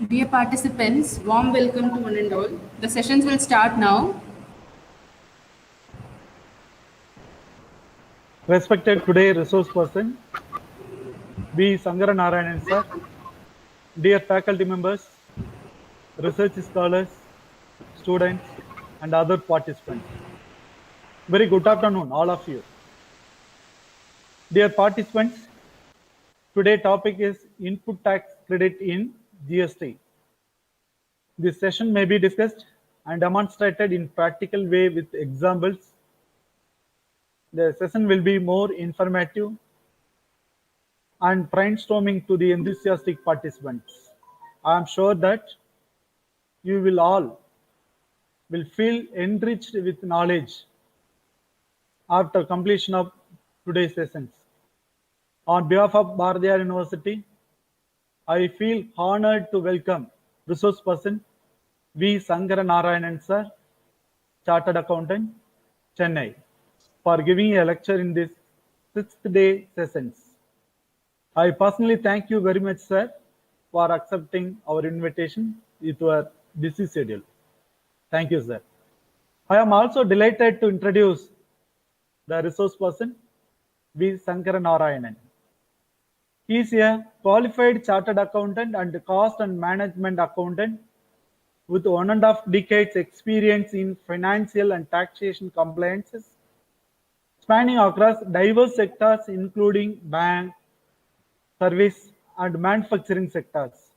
Dear participants, warm welcome to one and all. The sessions will start now. Respected today resource person, B. Narayanan sir, dear faculty members, research scholars, students, and other participants. Very good afternoon, all of you. Dear participants, today's topic is input tax credit in GST. This session may be discussed and demonstrated in practical way with examples. The session will be more informative and brainstorming to the enthusiastic participants. I am sure that you will all feel enriched with knowledge after completion of today's sessions. On behalf of Bharatiyar University, I feel honored to welcome resource person V. Narayanan sir, Chartered Accountant, Chennai, for giving a lecture in this 6th day sessions. I personally thank you very much, sir, for accepting our invitation with your busy schedule. Thank you, sir. I am also delighted to introduce the resource person, V. Narayanan. He is a qualified chartered accountant and cost and management accountant with 1.5 decades experience in financial and taxation compliances, spanning across diverse sectors including bank, service, and manufacturing sectors.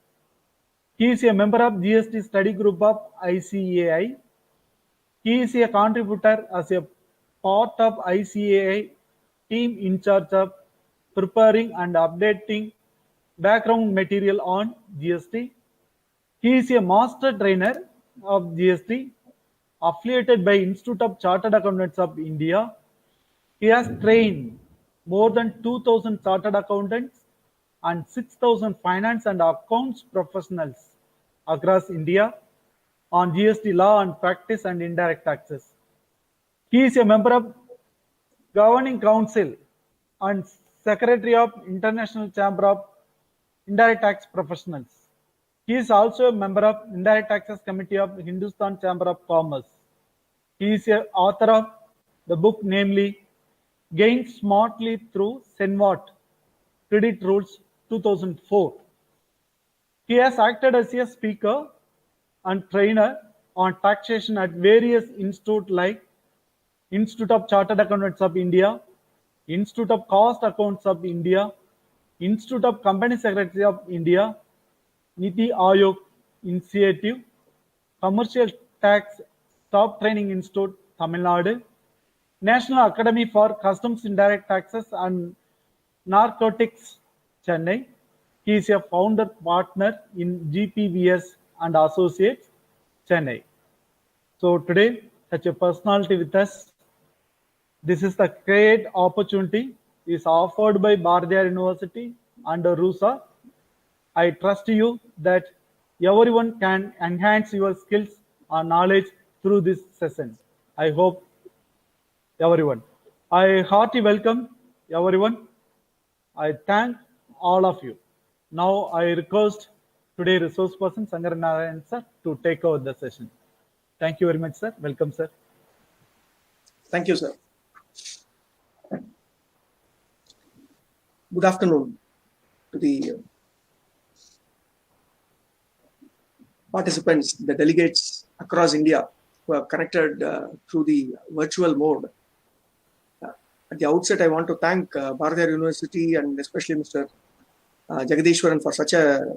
He is a member of GST study group of ICAI. He is a contributor as a part of ICAI team in charge of preparing and updating background material on GST. He is a master trainer of GST, affiliated by Institute of Chartered Accountants of India. He has trained more than 2,000 chartered accountants and 6,000 finance and accounts professionals across India on GST law and practice and indirect taxes. He is a member of Governing Council and Secretary of International Chamber of Indirect Tax Professionals. He is also a member of Indirect Taxes Committee of Hindustan Chamber of Commerce. He is an author of the book namely Gain Smartly Through Senvat Credit Rules 2004. He has acted as a speaker and trainer on taxation at various institutes like Institute of Chartered Accountants of India, Institute of Cost Accounts of India, Institute of Company Secretary of India, Niti Aayog Initiative, Commercial Tax Staff Training Institute, Tamil Nadu, National Academy for Customs Indirect Taxes and Narcotics, Chennai. He is a founder partner in GPVS and Associates, Chennai. So today, such a personality with us. This is the great opportunity is offered by Bharatiyar University under Rusa. I trust you that everyone can enhance your skills and knowledge through this session. I hope everyone. I heartily welcome everyone. I thank all of you. Now I request today resource person Narayanan sir to take over the session. Thank you very much, sir. Welcome, sir. Thank you, sir. Good afternoon to the participants, the delegates across India who have connected through the virtual mode. At the outset, I want to thank Bharatiyar University and especially Mr. Gst-Registration for such a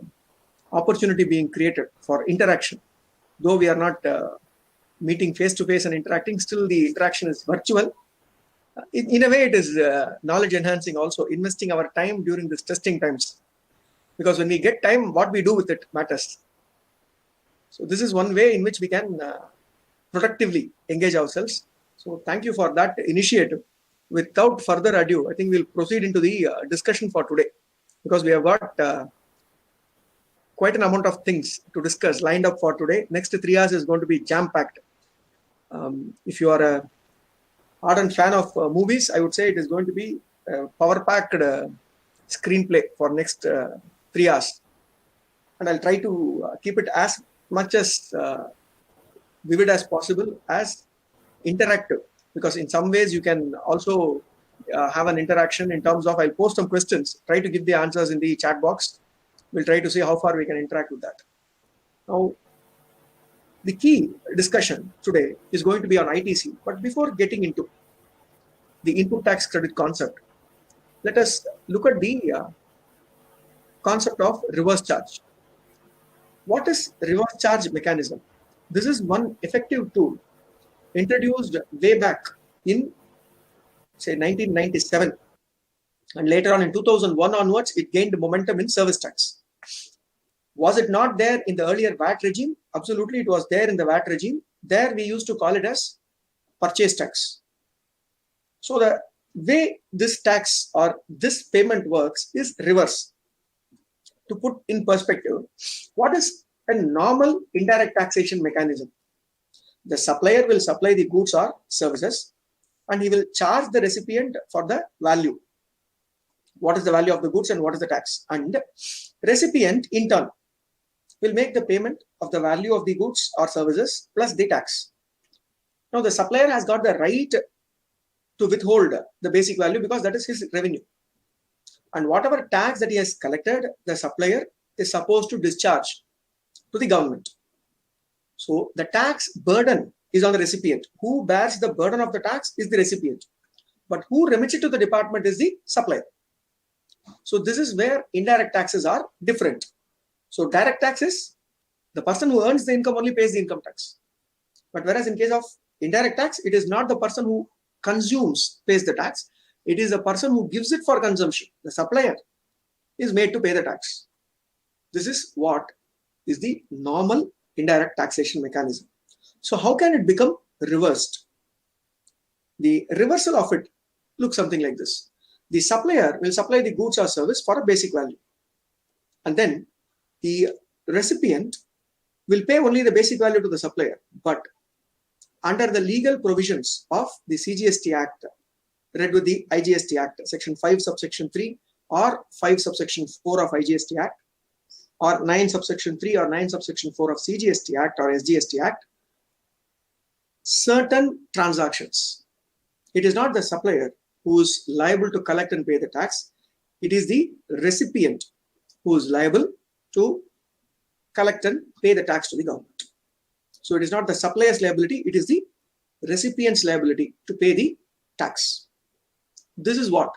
opportunity being created for interaction. Though we are not meeting face-to-face and interacting, still the interaction is virtual. In a way, it is knowledge enhancing also, investing our time during these testing times. Because when we get time, what we do with it matters. So this is one way in which we can productively engage ourselves. So thank you for that initiative. Without further ado, I think we'll proceed into the discussion for today. Because we have got quite an amount of things to discuss lined up for today. Next 3 hours is going to be jam-packed. If you are a ardent fan of movies, I would say it is going to be a power-packed screenplay for next 3 hours. and I'll try to keep it as much as vivid as possible, as interactive, because in some ways you can also have an interaction in terms of, I'll post some questions, try to give the answers in the chat box. We'll try to see how far we can interact with that. Now, the key discussion today is going to be on ITC, but before getting into the input tax credit concept, let us look at the concept of reverse charge. What is reverse charge mechanism? This is one effective tool introduced way back in, say, 1997, and later on in 2001 onwards, it gained momentum in service tax. Was it not there in the earlier VAT regime? Absolutely, it was there in the VAT regime. There we used to call it as purchase tax. So the way this tax or this payment works is reverse. To put in perspective, what is a normal indirect taxation mechanism? The supplier will supply the goods or services, and he will charge the recipient for the value. What is the value of the goods and what is the tax? And recipient in turn will make the payment of the value of the goods or services plus the tax. Now the supplier has got the right to withhold the basic value because that is his revenue. And whatever tax that he has collected, the supplier is supposed to discharge to the government. So the tax burden is on the recipient. Who bears the burden of the tax is the recipient. But who remits it to the department is the supplier. So this is where indirect taxes are different. So direct taxes, the person who earns the income only pays the income tax. But whereas in case of indirect tax, it is not the person who consumes pays the tax. It is the person who gives it for consumption. The supplier is made to pay the tax. This is what is the normal indirect taxation mechanism. So how can it become reversed? The reversal of it looks something like this. The supplier will supply the goods or service for a basic value. And then the recipient will pay only the basic value to the supplier. But under the legal provisions of the CGST Act, read with the IGST Act, section 5 subsection 3 or 5 subsection 4 of IGST Act, or 9 subsection 3 or 9 subsection 4 of CGST Act or SGST Act, certain transactions, it is not the supplier who is liable to collect and pay the tax. It is the recipient who is liable to collect and pay the tax to the government. So it is not the supplier's liability, it is the recipient's liability to pay the tax. This is what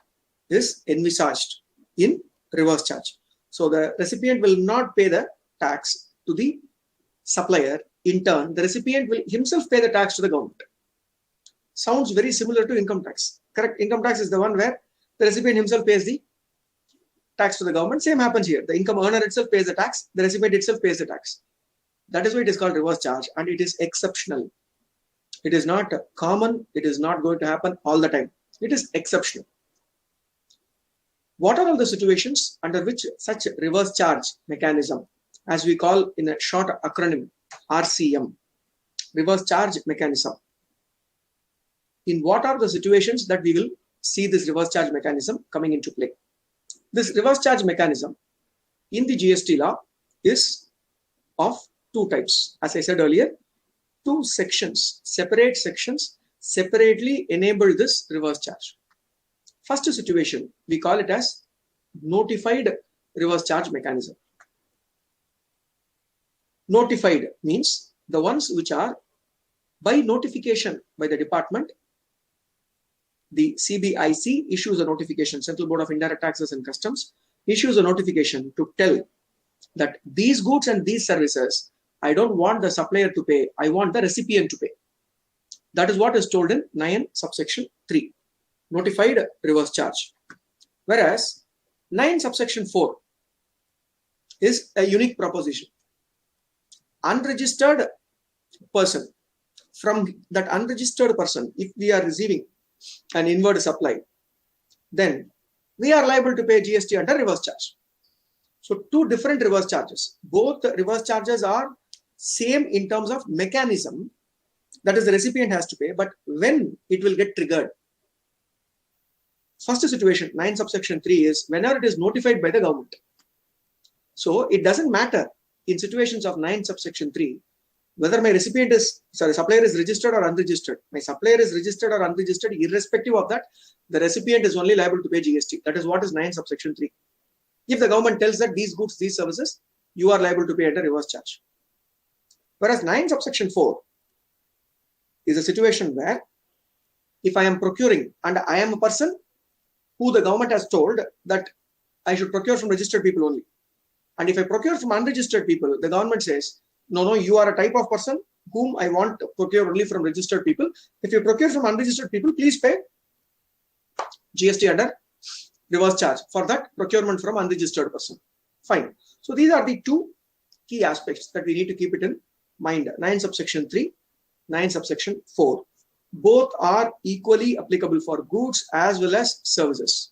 is envisaged in reverse charge. So the recipient will not pay the tax to the supplier. In turn, the recipient will himself pay the tax to the government. Sounds very similar to income tax. Correct? Income tax is the one where the recipient himself pays the tax to the government. Same happens here. The income earner itself pays the tax. The recipient itself pays the tax. That is why it is called reverse charge, and it is exceptional. It is not common. It is not going to happen all the time. It is exceptional. What are all the situations under which such reverse charge mechanism, as we call in a short acronym, RCM, reverse charge mechanism, in what are the situations that we will see this reverse charge mechanism coming into play? This reverse charge mechanism in the GST law is of two types. As I said earlier, two sections, separately enable this reverse charge. First situation, we call it as notified reverse charge mechanism. Notified means the ones which are by notification by the department. The CBIC issues a notification, Central Board of Indirect Taxes and Customs issues a notification to tell that these goods and these services, I don't want the supplier to pay, I want the recipient to pay. That is what is told in 9 subsection 3, notified reverse charge. Whereas 9 subsection 4 is a unique proposition. Unregistered person, from that unregistered person, if we are receiving an inward supply, then we are liable to pay GST under reverse charge. So two different reverse charges. Both reverse charges are same in terms of mechanism, that is the recipient has to pay, but when it will get triggered. First situation, 9 subsection 3 is whenever it is notified by the government. So it doesn't matter in situations of 9 subsection 3 whether my supplier is registered or unregistered. My supplier is registered or unregistered, irrespective of that, the recipient is only liable to pay GST. That is what is 9 subsection 3. If the government tells that these goods, these services, you are liable to pay at a reverse charge. Whereas 9 subsection 4 is a situation where if I am procuring and I am a person who the government has told that I should procure from registered people only. And if I procure from unregistered people, the government says, no, you are a type of person whom I want to procure only from registered people. If you procure from unregistered people, please pay GST under reverse charge for that procurement from unregistered person. Fine. So these are the 2 key aspects that we need to keep it in mind. 9 subsection 3, 9 subsection 4. Both are equally applicable for goods as well as services.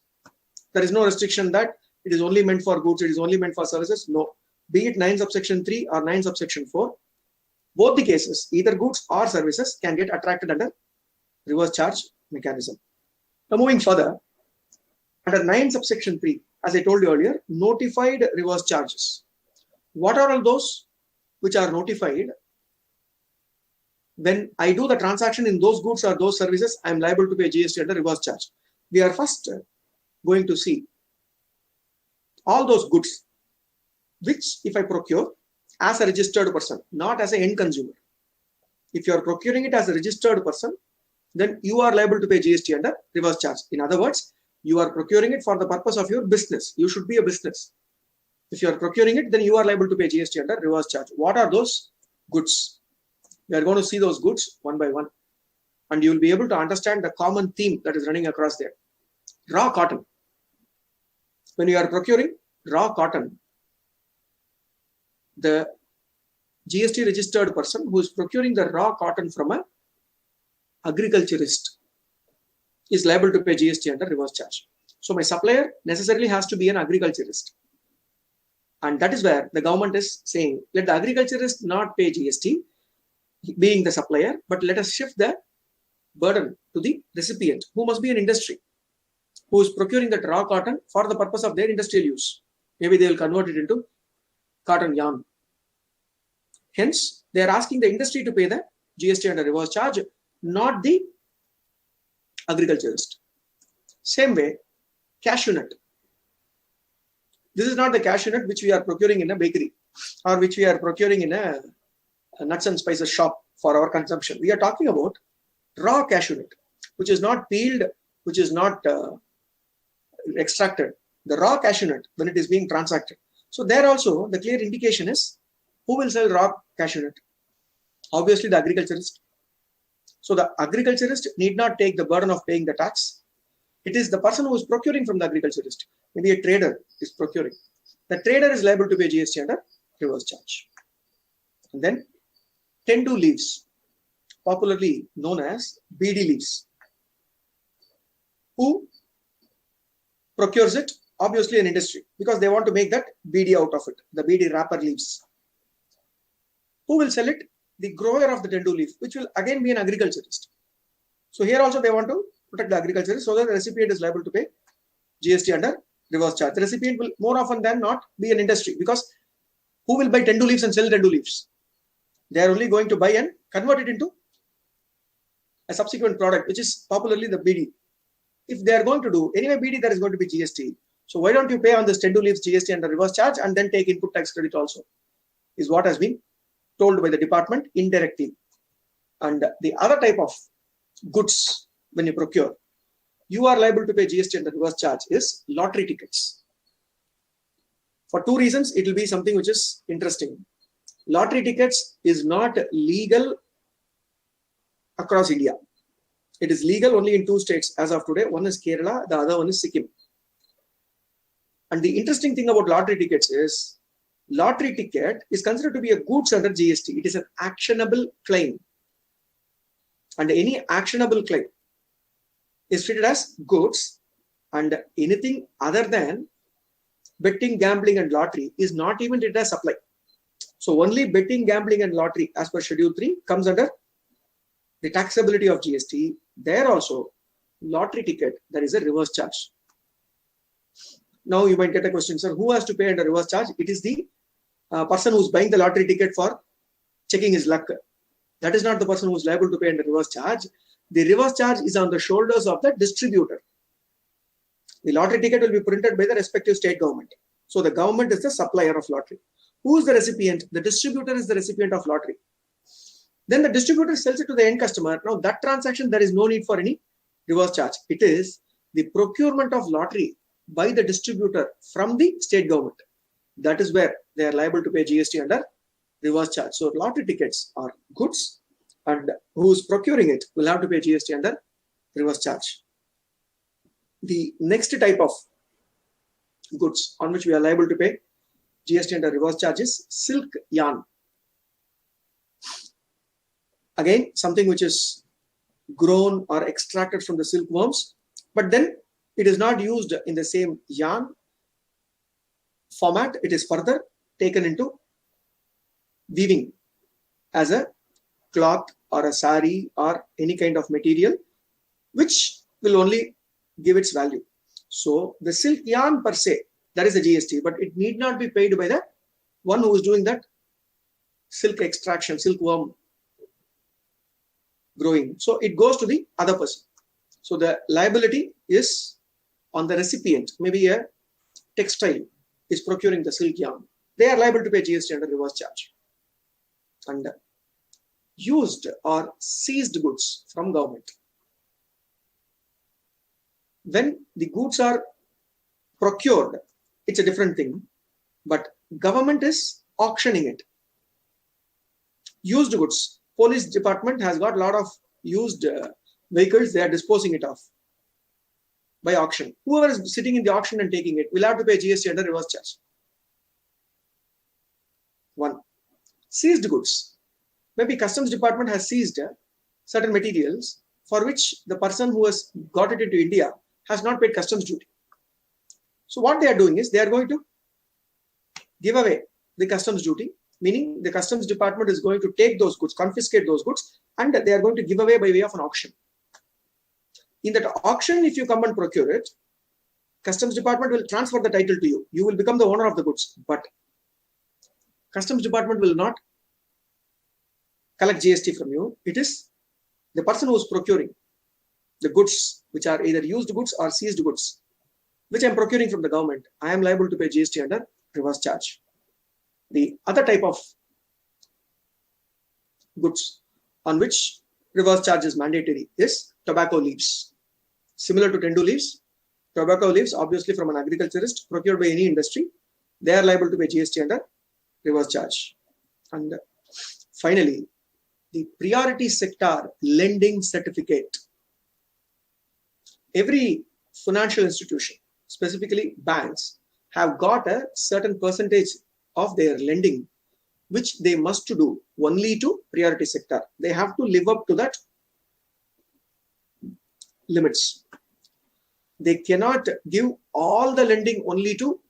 There is no restriction that it is only meant for goods, it is only meant for services. No. Be it 9 subsection 3 or 9 subsection 4, both the cases, either goods or services, can get attracted under reverse charge mechanism. Now moving further, under 9 subsection 3, as I told you earlier, notified reverse charges. What are all those which are notified? When I do the transaction in those goods or those services, I am liable to pay GST under reverse charge. We are first going to see all those goods which if I procure as a registered person, not as an end consumer. If you are procuring it as a registered person, then you are liable to pay GST under reverse charge. In other words, you are procuring it for the purpose of your business. You should be a business. If you are procuring it, then you are liable to pay GST under reverse charge. What are those goods? We are going to see those goods one by one. And you will be able to understand the common theme that is running across there. Raw cotton. When you are procuring raw cotton, the GST registered person who is procuring the raw cotton from an agriculturist is liable to pay GST under reverse charge. So my supplier necessarily has to be an agriculturist. And that is where the government is saying, let the agriculturist not pay GST, being the supplier, but let us shift the burden to the recipient, who must be an industry, who is procuring that raw cotton for the purpose of their industrial use. Maybe they will convert it into cotton yarn. Hence, they are asking the industry to pay the GST under reverse charge, not the agriculturist. Same way, cashew nut. This is not the cashew nut which we are procuring in a bakery or which we are procuring in a nuts and spices shop for our consumption. We are talking about raw cashew nut, which is not peeled, which is not extracted. The raw cashew nut when it is being transacted. So there also the clear indication is who will sell raw cashew nut? Obviously the agriculturist. So the agriculturist need not take the burden of paying the tax. It is the person who is procuring from the agriculturist. Maybe a trader is procuring. The trader is liable to pay GST under reverse charge. And then tendu leaves, popularly known as BD leaves. Who procures it? Obviously an industry, because they want to make that BD out of it, the BD wrapper leaves. Who will sell it? The grower of the tendu leaf, which will again be an agriculturist. So here also they want to protect the agriculturist so that the recipient is liable to pay GST under reverse charge. The recipient will more often than not be an industry, because who will buy tendu leaves and sell tendu leaves? They are only going to buy and convert it into a subsequent product, which is popularly the BD. If they are going to do anyway BD, there is going to be GST. So why don't you pay on this tendu leaves GST under reverse charge and then take input tax credit also, is what has been told by the department indirectly. And the other type of goods when you procure, you are liable to pay GST under reverse charge is lottery tickets. For 2 reasons, it will be something which is interesting. Lottery tickets is not legal across India. It is legal only in 2 states as of today. One is Kerala, the other one is Sikkim. And the interesting thing about lottery tickets is, lottery ticket is considered to be a goods under GST. It is an actionable claim. And any actionable claim is treated as goods, and anything other than betting, gambling and lottery is not even treated as supply. So only betting, gambling and lottery as per Schedule 3 comes under the taxability of GST. There also, lottery ticket, there is a reverse charge. Now you might get a question, sir, who has to pay under reverse charge? It is the person who's buying the lottery ticket for checking his luck. That is not the person who is liable to pay under reverse charge. The reverse charge is on the shoulders of the distributor. The lottery ticket will be printed by the respective state government. So the government is the supplier of lottery. Who is the recipient? The distributor is the recipient of lottery. Then the distributor sells it to the end customer. Now that transaction, there is no need for any reverse charge. It is the procurement of lottery by the distributor from the state government. That is where they are liable to pay GST under reverse charge. So lottery tickets are goods, and who is procuring it will have to pay GST under reverse charge. The next type of goods on which we are liable to pay GST under reverse charge is silk yarn. Again, something which is grown or extracted from the silkworms, but then it is not used in the same yarn format. It is further taken into weaving as a cloth or a sari or any kind of material, which will only give its value. So the silk yarn per se, that is a GST, but it need not be paid by the one who is doing that silk extraction, silkworm growing. So it goes to the other person. So the liability is on the recipient. Maybe a textile is procuring the silk yarn. They are liable to pay GST under reverse charge. And used or seized goods from government. When the goods are procured, it's a different thing, but government is auctioning it. Used goods. Police department has got a lot of used vehicles. They are disposing it off by auction. Whoever is sitting in the auction and taking it will have to pay GST under reverse charge. One. Seized goods. Maybe customs department has seized certain materials for which the person who has got it into India has not paid customs duty. So what they are doing is they are going to give away the customs duty, meaning the customs department is going to take those goods, confiscate those goods, and they are going to give away by way of an auction. In that auction, if you come and procure it, customs department will transfer the title to you. You will become the owner of the goods, but customs department will not collect GST from you. It is the person who is procuring the goods, which are either used goods or seized goods, which I am procuring from the government. I am liable to pay GST under reverse charge. The other type of goods on which reverse charge is mandatory is tobacco leaves. Similar to tendu leaves, tobacco leaves, obviously from an agriculturist, procured by any industry, they are liable to pay GST under reverse charge. And finally, the priority sector lending certificate. Every financial institution, specifically banks, have got a certain percentage of their lending, which they must do only to priority sector. They have to live up to that limits. They cannot give all the lending only to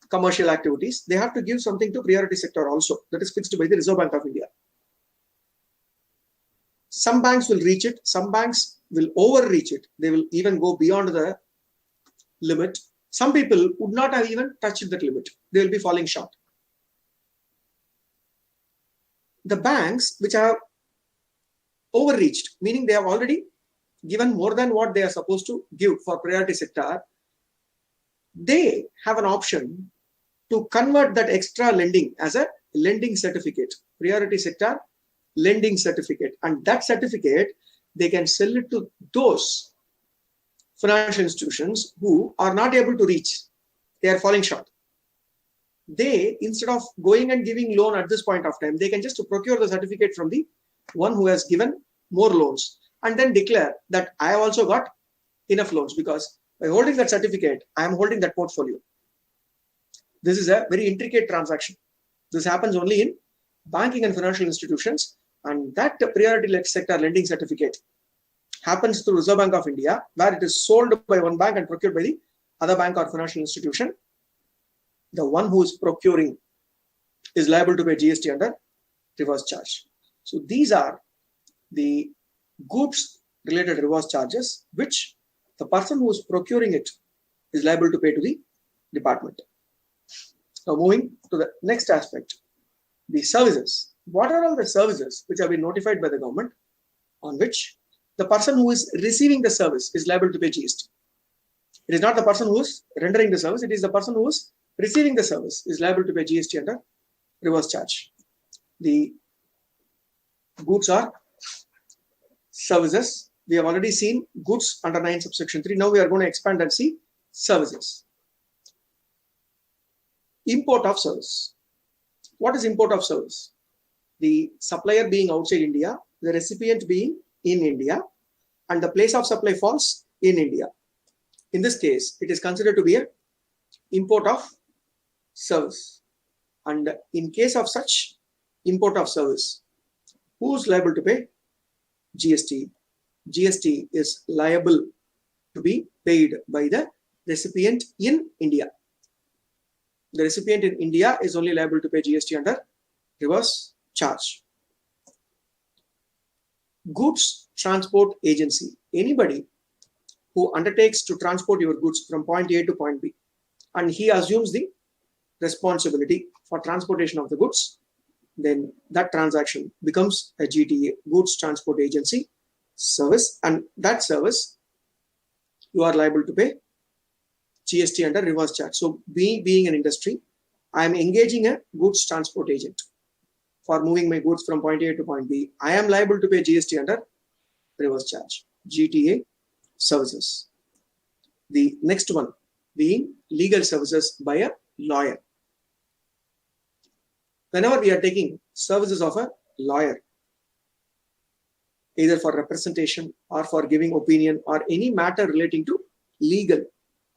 commercial activities. They have to give something to priority sector also. That is fixed by the Reserve Bank of India. Some banks will reach it. Some banks will overreach it. They will even go beyond the limit. Some people would not have even touched that limit. They will be falling short. The banks which have overreached, meaning they have already given more than what they are supposed to give for priority sector, they have an option to convert that extra lending as a lending certificate, priority sector lending certificate. And that certificate, they can sell it to those financial institutions who are not able to reach. They are falling short. They, instead of going and giving loan at this point of time, they can just procure the certificate from the one who has given more loans and then declare that I have also got enough loans, because by holding that certificate, I am holding that portfolio. This is a very intricate transaction. This happens only in banking and financial institutions, and that priority sector lending certificate happens through Reserve Bank of India, where it is sold by one bank and procured by the other bank or financial institution. The one who is procuring is liable to pay GST under reverse charge. So these are the goods related reverse charges, which the person who is procuring it is liable to pay to the department. Now moving to the next aspect, the services. What are all the services which have been notified by the government on which the person who is receiving the service is liable to pay GST? It is not the person who is rendering the service, it is the person who is receiving the service is liable to pay GST under reverse charge. The goods are services. We have already seen goods under 9 subsection 3. Now we are going to expand and see services. Import of service. What is import of service? The supplier being outside India, the recipient being in India, and the place of supply falls in India. In this case, it is considered to be an import of service. And in case of such import of service, who is liable to pay GST? GST is liable to be paid by the recipient in India. The recipient in India is only liable to pay GST under reverse charge. Goods transport agency. Anybody who undertakes to transport your goods from point A to point B, and he assumes the responsibility for transportation of the goods, then that transaction becomes a GTA, goods transport agency service, and that service you are liable to pay GST under reverse charge. So being an industry, I am engaging a goods transport agent for moving my goods from point A to point B. I am liable to pay GST under reverse charge, GTA services. The next one being legal services by a lawyer. Whenever we are taking services of a lawyer, either for representation or for giving opinion or any matter relating to legal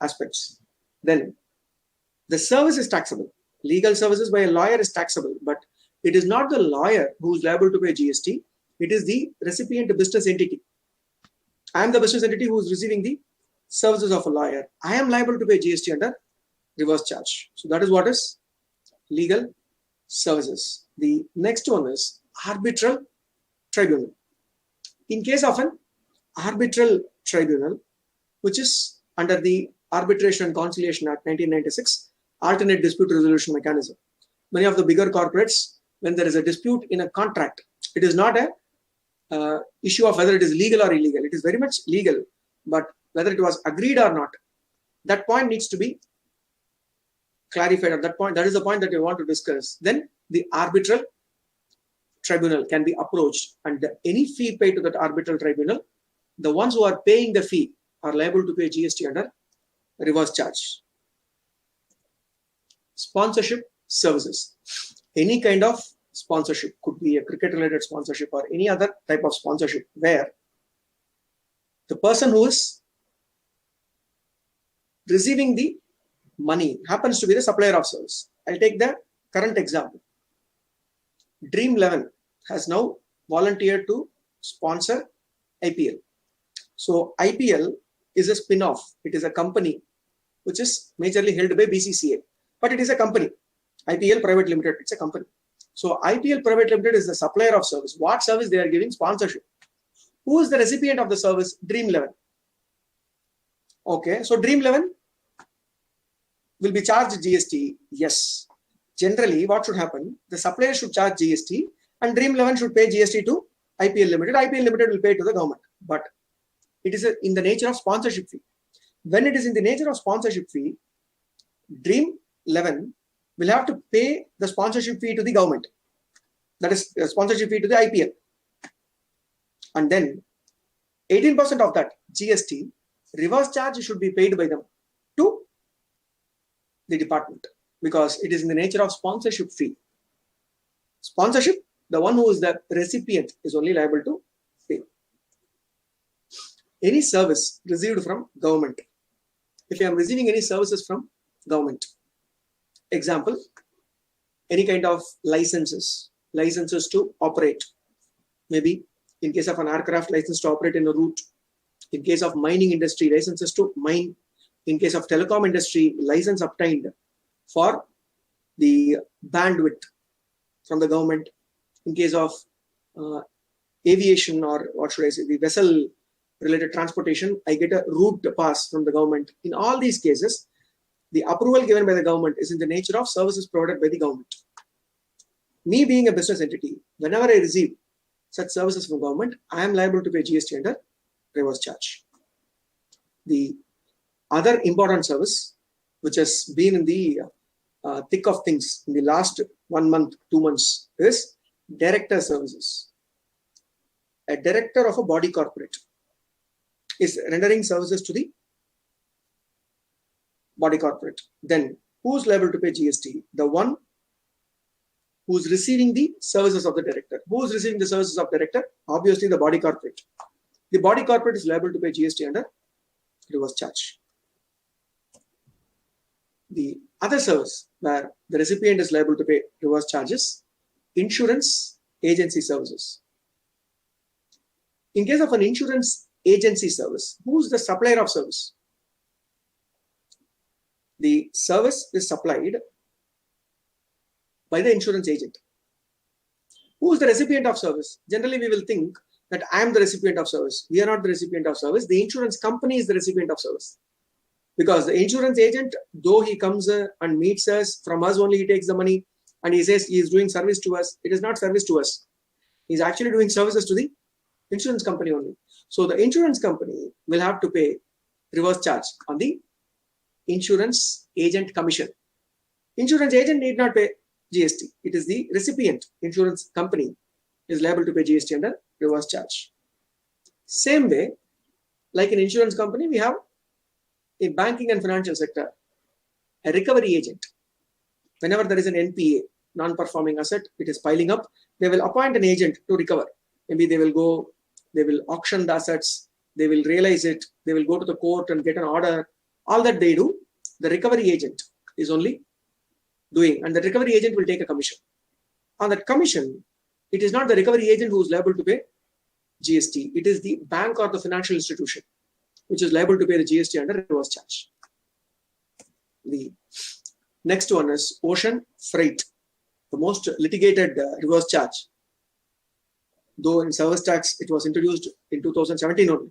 aspects, then the service is taxable. Legal services by a lawyer is taxable, but it is not the lawyer who is liable to pay GST. It is the recipient business entity. I am the business entity who is receiving the services of a lawyer. I am liable to pay GST under reverse charge. So that is what is legal services. The next one is arbitral tribunal. In case of an arbitral tribunal, which is under the Arbitration and Conciliation Act 1996, alternate dispute resolution mechanism. Many of the bigger corporates, when there is a dispute in a contract, it is not a issue of whether it is legal or illegal. It is very much legal, but whether it was agreed or not, that point needs to be clarified at that point. That is the point that we want to discuss. Then the arbitral tribunal can be approached, and any fee paid to that arbitral tribunal, the ones who are paying the fee are liable to pay GST under reverse charge. Sponsorship services. Any kind of sponsorship, could be a cricket related sponsorship or any other type of sponsorship, where the person who is receiving the money happens to be the supplier of service. I'll take the current example. Dream 11 has now volunteered to sponsor IPL. So IPL is a spin-off. It is a company which is majorly held by BCCA, but it is a company. IPL Private Limited, it's a company. So IPL Private Limited is the supplier of service. What service they are giving? Sponsorship. Who is the recipient of the service? Dream 11. Okay, so Dream 11 will be charged GST. Yes. Generally, what should happen? The supplier should charge GST and Dream 11 should pay GST to IPL Limited. IPL Limited will pay to the government. But it is in the nature of sponsorship fee. When it is in the nature of sponsorship fee, Dream 11 will have to pay the sponsorship fee to the government. That is sponsorship fee to the IPL. And then 18% of that GST reverse charge should be paid by them to the department, because it is in the nature of sponsorship fee. Sponsorship, the one who is the recipient is only liable to pay. Any service received from government. If I am receiving any services from government, example, any kind of licenses to operate, maybe in case of an aircraft, license to operate in a route, in case of mining industry, licenses to mine, in case of telecom industry, license obtained for the bandwidth from the government, in case of aviation, or what should I say, the vessel related transportation, I get a route pass from the government. In all these cases, the approval given by the government is in the nature of services provided by the government. Me being a business entity, whenever I receive such services from government, I am liable to pay GST under reverse charge. The other important service, which has been in the thick of things in the last 1 month, 2 months, is director services. A director of a body corporate is rendering services to the body corporate. Then who's liable to pay GST? The one who's receiving the services of the director. Who's receiving the services of director? Obviously the body corporate. The body corporate is liable to pay GST under reverse charge. The other service where the recipient is liable to pay reverse charges, insurance agency services. In case of an insurance agency service, who's the supplier of service? The service is supplied by the insurance agent. Who is the recipient of service? Generally, we will think that I am the recipient of service. We are not the recipient of service. The insurance company is the recipient of service. Because the insurance agent, though he comes and meets us, from us only he takes the money and he says he is doing service to us. It is not service to us. He is actually doing services to the insurance company only. So the insurance company will have to pay reverse charge on the insurance agent commission. Insurance agent need not pay GST. It is the recipient, insurance company, is liable to pay GST under reverse charge. Same way, like an insurance company, we have a banking and financial sector, a recovery agent. Whenever there is an NPA, non-performing asset, it is piling up, they will appoint an agent to recover. Maybe they will go, they will auction the assets, they will realize it, they will go to the court and get an order. All that they do, the recovery agent is only doing, and the recovery agent will take a commission. On that commission, it is not the recovery agent who is liable to pay GST. It is the bank or the financial institution which is liable to pay the GST under reverse charge. The next one is ocean freight, the most litigated reverse charge. Though in service tax it was introduced in 2017 only.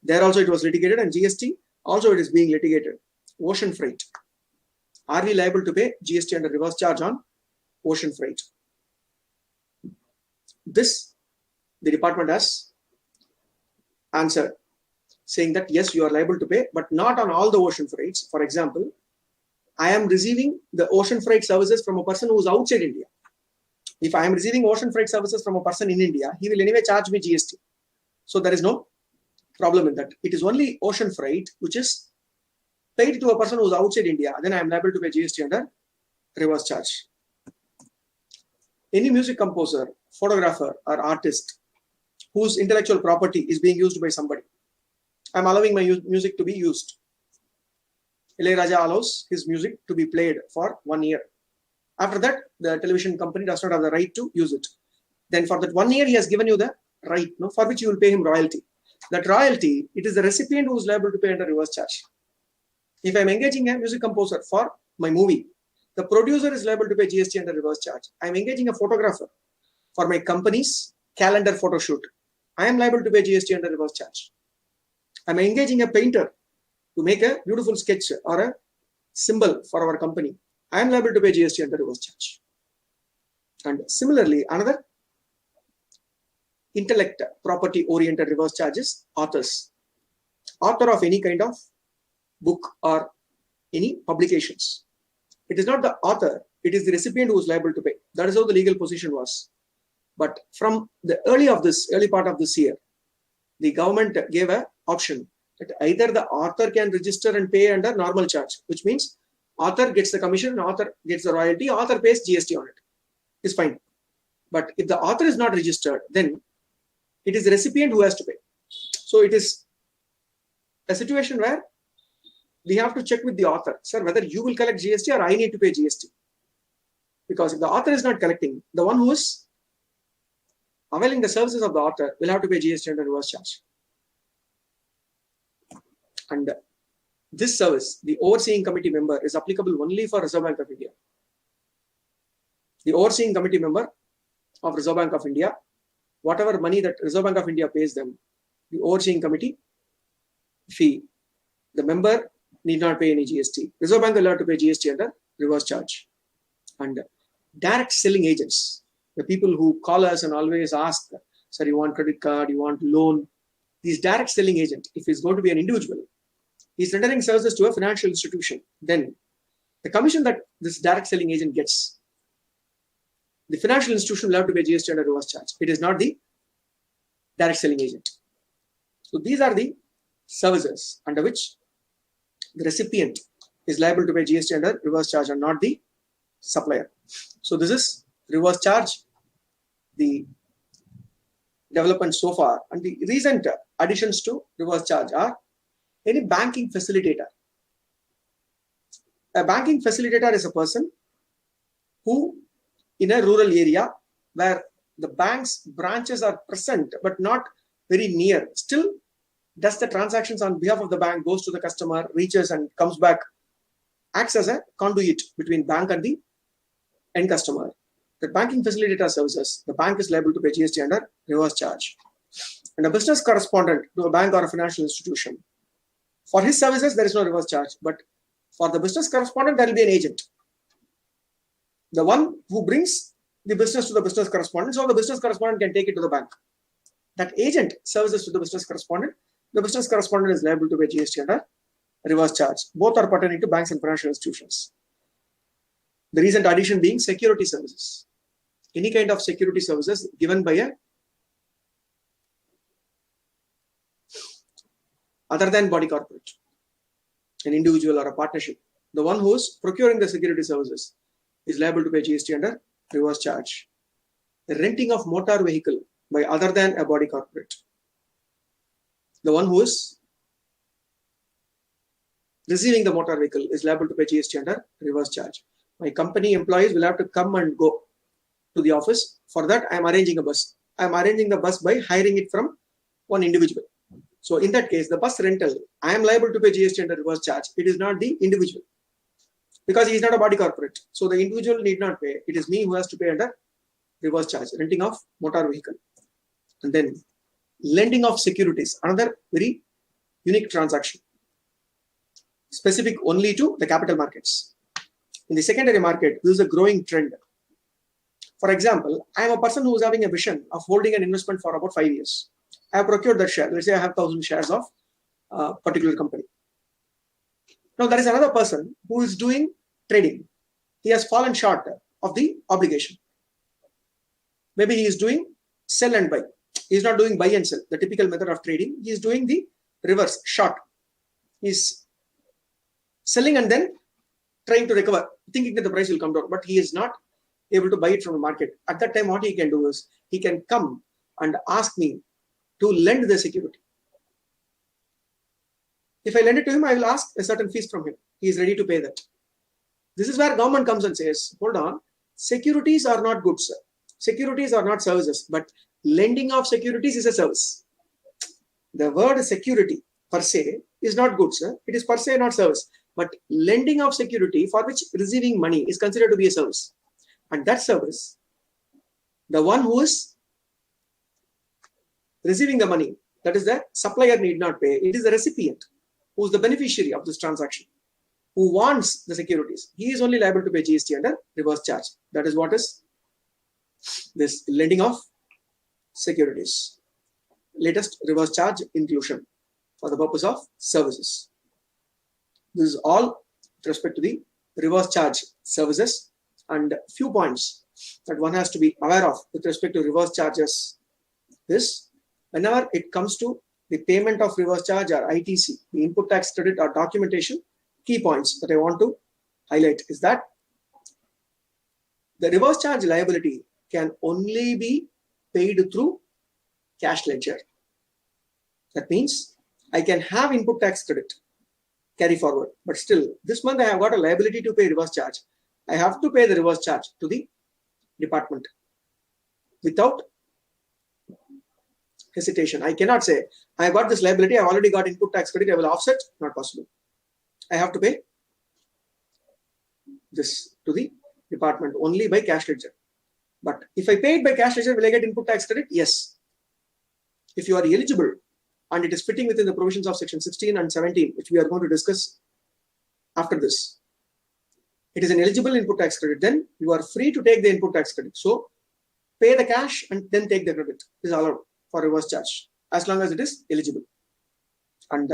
There also it was litigated, and GST also it is being litigated. Ocean freight. Are we liable to pay GST under reverse charge on ocean freight? This the department has answered, saying that yes, you are liable to pay, but not on all the ocean freights. For example, I am receiving the ocean freight services from a person who is outside India. If I am receiving ocean freight services from a person in India, he will anyway charge me GST. So there is no problem in that. It is only ocean freight which is paid to a person who is outside India. Then I am liable to pay GST under reverse charge. Any music composer, photographer, or artist whose intellectual property is being used by somebody, I am allowing my music to be used. Ilayaraja allows his music to be played for 1 year. After that, the television company does not have the right to use it. Then for that 1 year, he has given you the right, for which you will pay him royalty. That royalty, it is the recipient who is liable to pay under reverse charge. If I am engaging a music composer for my movie, the producer is liable to pay GST under reverse charge. I am engaging a photographer for my company's calendar photo shoot. I am liable to pay GST under reverse charge. I am engaging a painter to make a beautiful sketch or a symbol for our company. I am liable to pay GST under reverse charge. And similarly, another intellect property oriented reverse charges, authors. Author of any kind of book or any publications. It is not the author, it is the recipient who is liable to pay. That is how the legal position was. But from the early part of this year, the government gave an option that either the author can register and pay under normal charge, which means author gets the commission, author gets the royalty, author pays GST on it. It's fine. But if the author is not registered, then it is the recipient who has to pay. So it is a situation where we have to check with the author, sir, whether you will collect GST or I need to pay GST. Because if the author is not collecting, the one who is availing the services of the author will have to pay GST under reverse charge. And this service, the overseeing committee member, is applicable only for Reserve Bank of India. The overseeing committee member of Reserve Bank of India, whatever money that Reserve Bank of India pays them, the overseeing committee fee, the member need not pay any GST. Reserve Bank will have to pay GST under reverse charge. And direct selling agents, the people who call us and always ask, sir, you want credit card, you want loan. These direct selling agent, if he's going to be an individual, he's rendering services to a financial institution, then the commission that this direct selling agent gets, the financial institution will have to pay GST under reverse charge. It is not the direct selling agent. So these are the services under which the recipient is liable to pay GST under reverse charge and not the supplier. So this is reverse charge, the development so far, and the recent additions to reverse charge are any banking facilitator. A banking facilitator is a person who, in a rural area where the bank's branches are present but not very near, still does the transactions on behalf of the bank, goes to the customer, reaches and comes back, acts as a conduit between bank and the end customer. The banking facilitator services, the bank is liable to pay GST under reverse charge. And a business correspondent to a bank or a financial institution, for his services, there is no reverse charge, but for the business correspondent, there will be an agent. The one who brings the business to the business correspondent, so the business correspondent can take it to the bank. That agent services to the business correspondent is liable to pay GST under reverse charge. Both are pertaining to banks and financial institutions. The recent addition being security services. Any kind of security services given by a other than body corporate, an individual or a partnership. The one who is procuring the security services is liable to pay GST under reverse charge. The renting of motor vehicle by other than a body corporate. The one who is receiving the motor vehicle is liable to pay GST under reverse charge. My company employees will have to come and go to the office. For that, I am arranging a bus. I am arranging the bus by hiring it from one individual. So in that case, the bus rental, I am liable to pay GST under reverse charge. It is not the individual because he is not a body corporate. So the individual need not pay. It is me who has to pay under reverse charge, renting of motor vehicle. And then lending of securities, another very unique transaction, specific only to the capital markets. In the secondary market, this is a growing trend. For example, I am a person who is having a vision of holding an investment for about 5 years. I have procured that share. Let's say I have 1,000 shares of a particular company. Now there is another person who is doing trading. He has fallen short of the obligation. Maybe he is doing sell and buy. He is not doing buy and sell, the typical method of trading. He is doing the reverse, short. He is selling and then trying to recover, thinking that the price will come down, but he is not able to buy it from the market. At that time, what he can do is, he can come and ask me to lend the security. If I lend it to him, I will ask a certain fees from him. He is ready to pay that. This is where government comes and says, hold on, securities are not goods. Securities are not services, but lending of securities is a service. The word security per se is not goods. It is per se not service. But lending of security for which receiving money is considered to be a service. And that service, the one who is receiving the money, that is the supplier, need not pay. It is the recipient who is the beneficiary of this transaction, who wants the securities. He is only liable to pay GST under reverse charge. That is what is this lending of securities. Latest reverse charge inclusion for the purpose of services. This is all with respect to the reverse charge services, and few points that one has to be aware of with respect to reverse charges is, whenever it comes to the payment of reverse charge or ITC, the input tax credit or documentation, key points that I want to highlight is that the reverse charge liability can only be paid through cash ledger. That means I can have input tax credit carry forward, but still this month I have got a liability to pay reverse charge. I have to pay the reverse charge to the department without hesitation. I cannot say I got this liability, I have already got input tax credit, I will offset. Not possible. I have to pay this to the department only by cash ledger. But if I pay it by cash ledger, will I get input tax credit? Yes. If you are eligible and it is fitting within the provisions of section 16 and 17, which we are going to discuss after this. It is an eligible input tax credit. Then you are free to take the input tax credit. So pay the cash and then take the credit. It is allowed for reverse charge as long as it is eligible. And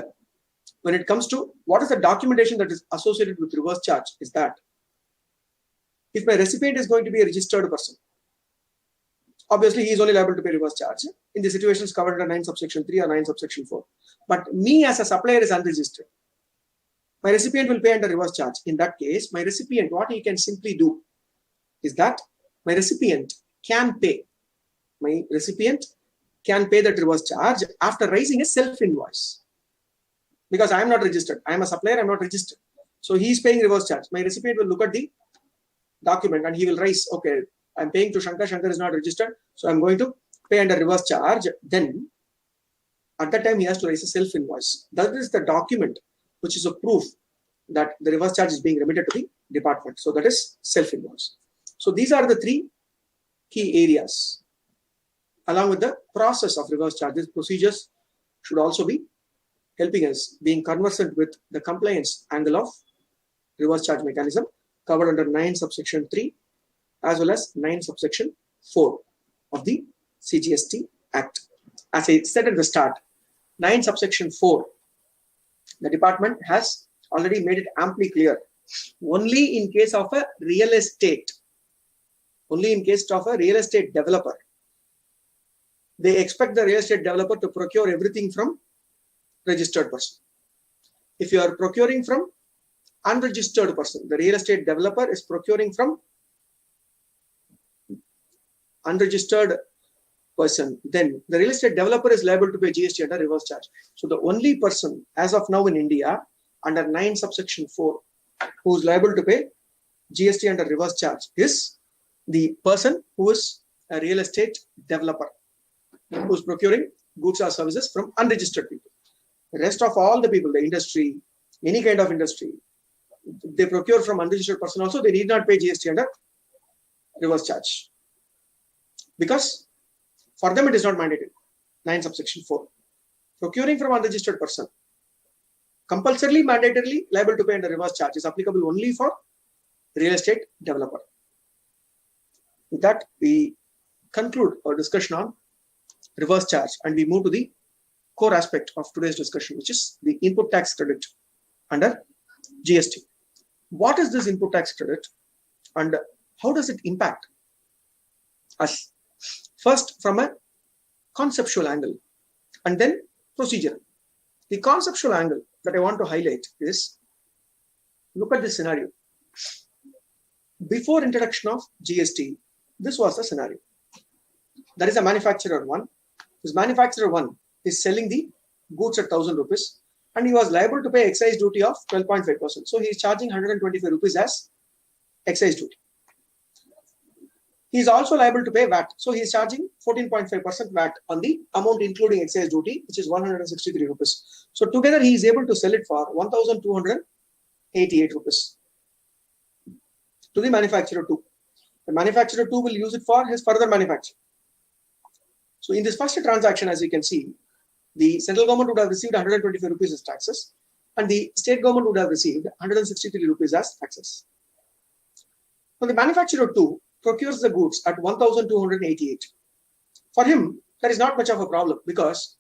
when it comes to what is the documentation that is associated with reverse charge is that if my recipient is going to be a registered person, obviously he is only liable to pay reverse charge in the situations covered under 9 subsection 3 or 9 subsection 4. But me as a supplier is unregistered. My recipient will pay under reverse charge. In that case, my recipient, what he can simply do is that my recipient can pay. My recipient can pay that reverse charge after raising a self-invoice. Because I am not registered. I am a supplier, I am not registered. So he is paying reverse charge. My recipient will look at the document and he will raise, okay, I am paying to Shankar. Shankar is not registered. So I am going to pay under reverse charge. Then at that time he has to raise a self-invoice. That is the document which is a proof that the reverse charge is being remitted to the department. So that is self-invoice. So these are the 3 key areas. Along with the process of reverse charges, procedures should also be helping us being conversant with the compliance angle of reverse charge mechanism covered under 9 subsection 3 as well as 9 subsection 4 of the CGST Act. As I said at the start, 9 subsection 4, the department has already made it amply clear. Only in case of a real estate, only in case of a real estate developer, they expect the real estate developer to procure everything from registered person. If you are procuring from unregistered person, the real estate developer is procuring from unregistered person, then the real estate developer is liable to pay GST under reverse charge. So the only person as of now in India under 9 subsection 4 who is liable to pay GST under reverse charge is the person who is a real estate developer who is procuring goods or services from unregistered people. The rest of all the people, the industry, any kind of industry, they procure from unregistered person also, they need not pay GST under reverse charge. Because for them it is not mandated. 9 subsection 4. Procuring from unregistered person, compulsorily, mandatorily liable to pay under reverse charge is applicable only for real estate developer. With that, we conclude our discussion on reverse charge and we move to the core aspect of today's discussion, which is the input tax credit under GST. What is this input tax credit and how does it impact us? First, from a conceptual angle and then procedural. The conceptual angle that I want to highlight is, look at this scenario. Before introduction of GST, this was the scenario. That is a manufacturer 1. This manufacturer 1 is selling the goods at 1,000 rupees and he was liable to pay excise duty of 12.5%. So he is charging 125 rupees as excise duty. He is also liable to pay VAT. So he is charging 14.5% VAT on the amount including excise duty, which is 163 rupees. So together he is able to sell it for 1,288 rupees to the manufacturer 2. The manufacturer 2 will use it for his further manufacture. So in this first transaction, as you can see, the central government would have received 125 rupees as taxes and the state government would have received 163 rupees as taxes. Now the manufacturer 2 procures the goods at 1,288. For him, that is not much of a problem because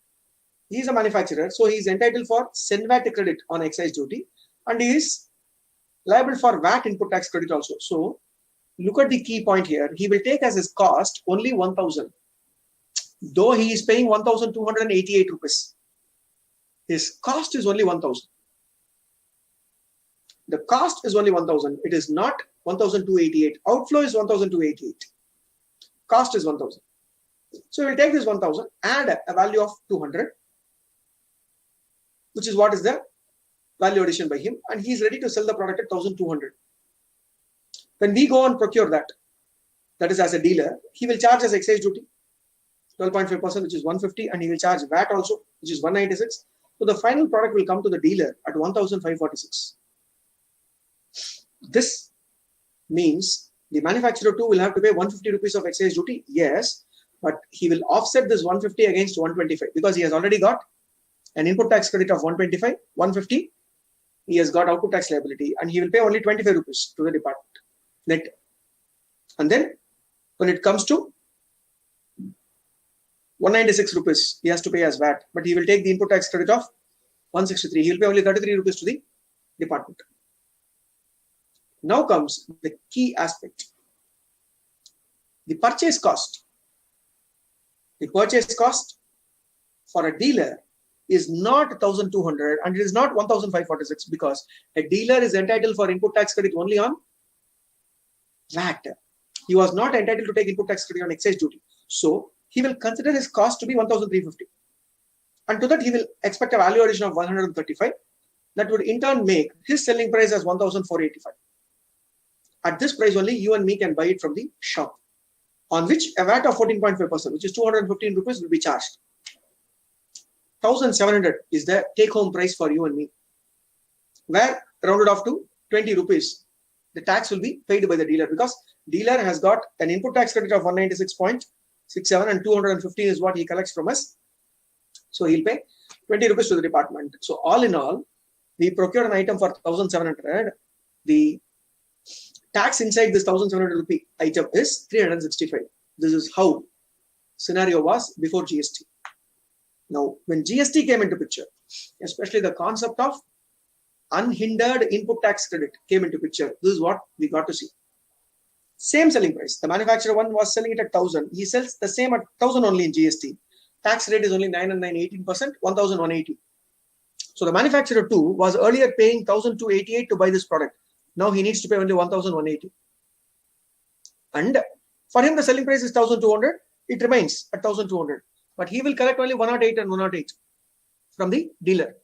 he is a manufacturer, so he is entitled for SENVAT credit on excise duty and he is liable for VAT input tax credit also. So look at the key point here. He will take as his cost only 1,000. Though he is paying 1,288 rupees, his cost is only 1,000. The cost is only 1,000. It is not 1,288. Outflow is 1,288. Cost is 1,000. So we will take this 1,000, add a value of 200, which is what is the value addition by him, and he is ready to sell the product at 1,200. When we go and procure that is as a dealer, he will charge as excise duty 12.5%, which is 150, and he will charge VAT also, which is 196. So the final product will come to the dealer at 1,546. This means the manufacturer too will have to pay 150 rupees of excise duty, yes, but he will offset this 150 against 125 because he has already got an input tax credit of 125, 150 he has got output tax liability and he will pay only 25 rupees to the department net. And then when it comes to 196 rupees, he has to pay as VAT, but he will take the input tax credit of 163. He will pay only 33 rupees to the department. Now comes the key aspect. The purchase cost. The purchase cost for a dealer is not 1,200 and it is not 1,546 because a dealer is entitled for input tax credit only on VAT. He was not entitled to take input tax credit on excise duty. So he will consider his cost to be 1,350. And to that he will expect a value addition of 135. That would in turn make his selling price as 1,485. At this price only, you and me can buy it from the shop, on which a VAT of 14.5%, which is 215 rupees, will be charged. 1,700 is the take-home price for you and me, where rounded off to 20 rupees, the tax will be paid by the dealer because dealer has got an input tax credit of 196.67 and 215 is what he collects from us. So he'll pay 20 rupees to the department. So all in all, we procured an item for 1,700. The tax inside this 1,700 rupee item is 365. This is how scenario was before GST. Now, when GST came into picture, especially the concept of unhindered input tax credit came into picture. This is what we got to see. Same selling price. The manufacturer one was selling it at 1,000. He sells the same at 1,000 only in GST. Tax rate is only 9 and 9, 18%, 1,180. So the manufacturer too was earlier paying 1,288 to buy this product. Now he needs to pay only 1,180. And for him, the selling price is 1,200. It remains at 1,200. But he will collect only 108 and 108 from the dealer.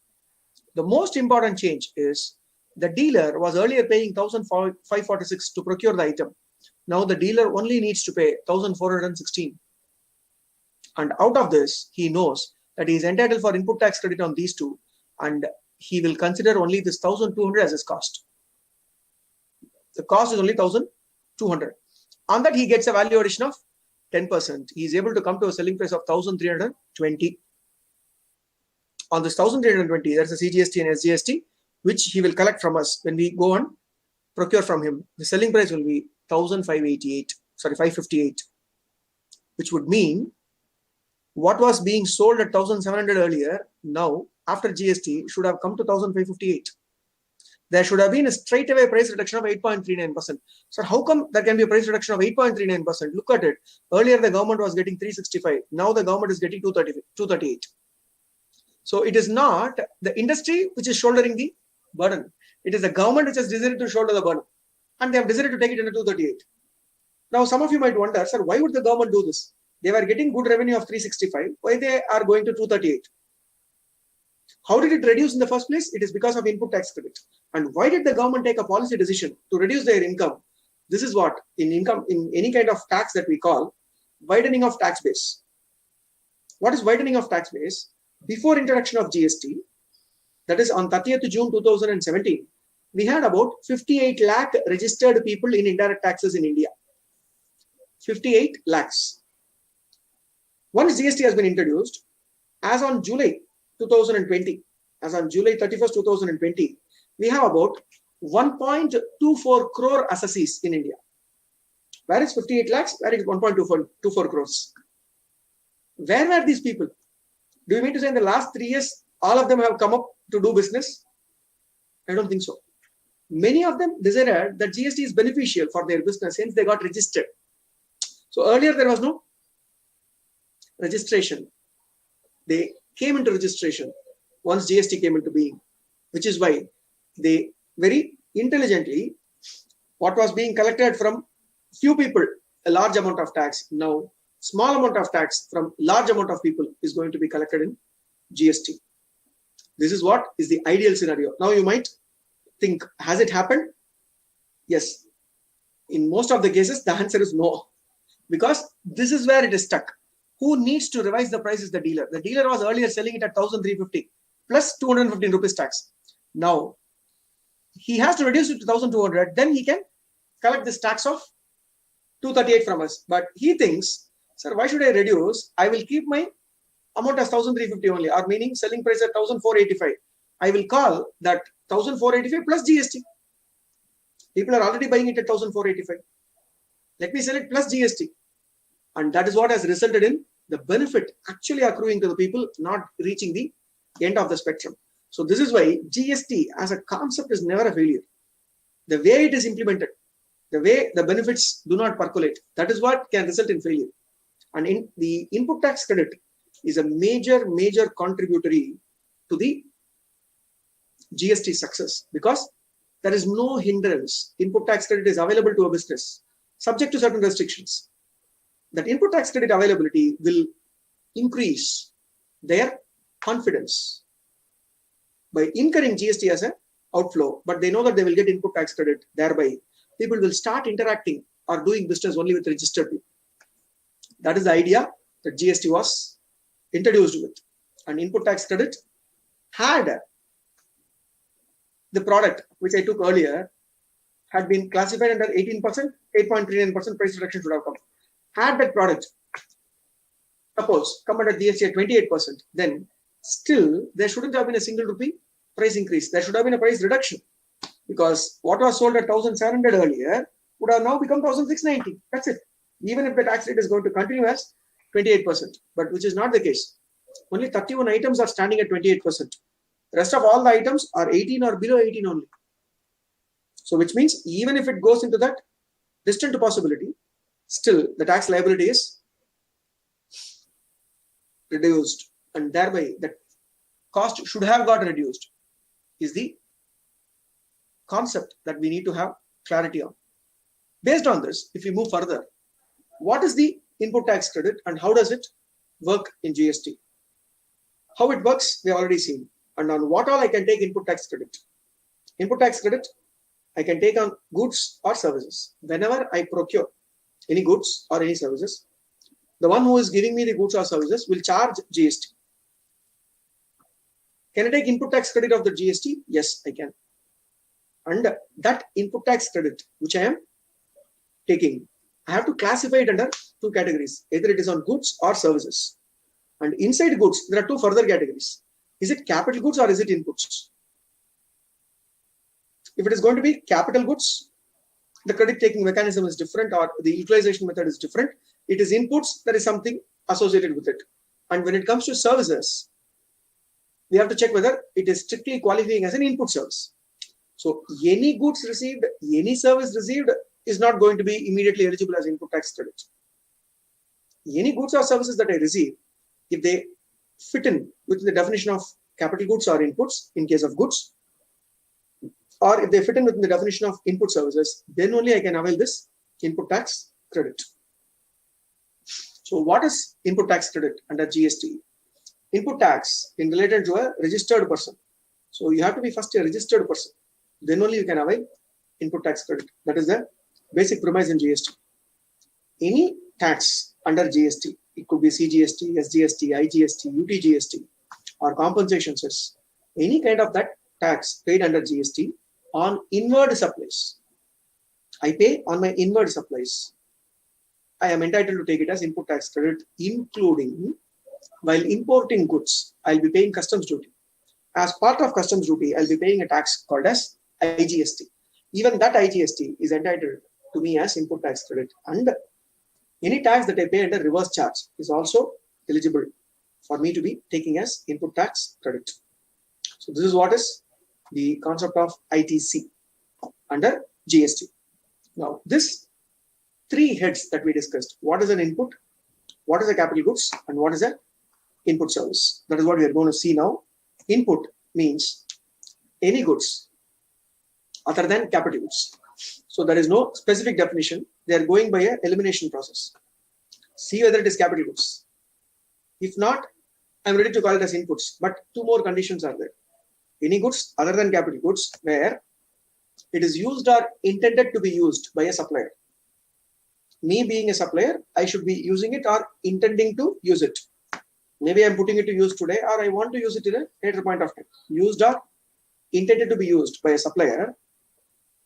The most important change is the dealer was earlier paying 1,546 to procure the item. Now the dealer only needs to pay 1,416. And out of this, he knows that he is entitled for input tax credit on these two, and he will consider only this 1,200 as his cost. The cost is only 1,200. On that, he gets a value addition of 10%. He is able to come to a selling price of 1,320. On this 1,320, there's a CGST and SGST, which he will collect from us when we go and procure from him. The selling price will be 558, which would mean what was being sold at 1,700 earlier, now after GST should have come to 1,558. There should have been a straightaway price reduction of 8.39%. So how come there can be a price reduction of 8.39%? Look at it. Earlier the government was getting 365. Now the government is getting 238. So it is not the industry which is shouldering the burden. It is the government which has decided to shoulder the burden. And they have decided to take it into 238. Now some of you might wonder, sir, why would the government do this? They were getting good revenue of 365. Why they are going to 238? How did it reduce in the first place? It is because of input tax credit. And why did the government take a policy decision to reduce their income? This is what in any kind of tax that we call widening of tax base. What is widening of tax base? Before introduction of GST, that is on 30th June 2017, we had about 58 lakh registered people in indirect taxes in India. 58 lakhs. Once GST has been introduced, as on July 2020, as on July 31st, 2020, we have about 1.24 crore assessees in India. Where is 58 lakhs? Where is 1.24 crores? Where were these people? Do you mean to say in the last 3 years, all of them have come up to do business? I don't think so. Many of them decided that GST is beneficial for their business, hence they got registered. So earlier there was no registration. They came into registration once GST came into being, which is why they very intelligently, what was being collected from few people, a large amount of tax, now small amount of tax from large amount of people is going to be collected in GST. This is what is the ideal scenario. Now you might think, has it happened? Yes. In most of the cases, the answer is no. Because this is where it is stuck. Who needs to revise the price is the dealer. The dealer was earlier selling it at 1,350 plus 215 rupees tax. Now, he has to reduce it to 1,200. Then he can collect this tax of 238 from us. But he thinks, sir, why should I reduce? I will keep my amount as 1,350 only, or meaning selling price at 1,485. I will call that 1485 plus GST. People are already buying it at 1485. Let me sell it plus GST. And that is what has resulted in the benefit actually accruing to the people, not reaching the end of the spectrum. So this is why GST as a concept is never a failure. The way it is implemented, the way the benefits do not percolate, that is what can result in failure. And in the input tax credit is a major contributory to the GST success, because there is no hindrance. Input tax credit is available to a business subject to certain restrictions. That input tax credit availability will increase their confidence by incurring GST as an outflow, but they know that they will get input tax credit. Thereby, people will start interacting or doing business only with registered people. That is the idea that GST was introduced with. And input tax credit had the product which I took earlier had been classified under 18%, 8.39% price reduction should have come. Had that product, suppose, come under GST at 28%, then still there shouldn't have been a single rupee price increase. There should have been a price reduction, because what was sold at 1,700 earlier would have now become 1,690. That's it. Even if the tax rate is going to continue as 28%, but which is not the case. Only 31 items are standing at 28%. The rest of all the items are 18 or below 18 only. So which means even if it goes into that distant possibility, still the tax liability is reduced, and thereby the cost should have got reduced is the concept that we need to have clarity on. Based on this, if we move further, what is the input tax credit and how does it work in GST? How it works, we have already seen. And on what all I can take input tax credit. Input tax credit, I can take on goods or services. Whenever I procure any goods or any services, the one who is giving me the goods or services will charge GST. Can I take input tax credit of the GST? Yes, I can. And that input tax credit, which I am taking, I have to classify it under two categories. Either it is on goods or services. And inside goods, there are two further categories. Is it capital goods or is it inputs? If it is going to be capital goods, the credit taking mechanism is different, or the utilization method is different. It is inputs, there is something associated with it. And when it comes to services, we have to check whether it is strictly qualifying as an input service. So any goods received, any service received is not going to be immediately eligible as input tax credit. Any goods or services that I receive, if they fit in within the definition of capital goods or inputs in case of goods, or if they fit in within the definition of input services, then only I can avail this input tax credit. So what is input tax credit under GST? Input tax in related to a registered person. So you have to be first a registered person. Then only you can avail input tax credit. That is the basic premise in GST. Any tax under GST, it could be CGST, SGST, IGST, UTGST, or compensation cess. Any kind of that tax paid under GST on inward supplies. I pay on my inward supplies. I am entitled to take it as input tax credit, including while importing goods, I'll be paying customs duty. As part of customs duty, I'll be paying a tax called as IGST. Even that IGST is entitled to me as input tax credit. And any tax that I pay under reverse charge is also eligible for me to be taking as input tax credit. So this is what is the concept of ITC under GST. Now, this three heads that we discussed, what is an input, what is a capital goods, and what is a input service. That is what we are going to see now. Input means any goods other than capital goods. So there is no specific definition. They are going by an elimination process. See whether it is capital goods. If not, I'm ready to call it as inputs. But two more conditions are there. Any goods other than capital goods where it is used or intended to be used by a supplier. Me being a supplier, I should be using it or intending to use it. Maybe I'm putting it to use today, or I want to use it in a later point of time. Used or intended to be used by a supplier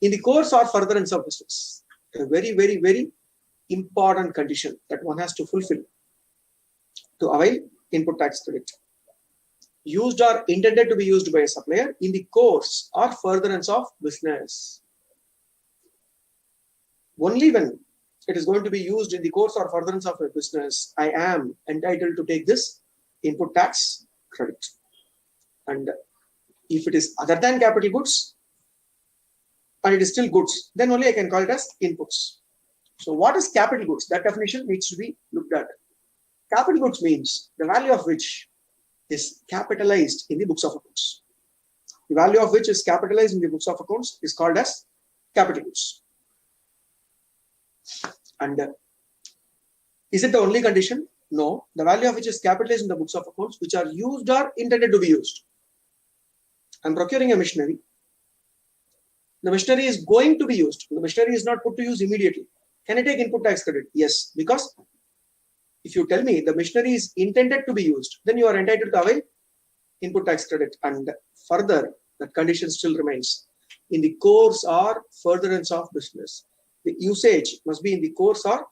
in the course or furtherance of business. A very, very, very important condition that one has to fulfill to avail input tax credit. used or intended to be used by a supplier in the course or furtherance of business. Only when it is going to be used in the course or furtherance of a business, I am entitled to take this input tax credit. And if it is other than capital goods and it is still goods, then only I can call it as inputs. So what is capital goods? That definition needs to be looked at. Capital goods means the value of which is capitalized in the books of accounts. The value of which is capitalized in the books of accounts is called as capital goods. And is it the only condition? No. The value of which is capitalized in the books of accounts which are used or intended to be used. I'm procuring a machinery. The machinery is going to be used. The machinery is not put to use immediately. Can I take input tax credit? Yes, because if you tell me the machinery is intended to be used, then you are entitled to avail input tax credit. And further, that condition still remains in the course or furtherance of business. The usage must be in the course or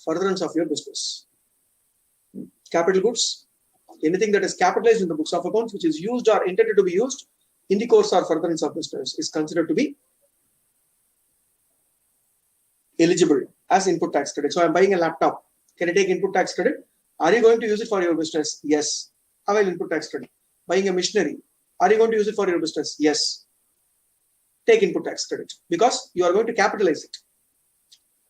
furtherance of your business. Capital goods, anything that is capitalized in the books of accounts which is used or intended to be used in the course or furtherance of business is considered to be eligible as input tax credit. So I'm buying a laptop. Can I take input tax credit? Are you going to use it for your business? Yes. Avail input tax credit. Buying a machinery. Are you going to use it for your business? Yes. Take input tax credit because you are going to capitalize it.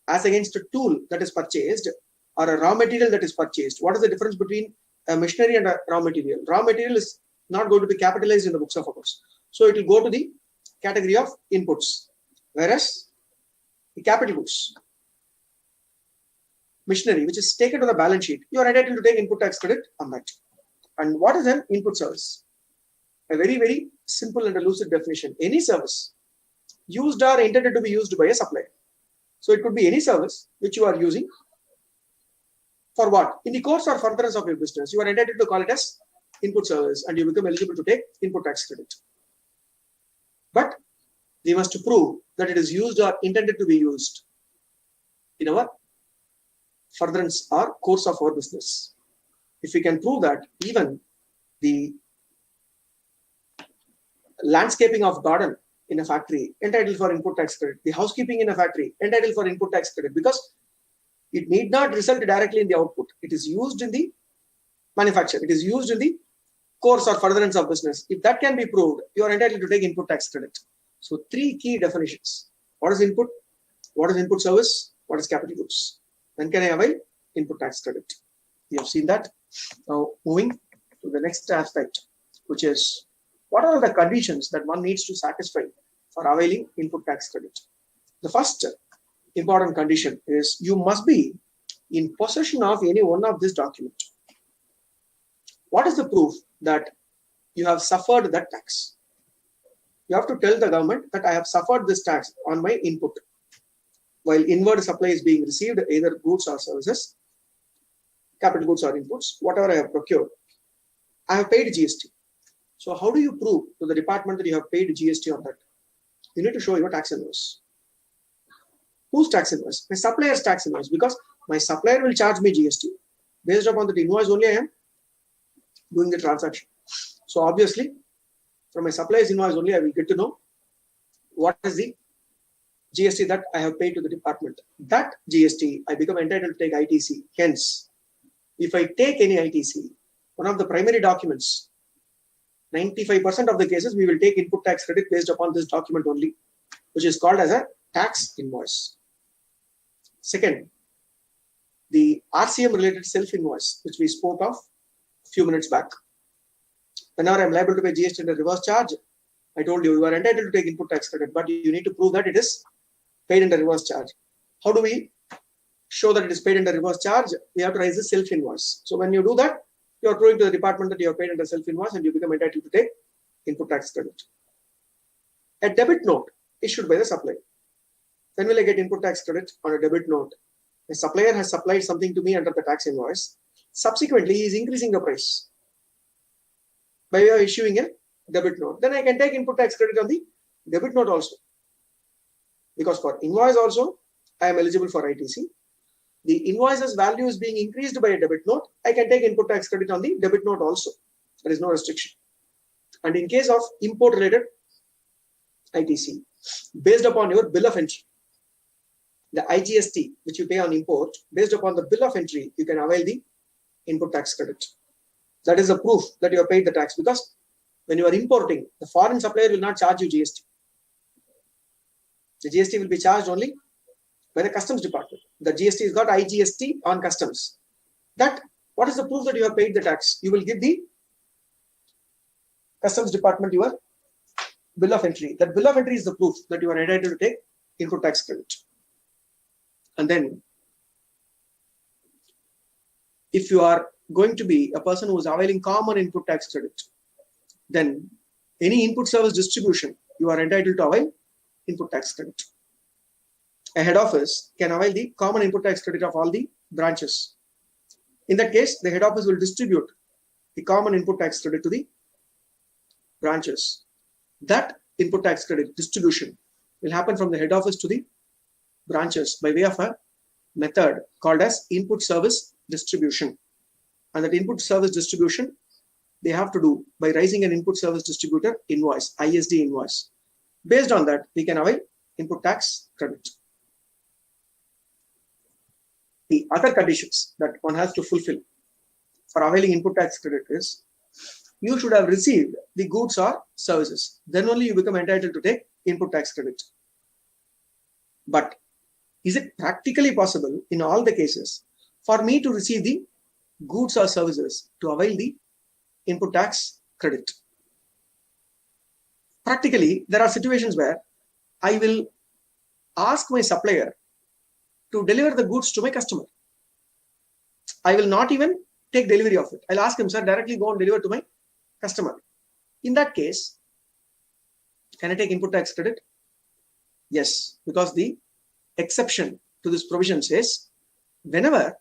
As against a tool that is purchased or a raw material that is purchased. What is the difference between a machinery and a raw material? Raw material is not going to be capitalized in the books of accounts. So it will go to the category of inputs. Whereas the capital goods, machinery, which is taken to the balance sheet, you are entitled to take input tax credit on that. And what is an input service? A very, very simple and elusive definition. Any service used or intended to be used by a supplier. So it could be any service which you are using for what? In the course or furtherance of your business, you are entitled to call it as input service and you become eligible to take input tax credit. But we must prove that it is used or intended to be used in our furtherance or course of our business. If we can prove that, even the landscaping of garden in a factory entitled for input tax credit, the housekeeping in a factory entitled for input tax credit, because it need not result directly in the output. It is used in the manufacture. It is used in the course or furtherance of business. If that can be proved, you are entitled to take input tax credit. So three key definitions. What is input? What is input service? What is capital goods? When can I avail input tax credit? We have seen that. Now moving to the next aspect, which is what are the conditions that one needs to satisfy for availing input tax credit? The first important condition is you must be in possession of any one of this document. What is the proof that you have suffered that tax? You have to tell the government that I have suffered this tax on my input. While inward supply is being received, either goods or services, capital goods or inputs, whatever I have procured, I have paid GST. So how do you prove to the department that you have paid GST on that? You need to show your tax invoice. Whose tax invoice? My supplier's tax invoice, because my supplier will charge me GST. Based upon the invoice only I am doing the transaction. So obviously, from my supplier's invoice only I will get to know what is the GST that I have paid to the department. That GST, I become entitled to take ITC. Hence, if I take any ITC, one of the primary documents, 95% of the cases, we will take input tax credit based upon this document only, which is called as a tax invoice. Second, the RCM related self invoice, which we spoke of a few minutes back. Whenever I am liable to pay GST under reverse charge, I told you, you are entitled to take input tax credit, but you need to prove that it is paid under reverse charge. How do we show that it is paid under reverse charge? We have to raise the self invoice. So when you do that, you are proving to the department that you have paid under self invoice and you become entitled to take input tax credit. A debit note issued by the supplier. When will I get input tax credit on a debit note? The supplier has supplied something to me under the tax invoice. Subsequently, he is increasing the price by way of issuing a debit note. Then I can take input tax credit on the debit note also. Because for invoice also, I am eligible for ITC. The invoice's value is being increased by a debit note. I can take input tax credit on the debit note also. There is no restriction. And in case of import related ITC, based upon your bill of entry, the IGST which you pay on import, based upon the bill of entry, you can avail the input tax credit. That is the proof that you have paid the tax, because when you are importing, the foreign supplier will not charge you GST. The GST will be charged only by the customs department. The GST is got IGST on customs. That, what is the proof that you have paid the tax? You will give the customs department your bill of entry. That bill of entry is the proof that you are entitled to take input tax credit. And then, if you are going to be a person who is availing common input tax credit, then any input service distribution, you are entitled to avail input tax credit. A head office can avail the common input tax credit of all the branches. In that case, the head office will distribute the common input tax credit to the branches. That input tax credit distribution will happen from the head office to the branches by way of a method called as input service distribution. And that input service distribution, they have to do by raising an input service distributor invoice, ISD invoice. Based on that, we can avail input tax credit. The other conditions that one has to fulfill for availing input tax credit is, you should have received the goods or services. Then only you become entitled to take input tax credit. But is it practically possible in all the cases for me to receive the goods or services to avail the input tax credit? Practically, there are situations where I will ask my supplier to deliver the goods to my customer. I will not even take delivery of it. I'll ask him, sir, directly go and deliver to my customer. In that case, can I take input tax credit? Yes, because the exception to this provision says, whenever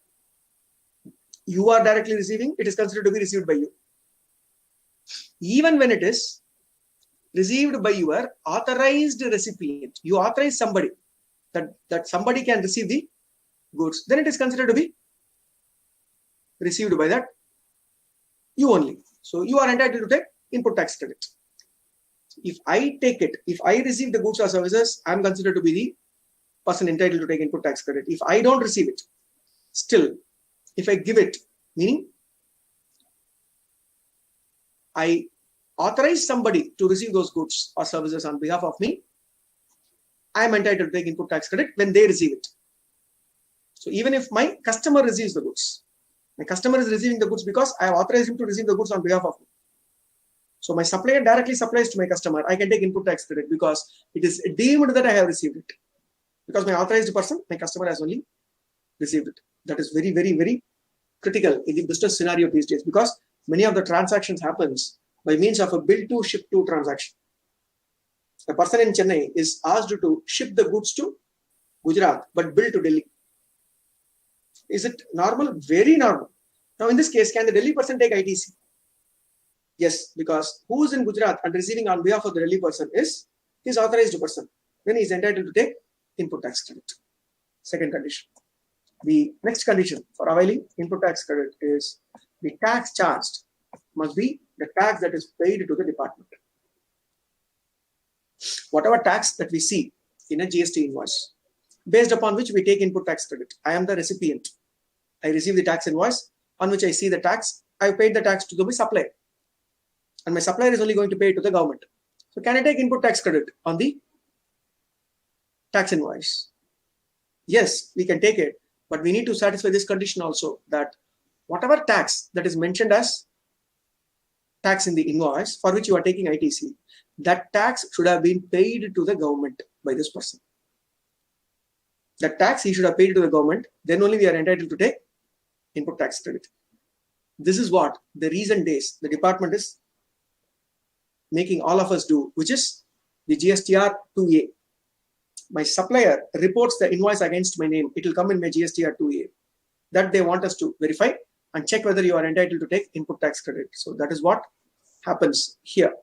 you are directly receiving, it is considered to be received by you. Even when it is received by your authorized recipient, you authorize somebody that somebody can receive the goods, then it is considered to be received by that you only. So you are entitled to take input tax credit. If I take it, if I receive the goods or services, I am considered to be the person entitled to take input tax credit. If I don't receive it, still, if I give it, meaning I authorize somebody to receive those goods or services on behalf of me, I am entitled to take input tax credit when they receive it. So even if my customer receives the goods, my customer is receiving the goods because I have authorized him to receive the goods on behalf of me. So my supplier directly supplies to my customer, I can take input tax credit because it is deemed that I have received it. Because my authorized person, my customer has only received it. That is very, very, very critical in the business scenario these days, because many of the transactions happens by means of a bill to ship to transaction. A person in Chennai is asked to ship the goods to Gujarat, but bill to Delhi. Is it normal? Very normal. Now in this case, can the Delhi person take ITC? Yes, because who is in Gujarat and receiving on behalf of the Delhi person is his authorized person. Then he is entitled to take input tax credit. Second condition. The next condition for availing input tax credit is the tax charged must be the tax that is paid to the department. Whatever tax that we see in a GST invoice, based upon which we take input tax credit. I am the recipient. I receive the tax invoice on which I see the tax. I paid the tax to my supplier. And my supplier is only going to pay it to the government. So can I take input tax credit on the tax invoice? Yes, we can take it, but we need to satisfy this condition also, that whatever tax that is mentioned as tax in the invoice for which you are taking ITC, that tax should have been paid to the government by this person. That tax he should have paid to the government, then only we are entitled to take input tax credit. This is what the recent days the department is making all of us do, which is the GSTR 2A. My supplier reports the invoice against my name. It will come in my GSTR 2A. That they want us to verify and check whether you are entitled to take input tax credit. So that is what happens here.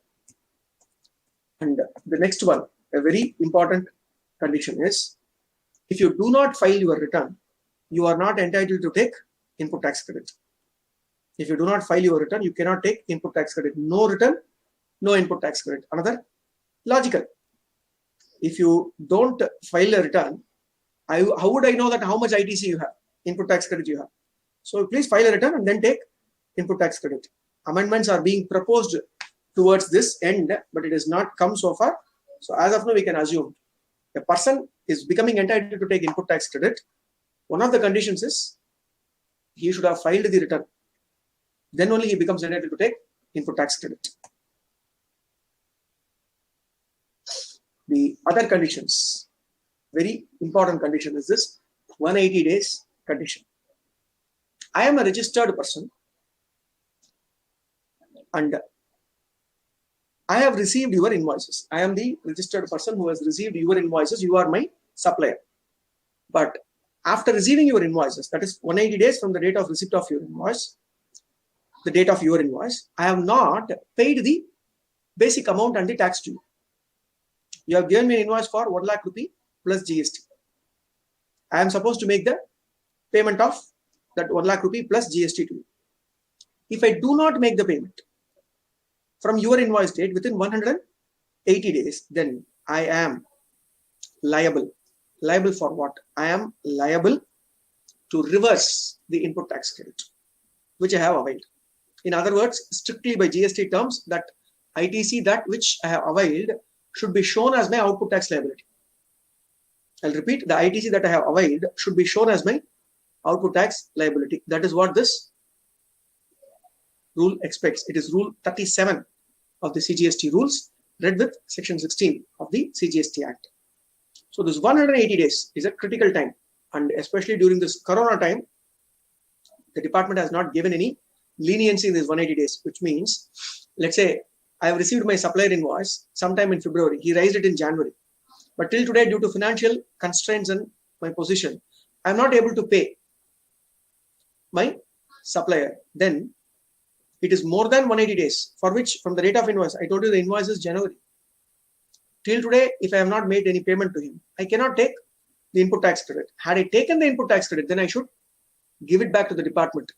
And the next one, a very important condition is, if you do not file your return, you are not entitled to take input tax credit. If you do not file your return, you cannot take input tax credit. No return, no input tax credit. Another logical. If you don't file a return, how would I know that how much ITC you have, input tax credit you have? So please file a return and then take input tax credit. Amendments are being proposed towards this end, but it has not come so far. So as of now, we can assume a person is becoming entitled to take input tax credit. One of the conditions is he should have filed the return. Then only he becomes entitled to take input tax credit. The other conditions, very important condition is this 180 days condition. I am a registered person and I have received your invoices. I am the registered person who has received your invoices. You are my supplier. But after receiving your invoices, that is 180 days from the date of receipt of your invoice, the date of your invoice, I have not paid the basic amount and the tax to you. You have given me an invoice for 1 lakh rupee plus GST. I am supposed to make the payment of that 1 lakh rupee plus GST to you. If I do not make the payment from your invoice date within 180 days, then I am liable. Liable for what? I am liable to reverse the input tax credit, which I have availed. In other words, strictly by GST terms, that ITC, that which I have availed, should be shown as my output tax liability. I'll repeat, the ITC that I have availed should be shown as my output tax liability. That is what this rule expects. It is rule 37 of the CGST rules, read with section 16 of the CGST Act. So this 180 days is a critical time, and especially during this corona time, the department has not given any leniency in this 180 days, which means, let's say I have received my supplier invoice sometime in February. He raised it in January. But till today, due to financial constraints and my position, I am not able to pay my supplier. Then it is more than 180 days, for which from the date of invoice, I told you the invoice is January. Till today, if I have not made any payment to him, I cannot take the input tax credit. Had I taken the input tax credit, then I should give it back to the department.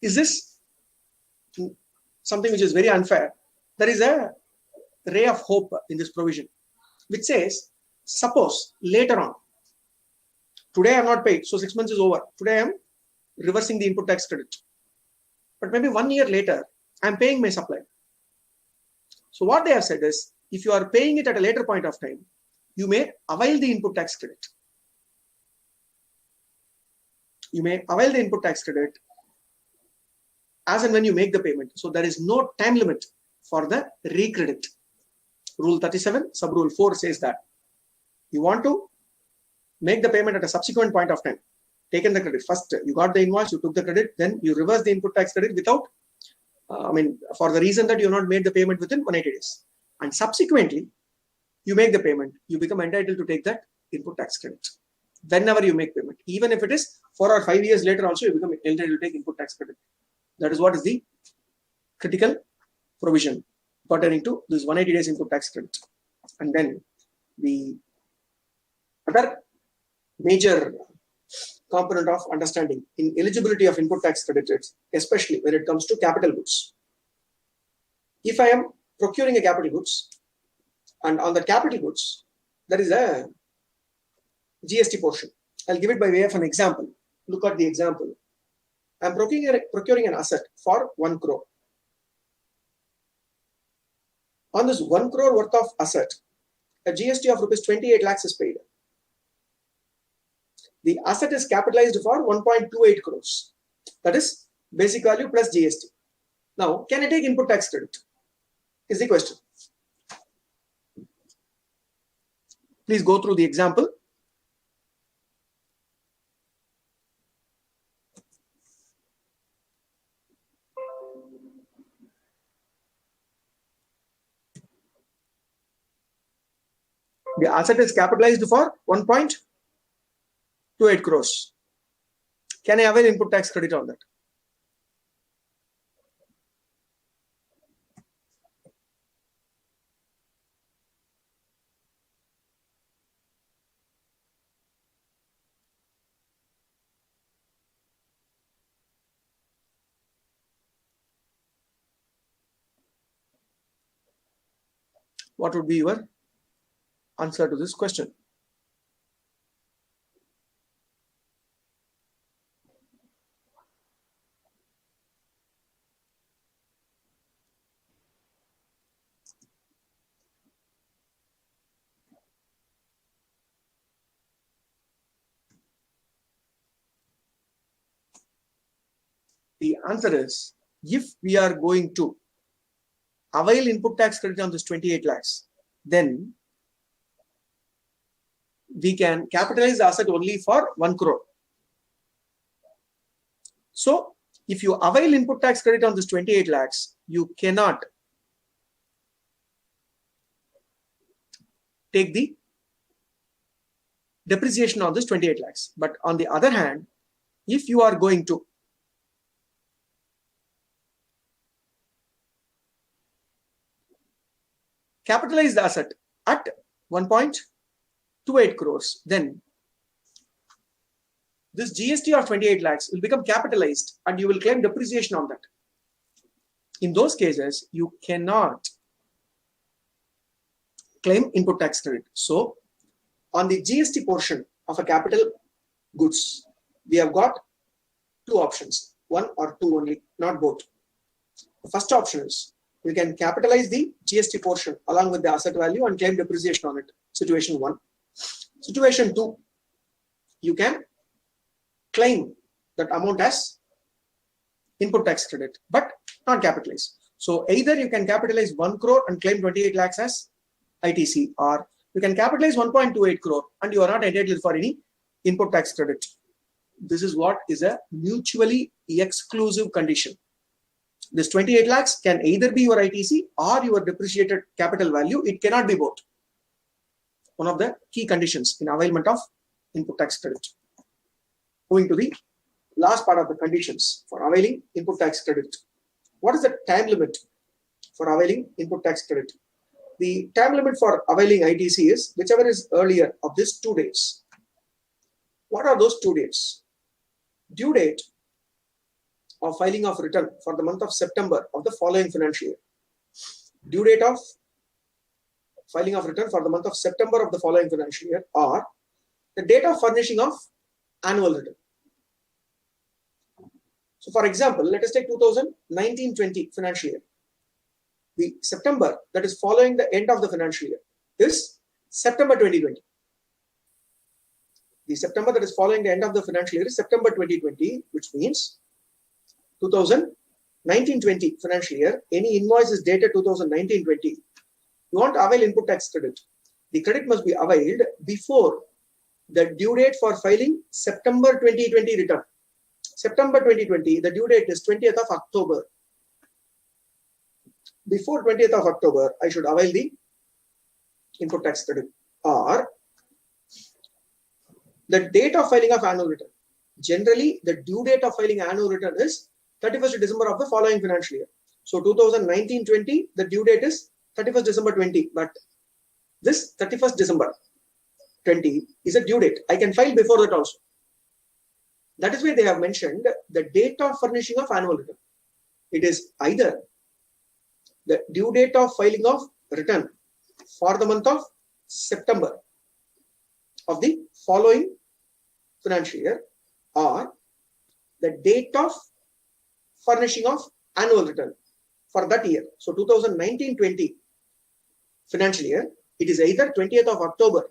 Is this something which is very unfair? There is a ray of hope in this provision, which says, suppose later on, today I have not paid, so 6 months is over. Today I am reversing the input tax credit. But maybe 1 year later, I am paying my supplier. So what they have said is, if you are paying it at a later point of time, you may avail the input tax credit. You may avail the input tax credit as and when you make the payment. So there is no time limit for the recredit. Rule 37, sub rule 4 says that you want to make the payment at a subsequent point of time. Taken the credit. First, you got the invoice, you took the credit, then you reverse the input tax credit without, for the reason that you have not made the payment within 180 days. And subsequently, you make the payment, you become entitled to take that input tax credit. Whenever you make payment, even if it is 4 or 5 years later also, you become entitled to take input tax credit. That is what is the critical provision pertaining to this 180 days input tax credit. And then the other major component of understanding in eligibility of input tax credits, especially when it comes to capital goods. If I am procuring a capital goods, and on the capital goods, there is a GST portion. I'll give it by way of an example. Look at the example. I'm procuring an asset for 1 crore. On this 1 crore worth of asset, a GST of rupees 28 lakhs is paid. The asset is capitalized for 1.28 crores. That is basic value plus GST. Now, can I take input tax credit? Is the question. Please go through the example. The asset is capitalized for 1.28 crores. Can I avail input tax credit on that? What would be your answer to this question? The answer is, if we are going to avail input tax credit on this 28 lakhs, then we can capitalize the asset only for 1 crore. So if you avail input tax credit on this 28 lakhs, you cannot take the depreciation on this 28 lakhs. But on the other hand, if you are going to capitalize the asset at 1.28 crores, then this GST of 28 lakhs will become capitalized and you will claim depreciation on that. In those cases, you cannot claim input tax credit. So on the GST portion of a capital goods, we have got two options, one or two only, not both. The first option is you can capitalize the GST portion along with the asset value and claim depreciation on it. Situation 1. Situation 2, you can claim that amount as input tax credit, but not capitalize. So either you can capitalize 1 crore and claim 28 lakhs as ITC, or you can capitalize 1.28 crore and you are not entitled for any input tax credit. This is what is a mutually exclusive condition. This 28 lakhs can either be your ITC or your depreciated capital value. It cannot be both. One of the key conditions in availment of input tax credit. Moving to the last part of the conditions for availing input tax credit. What is the time limit for availing input tax credit? The time limit for availing ITC is whichever is earlier of these 2 days. What are those 2 days? Due date of filing of return for the month of September of the following financial year. Due date of filing of return for the month of September of the following financial year, or the date of furnishing of annual return. So for example, let us take 2019-20 financial year. The September that is following the end of the financial year is September 2020. The September that is following the end of the financial year is September 2020, which means 2019-20 financial year, any invoice is dated 2019-20. You want to avail input tax credit. The credit must be availed before the due date for filing September 2020 return. September 2020, the due date is 20th of October. Before 20th of October, I should avail the input tax credit. Or the date of filing of annual return. Generally, the due date of filing annual return is 31st December of the following financial year. So 2019-20, the due date is 31st December 20. But this 31st December 20 is a due date. I can file before that also. That is why they have mentioned the date of furnishing of annual return. It is either the due date of filing of return for the month of September of the following financial year, or the date of furnishing of annual return for that year. So 2019-20 financial year, it is either 20th of October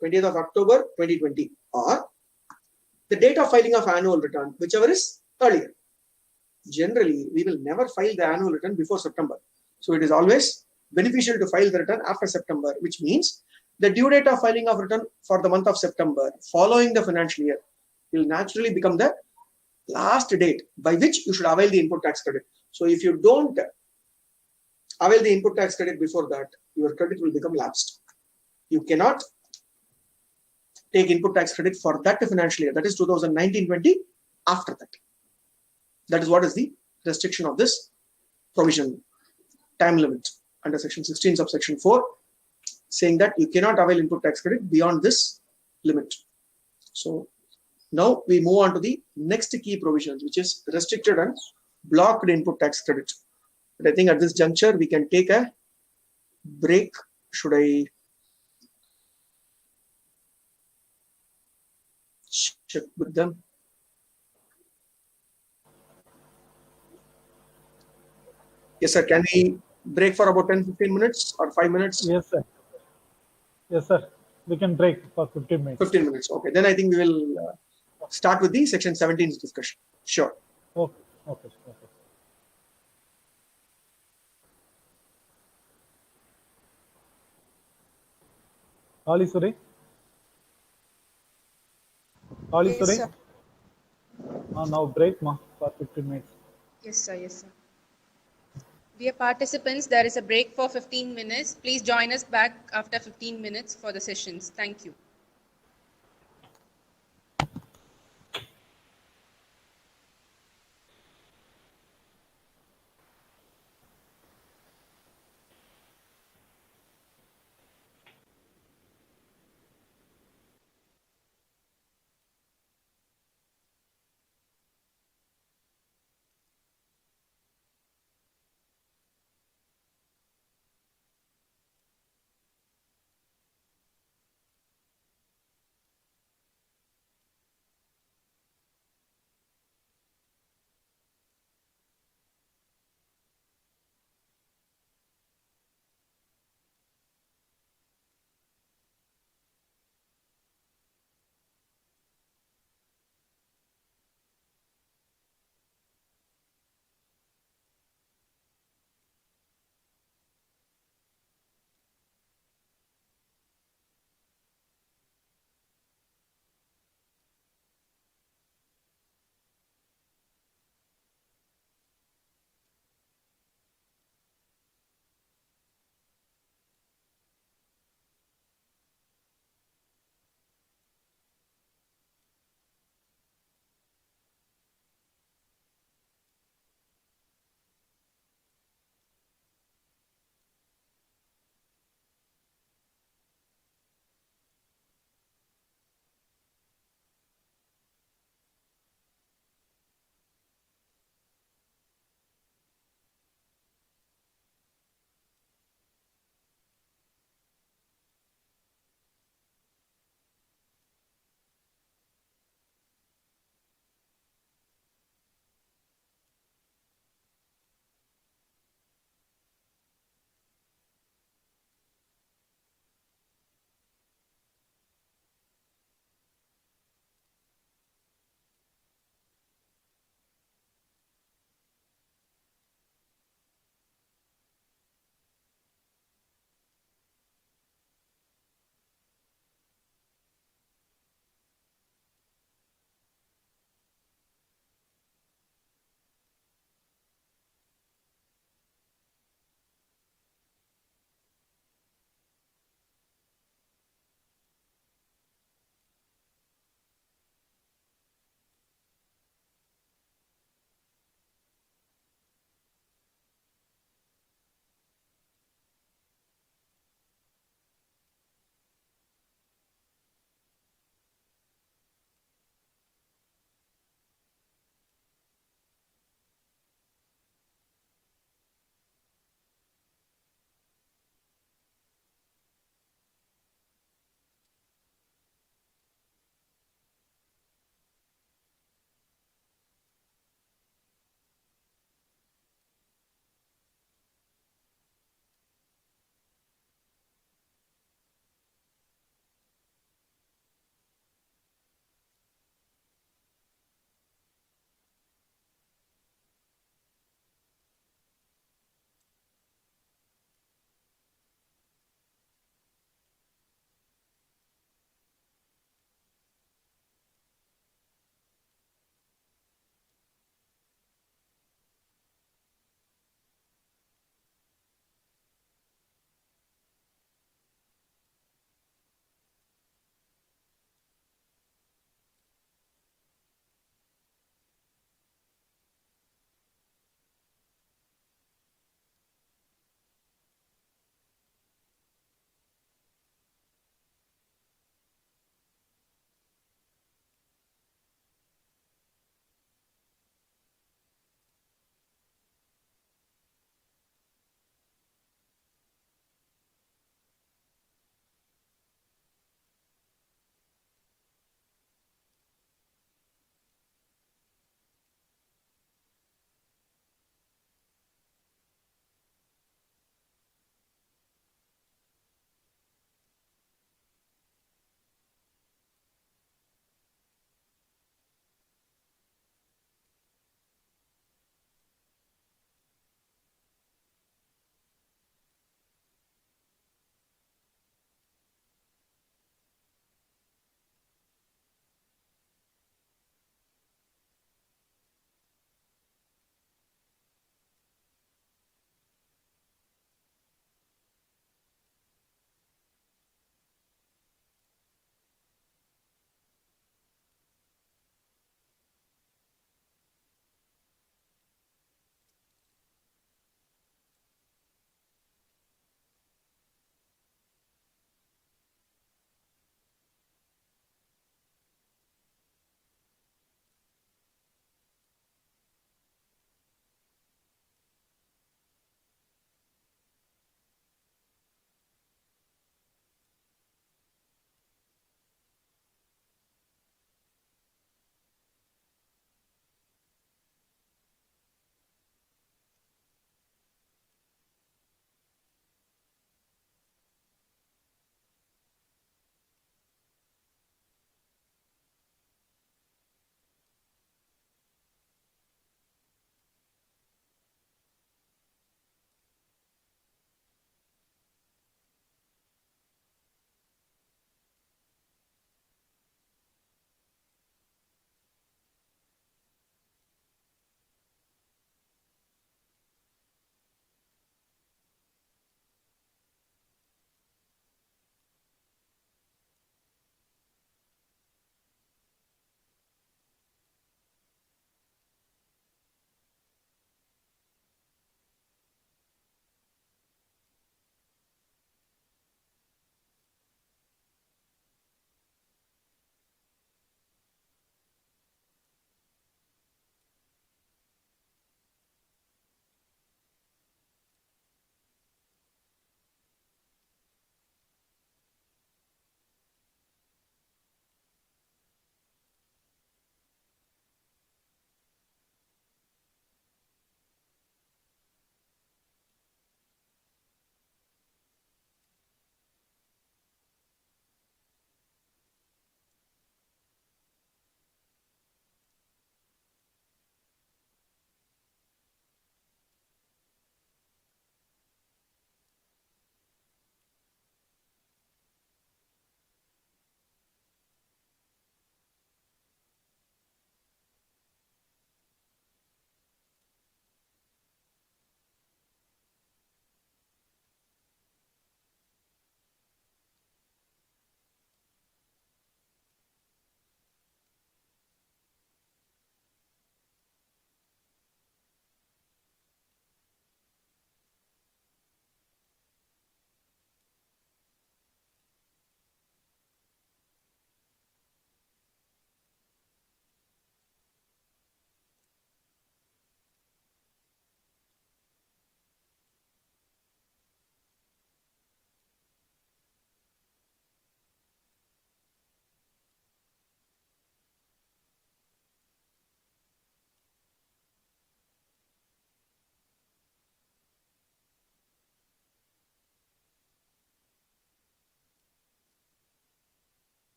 2020, or the date of filing of annual return, whichever is earlier. Generally, we will never file the annual return before September. So it is always beneficial to file the return after September, which means the due date of filing of return for the month of September following the financial year will naturally become the last date by which you should avail the input tax credit. So if you don't avail the input tax credit before that, your credit will become lapsed. You cannot take input tax credit for that financial year, that is 2019-20, after that. That is what is the restriction of this provision, time limit under section 16 subsection 4, saying that you cannot avail input tax credit beyond this limit. So now we move on to the next key provisions, which is restricted and blocked input tax credit. But I think at this juncture, we can take a break? Should I check with them? Yes, sir. Can we break for about 10-15 minutes or 5 minutes? Yes, sir. Yes, sir. We can break for 15 minutes. 15 minutes. Okay. Then I think we will start with the section 17's discussion. Sure. Okay. Okay. Okay. Kaleeswari? Yes, Kaleeswari? sir. Now break ma for 15 minutes. Yes, sir. Yes, sir. Dear participants, there is a break for 15 minutes. Please join us back after 15 minutes for the sessions. Thank you.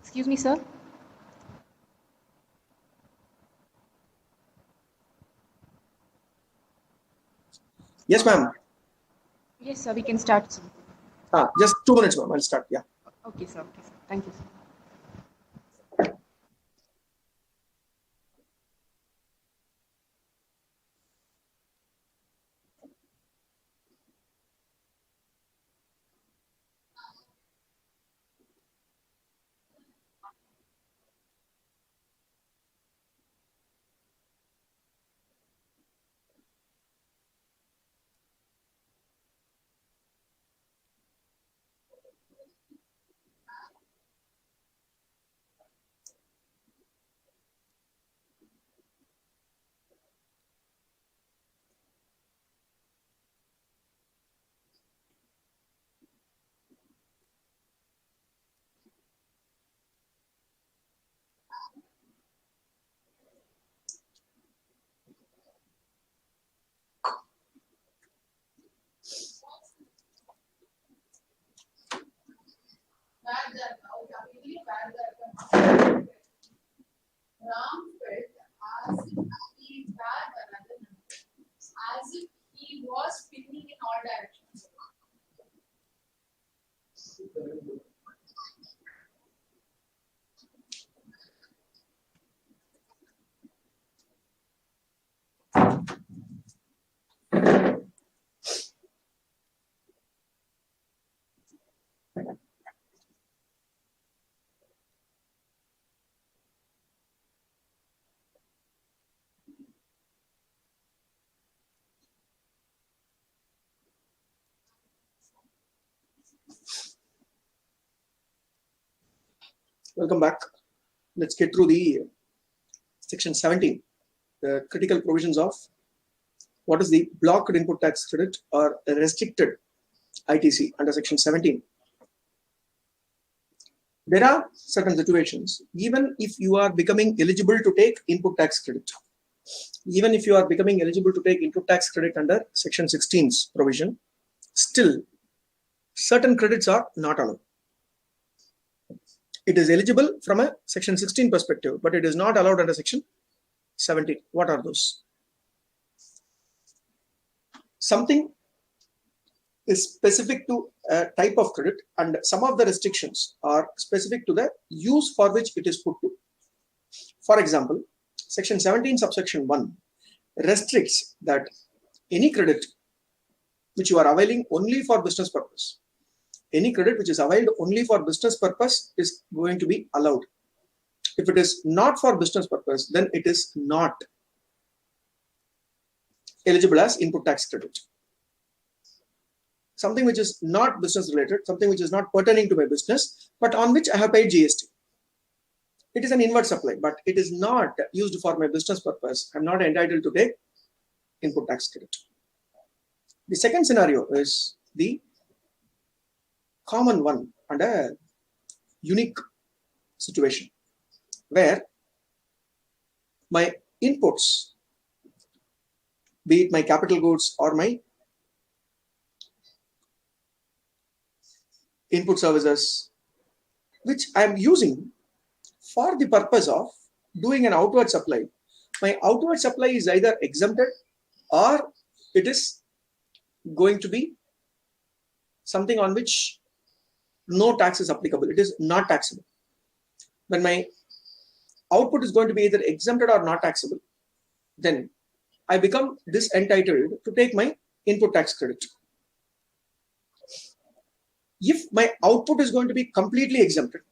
Excuse me, sir. Yes, ma'am. Yes, sir, we can start soon. Just 2 minutes, ma'am. I'll start. Yeah. Okay, sir. Okay, sir. Thank you, sir. Ram felt as if he had another number, as if he was spinning in all directions. Welcome back. Let's get through the section 17, the critical provisions of what is the blocked input tax credit or restricted ITC under section 17. There are certain situations, even if you are becoming eligible to take input tax credit, even if you are becoming eligible to take input tax credit under section 16's provision, still certain credits are not allowed. It is eligible from a section 16 perspective, but it is not allowed under section 17. What are those? Something is specific to a type of credit, and some of the restrictions are specific to the use for which it is put to. For example, section 17 subsection 1 restricts that any credit which you are availing only for business purpose, any credit which is availed only for business purpose is going to be allowed. If it is not for business purpose, then it is not eligible as input tax credit. Something which is not business related, something which is not pertaining to my business, but on which I have paid GST. It is an inward supply, but it is not used for my business purpose. I'm not entitled to take input tax credit. The second scenario is the common one and a unique situation where my inputs, be it my capital goods or my input services, which I am using for the purpose of doing an outward supply, my outward supply is either exempted or it is going to be something on which no tax is applicable. It is not taxable. When my output is going to be either exempted or not taxable, then I become disentitled to take my input tax credit. If my output is going to be completely exempted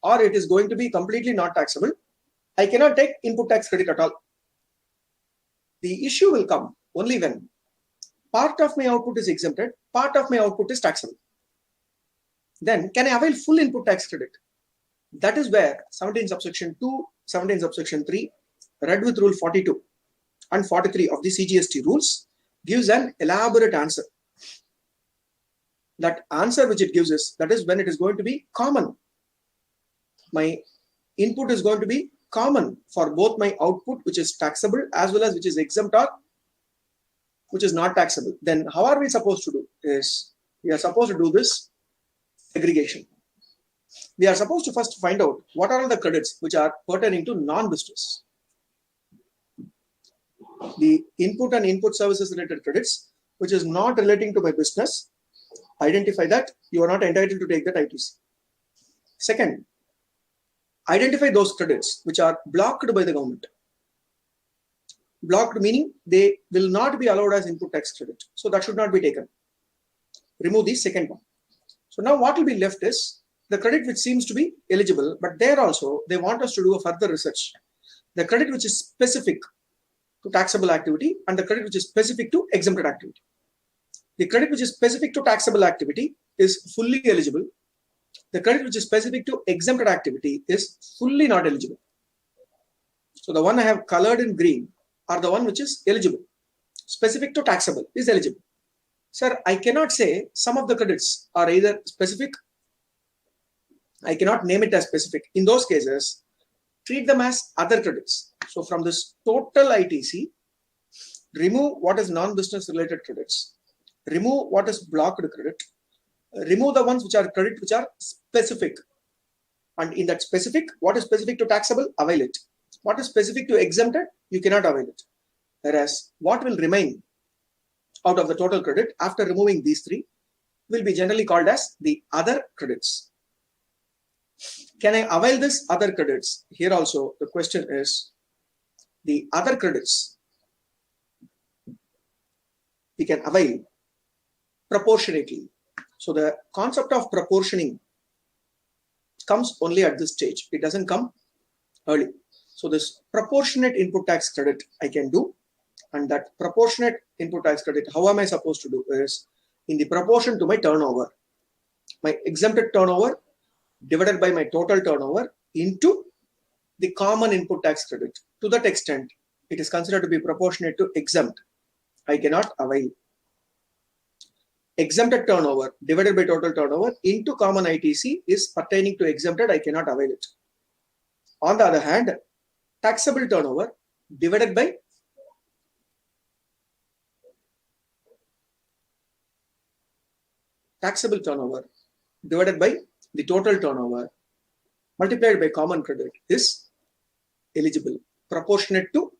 or it is going to be completely not taxable, I cannot take input tax credit at all. The issue will come only when part of my output is exempted, part of my output is taxable. Then can I avail full input tax credit? That is where 17 subsection 2, 17 subsection 3, read with rule 42 and 43 of the CGST rules gives an elaborate answer. That answer which it gives is, that is when it is going to be common. My input is going to be common for both my output, which is taxable, as well as which is exempt or which is not taxable. Then how are we supposed to do is, we are supposed to do this segregation. we are supposed to first find out what are all the credits which are pertaining to non-business. The input and input services related credits, which is not relating to my business, identify that. You are not entitled to take that ITC. Second, identify those credits which are blocked by the government. Blocked meaning they will not be allowed as input tax credit. So that should not be taken. Remove the second one. So now what will be left is the credit which seems to be eligible, but there also they want us to do a further research. The credit which is specific to taxable activity and the credit which is specific to exempted activity. The credit which is specific to taxable activity is fully eligible. The credit which is specific to exempted activity is fully not eligible. So the one I have colored in green are the one which is eligible. Specific to taxable is eligible. Sir, I cannot say some of the credits are either specific. I cannot name it as specific. In those cases, treat them as other credits. So from this total ITC, remove what is non-business related credits. Remove what is blocked credit. Remove the ones which are credit which are specific. And in that specific, what is specific to taxable, avail it. What is specific to exempted, you cannot avail it. Whereas what will remain out of the total credit after removing these three will be generally called as the other credits. Can I avail this other credits? Here also the question is the other credits we can avail proportionately. So the concept of proportioning comes only at this stage. It doesn't come early. So this proportionate input tax credit I can do, and that proportionate input tax credit, how am I supposed to do is in the proportion to my turnover. My exempted turnover divided by my total turnover into the common input tax credit. To that extent, it is considered to be proportionate to exempt. I cannot avail. Exempted turnover divided by total turnover into common ITC is pertaining to exempted. I cannot avail it. On the other hand, taxable turnover divided by taxable turnover divided by the total turnover multiplied by common credit is eligible, proportionate to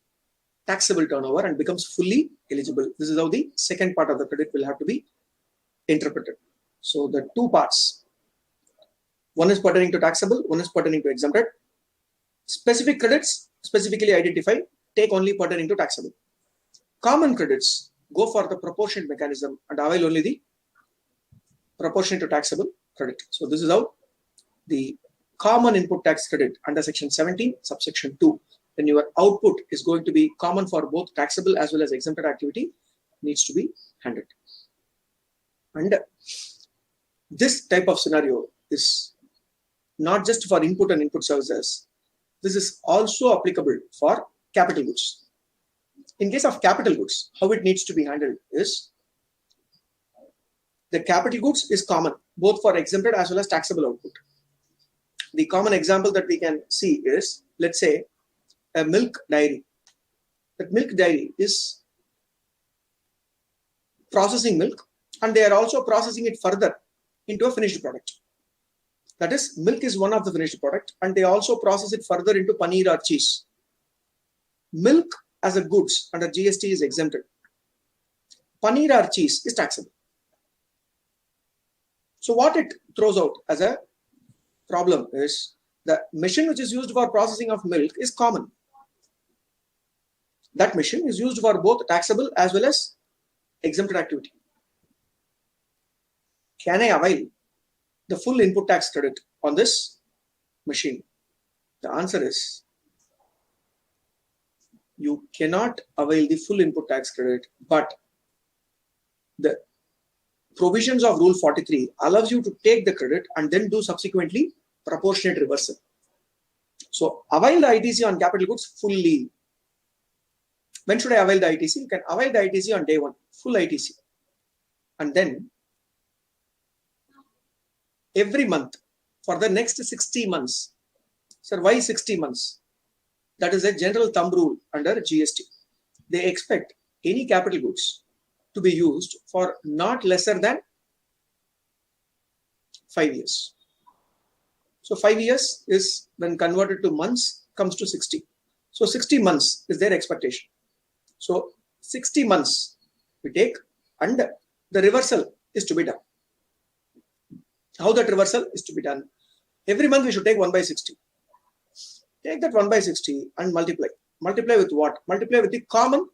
taxable turnover, and becomes fully eligible. This is how the second part of the credit will have to be interpreted. So the two parts, one is pertaining to taxable, one is pertaining to exempted. Specific credits specifically identify, take only pertaining to taxable. Common credits go for the proportionate mechanism and avail only the proportionate to taxable credit. So this is how the common input tax credit under section 17 subsection 2, when your output is going to be common for both taxable as well as exempted activity, needs to be handled. And this type of scenario is not just for input and input services. This is also applicable for capital goods. In case of capital goods, how it needs to be handled is the capital goods is common both for exempted as well as taxable output. The common example that we can see is, let's say, a milk dairy. That milk dairy is processing milk, and they are also processing it further into a finished product. That is, milk is one of the finished product, and they also process it further into paneer or cheese. Milk as a goods under GST is exempted. Paneer or cheese is taxable. So what it throws out as a problem is the machine which is used for processing of milk is common. That machine is used for both taxable as well as exempted activity. Can I avail the full input tax credit on this machine? The answer is you cannot avail the full input tax credit, but the provisions of Rule 43 allows you to take the credit and then do subsequently proportionate reversal. So avail the ITC on capital goods fully. When should I avail the ITC? You can avail the ITC on day one, full ITC. And then every month for the next 60 months. Sir, why 60 months? That is a general thumb rule under GST. They expect any capital goods to be used for not lesser than 5 years. So 5 years is when converted to months comes to 60. So 60 months is their expectation. So 60 months we take, and the reversal is to be done. How that reversal is to be done? Every month we should take 1 by 60. Take that 1 by 60 and multiply. Multiply with what? Multiply with the common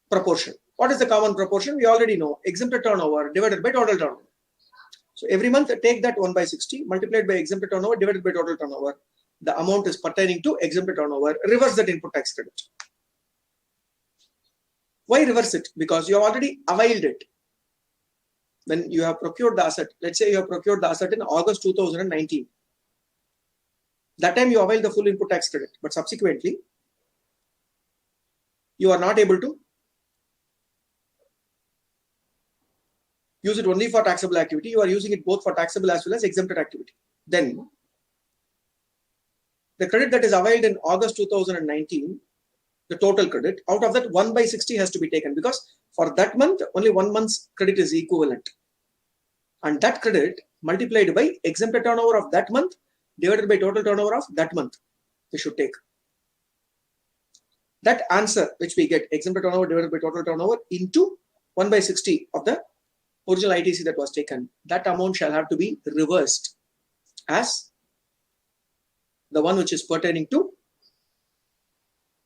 proportion. What is the common proportion? We already know. Exempted turnover divided by total turnover. So every month take that 1 by 60 multiplied by exempted turnover divided by total turnover. The amount is pertaining to exempted turnover. Reverse that input tax credit. Why reverse it? Because you have already availed it. When you have procured the asset, let's say you have procured the asset in August 2019. That time you avail the full input tax credit, but subsequently you are not able to use it only for taxable activity. You are using it both for taxable as well as exempted activity. Then the credit that is availed in August 2019, the total credit, out of that 1 by 60 has to be taken, because for that month only 1 month's credit is equivalent. And that credit multiplied by exempted turnover of that month divided by total turnover of that month, we should take. That answer which we get, exempted turnover divided by total turnover into 1 by 60 of the original ITC that was taken, that amount shall have to be reversed as the one which is pertaining to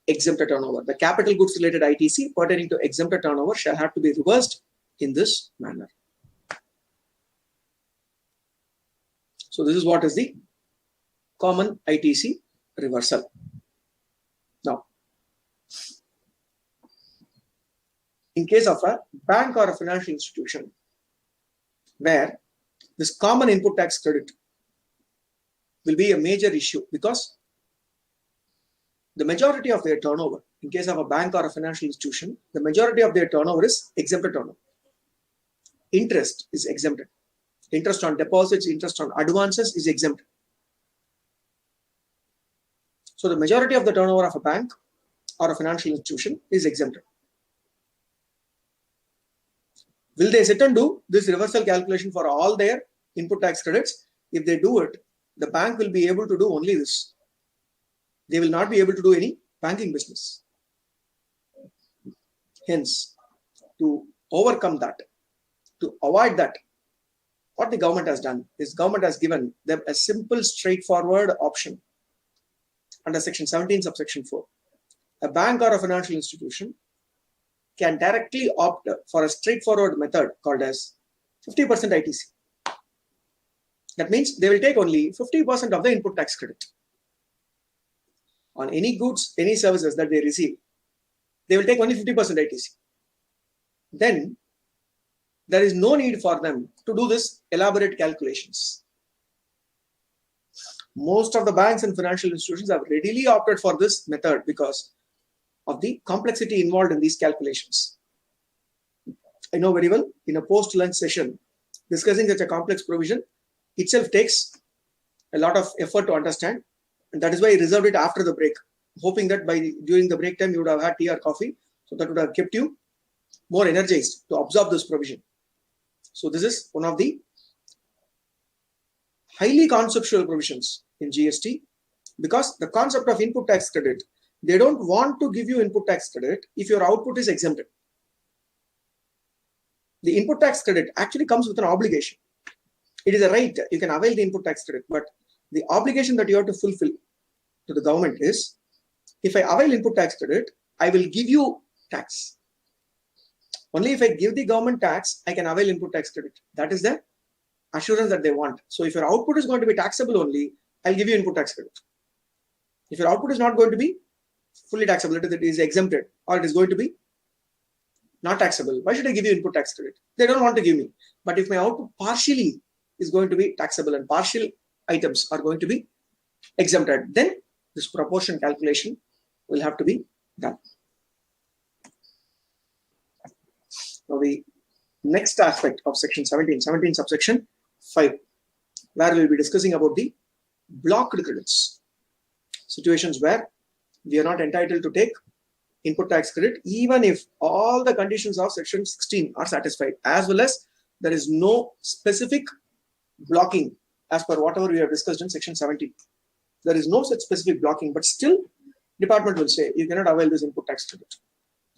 exempted turnover. The capital goods related ITC pertaining to exempted turnover shall have to be reversed in this manner. So this is what is the common ITC reversal. Now, in case of a bank or a financial institution where this common input tax credit will be a major issue, because the majority of their turnover, in case of a bank or a financial institution, the majority of their turnover is exempted turnover. Interest is exempted. Interest on deposits, interest on advances is exempt. So the majority of the turnover of a bank or a financial institution is exempted. Will they sit and do this reversal calculation for all their input tax credits? If they do it, the bank will be able to do only this. They will not be able to do any banking business. Hence, to overcome that, to avoid that, what the government has done is government has given them a simple, straightforward option under section 17 subsection 4. A bank or a financial institution can directly opt for a straightforward method called as 50% ITC. That means they will take only 50% of the input tax credit on any goods, any services that they receive. They will take only 50% ITC. Then there is no need for them to do this elaborate calculations. Most of the banks and financial institutions have readily opted for this method because of the complexity involved in these calculations. I know very well, in a post-lunch session, discussing such a complex provision itself takes a lot of effort to understand, and that is why I reserved it after the break, hoping that during the break time you would have had tea or coffee, so that would have kept you more energized to absorb this provision. So this is one of the highly conceptual provisions in GST, because the concept of input tax credit, they don't want to give you input tax credit if your output is exempted. The input tax credit actually comes with an obligation. It is a right, you can avail the input tax credit, but the obligation that you have to fulfill to the government is, if I avail input tax credit, I will give you tax. Only if I give the government tax, I can avail input tax credit. That is the assurance that they want. So if your output is going to be taxable only, I'll give you input tax credit. If your output is not going to be fully taxable, it is exempted, or it is going to be not taxable, why should I give you input tax credit? They don't want to give me. But if my output partially is going to be taxable and partial items are going to be exempted, then this proportion calculation will have to be done. Now the next aspect of section 17 subsection 5, where we will be discussing about the blocked credits. Situations where we are not entitled to take input tax credit even if all the conditions of section 16 are satisfied, as well as there is no specific blocking as per whatever we have discussed in section 17. There is no such specific blocking, but still department will say you cannot avail this input tax credit.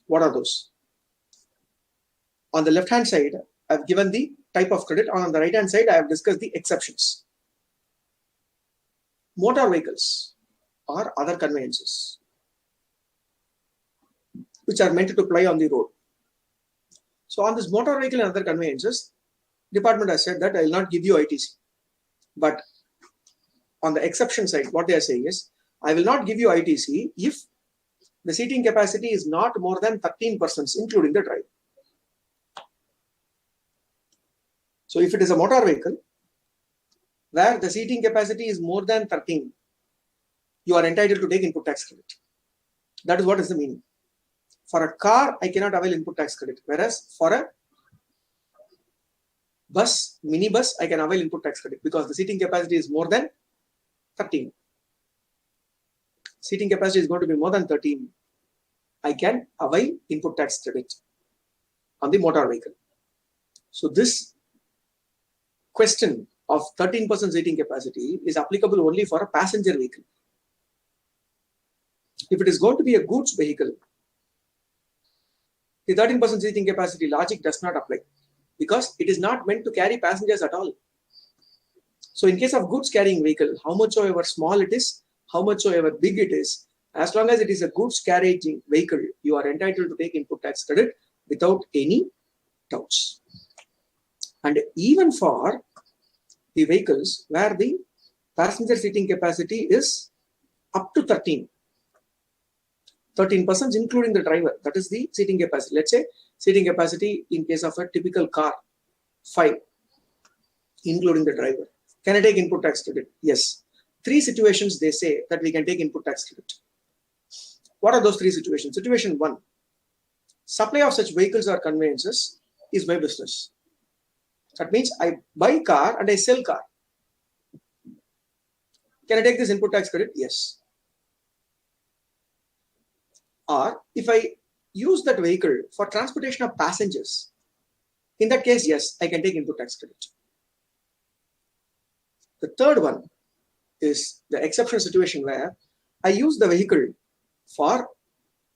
What are those? On the left hand side, I've given the type of credit. On the right hand side, I have discussed the exceptions. Motor vehicles or other conveyances which are meant to ply on the road. So on this motor vehicle and other conveyances, department has said that I will not give you ITC. But on the exception side, what they are saying is, I will not give you ITC if the seating capacity is not more than 13 persons, including the driver. So if it is a motor vehicle where the seating capacity is more than 13, you are entitled to take input tax credit. That is what is the meaning. For a car, I cannot avail input tax credit. Whereas for a bus, minibus, I can avail input tax credit because the seating capacity is more than 13. Seating capacity is going to be more than 13. I can avail input tax credit on the motor vehicle. So this question of 13% seating capacity is applicable only for a passenger vehicle. If it is going to be a goods vehicle, the 13% seating capacity logic does not apply because it is not meant to carry passengers at all. So in case of goods carrying vehicle, how much however small it is, how much however big it is, as long as it is a goods carrying vehicle, you are entitled to take input tax credit without any doubts. And even for the vehicles where the passenger seating capacity is up to 13 persons, including the driver, that is the seating capacity. Let's say seating capacity in case of a typical car, 5, including the driver. Can I take input tax credit? Yes. 3 situations they say that we can take input tax credit. What are those 3 situations? Situation 1, supply of such vehicles or conveyances is my business. That means I buy car and I sell car. Can I take this input tax credit? Yes. Or if I use that vehicle for transportation of passengers, in that case, yes, I can take input tax credit. The third one is the exceptional situation where I use the vehicle for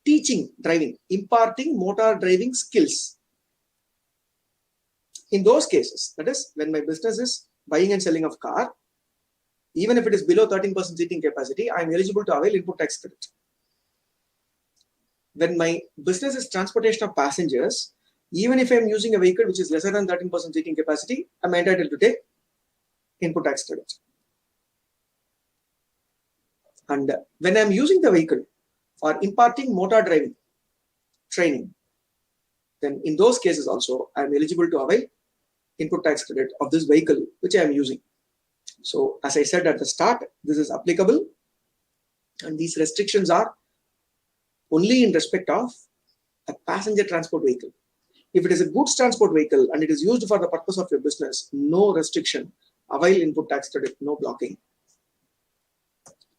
teaching driving, imparting motor driving skills. In those cases, that is when my business is buying and selling of car, even if it is below 13% seating capacity, I am eligible to avail input tax credit. When my business is transportation of passengers, even if I am using a vehicle which is lesser than 13% seating capacity, I am entitled to take input tax credit. And when I am using the vehicle for imparting motor driving training, then in those cases also, I am eligible to avail input tax credit of this vehicle which I am using. So as I said at the start, this is applicable and these restrictions are only in respect of a passenger transport vehicle. If it is a goods transport vehicle and it is used for the purpose of your business, no restriction, avail input tax credit, no blocking.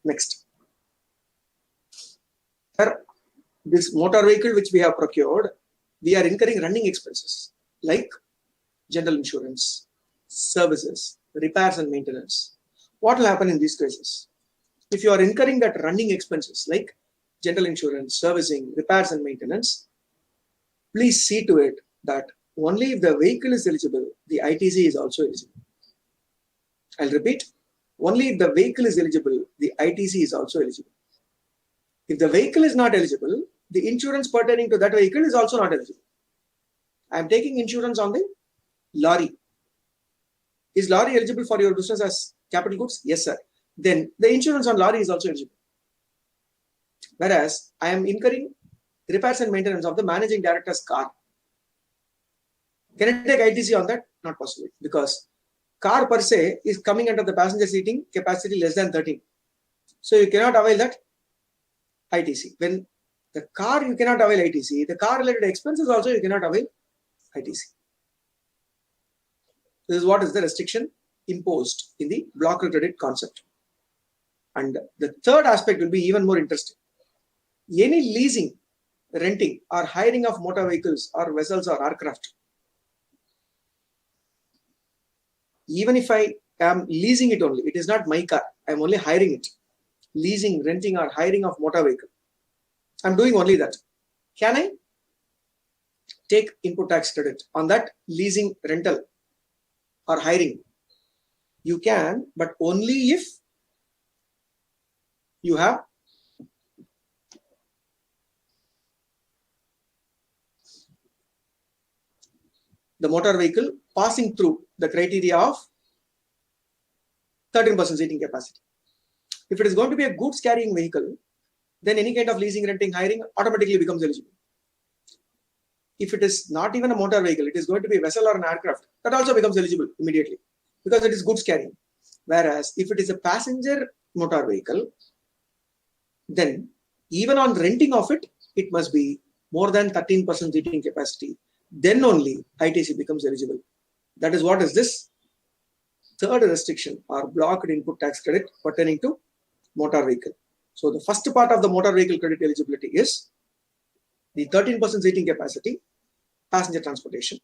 Next. This motor vehicle which we have procured, we are incurring running expenses like general insurance, services, repairs and maintenance. What will happen in these cases? If you are incurring that running expenses like general insurance, servicing, repairs and maintenance, please see to it that only if the vehicle is eligible, the ITC is also eligible. I'll repeat, only if the vehicle is eligible, the ITC is also eligible. If the vehicle is not eligible, the insurance pertaining to that vehicle is also not eligible. I am taking insurance on the lorry. Is lorry eligible for your business as capital goods? Yes, sir. Then the insurance on lorry is also eligible. Whereas I am incurring repairs and maintenance of the managing director's car. Can I take ITC on that? Not possible, because car per se is coming under the passenger seating capacity less than 13. So you cannot avail that ITC. When the car you cannot avail ITC, the car related expenses also you cannot avail ITC. This is what is the restriction imposed in the blocker credit concept. And the third aspect will be even more interesting. Any leasing, renting or hiring of motor vehicles or vessels or aircraft Even if I am leasing it only, it is not my car, I am only hiring it. Leasing, renting or hiring of motor vehicle, I am doing only that. Can I take input tax credit on that leasing, rental or hiring? You can, but only if you have the motor vehicle passing through the criteria of 13% seating capacity. If it is going to be a goods carrying vehicle, then any kind of leasing, renting, hiring automatically becomes eligible. If it is not even a motor vehicle, it is going to be a vessel or an aircraft, that also becomes eligible immediately because it is goods carrying. Whereas if it is a passenger motor vehicle, then even on renting of it, it must be more than 13% seating capacity. Then only ITC becomes eligible. That is what is this third restriction or blocked input tax credit pertaining to motor vehicle. So the first part of the motor vehicle credit eligibility is the 13% seating capacity passenger transportation,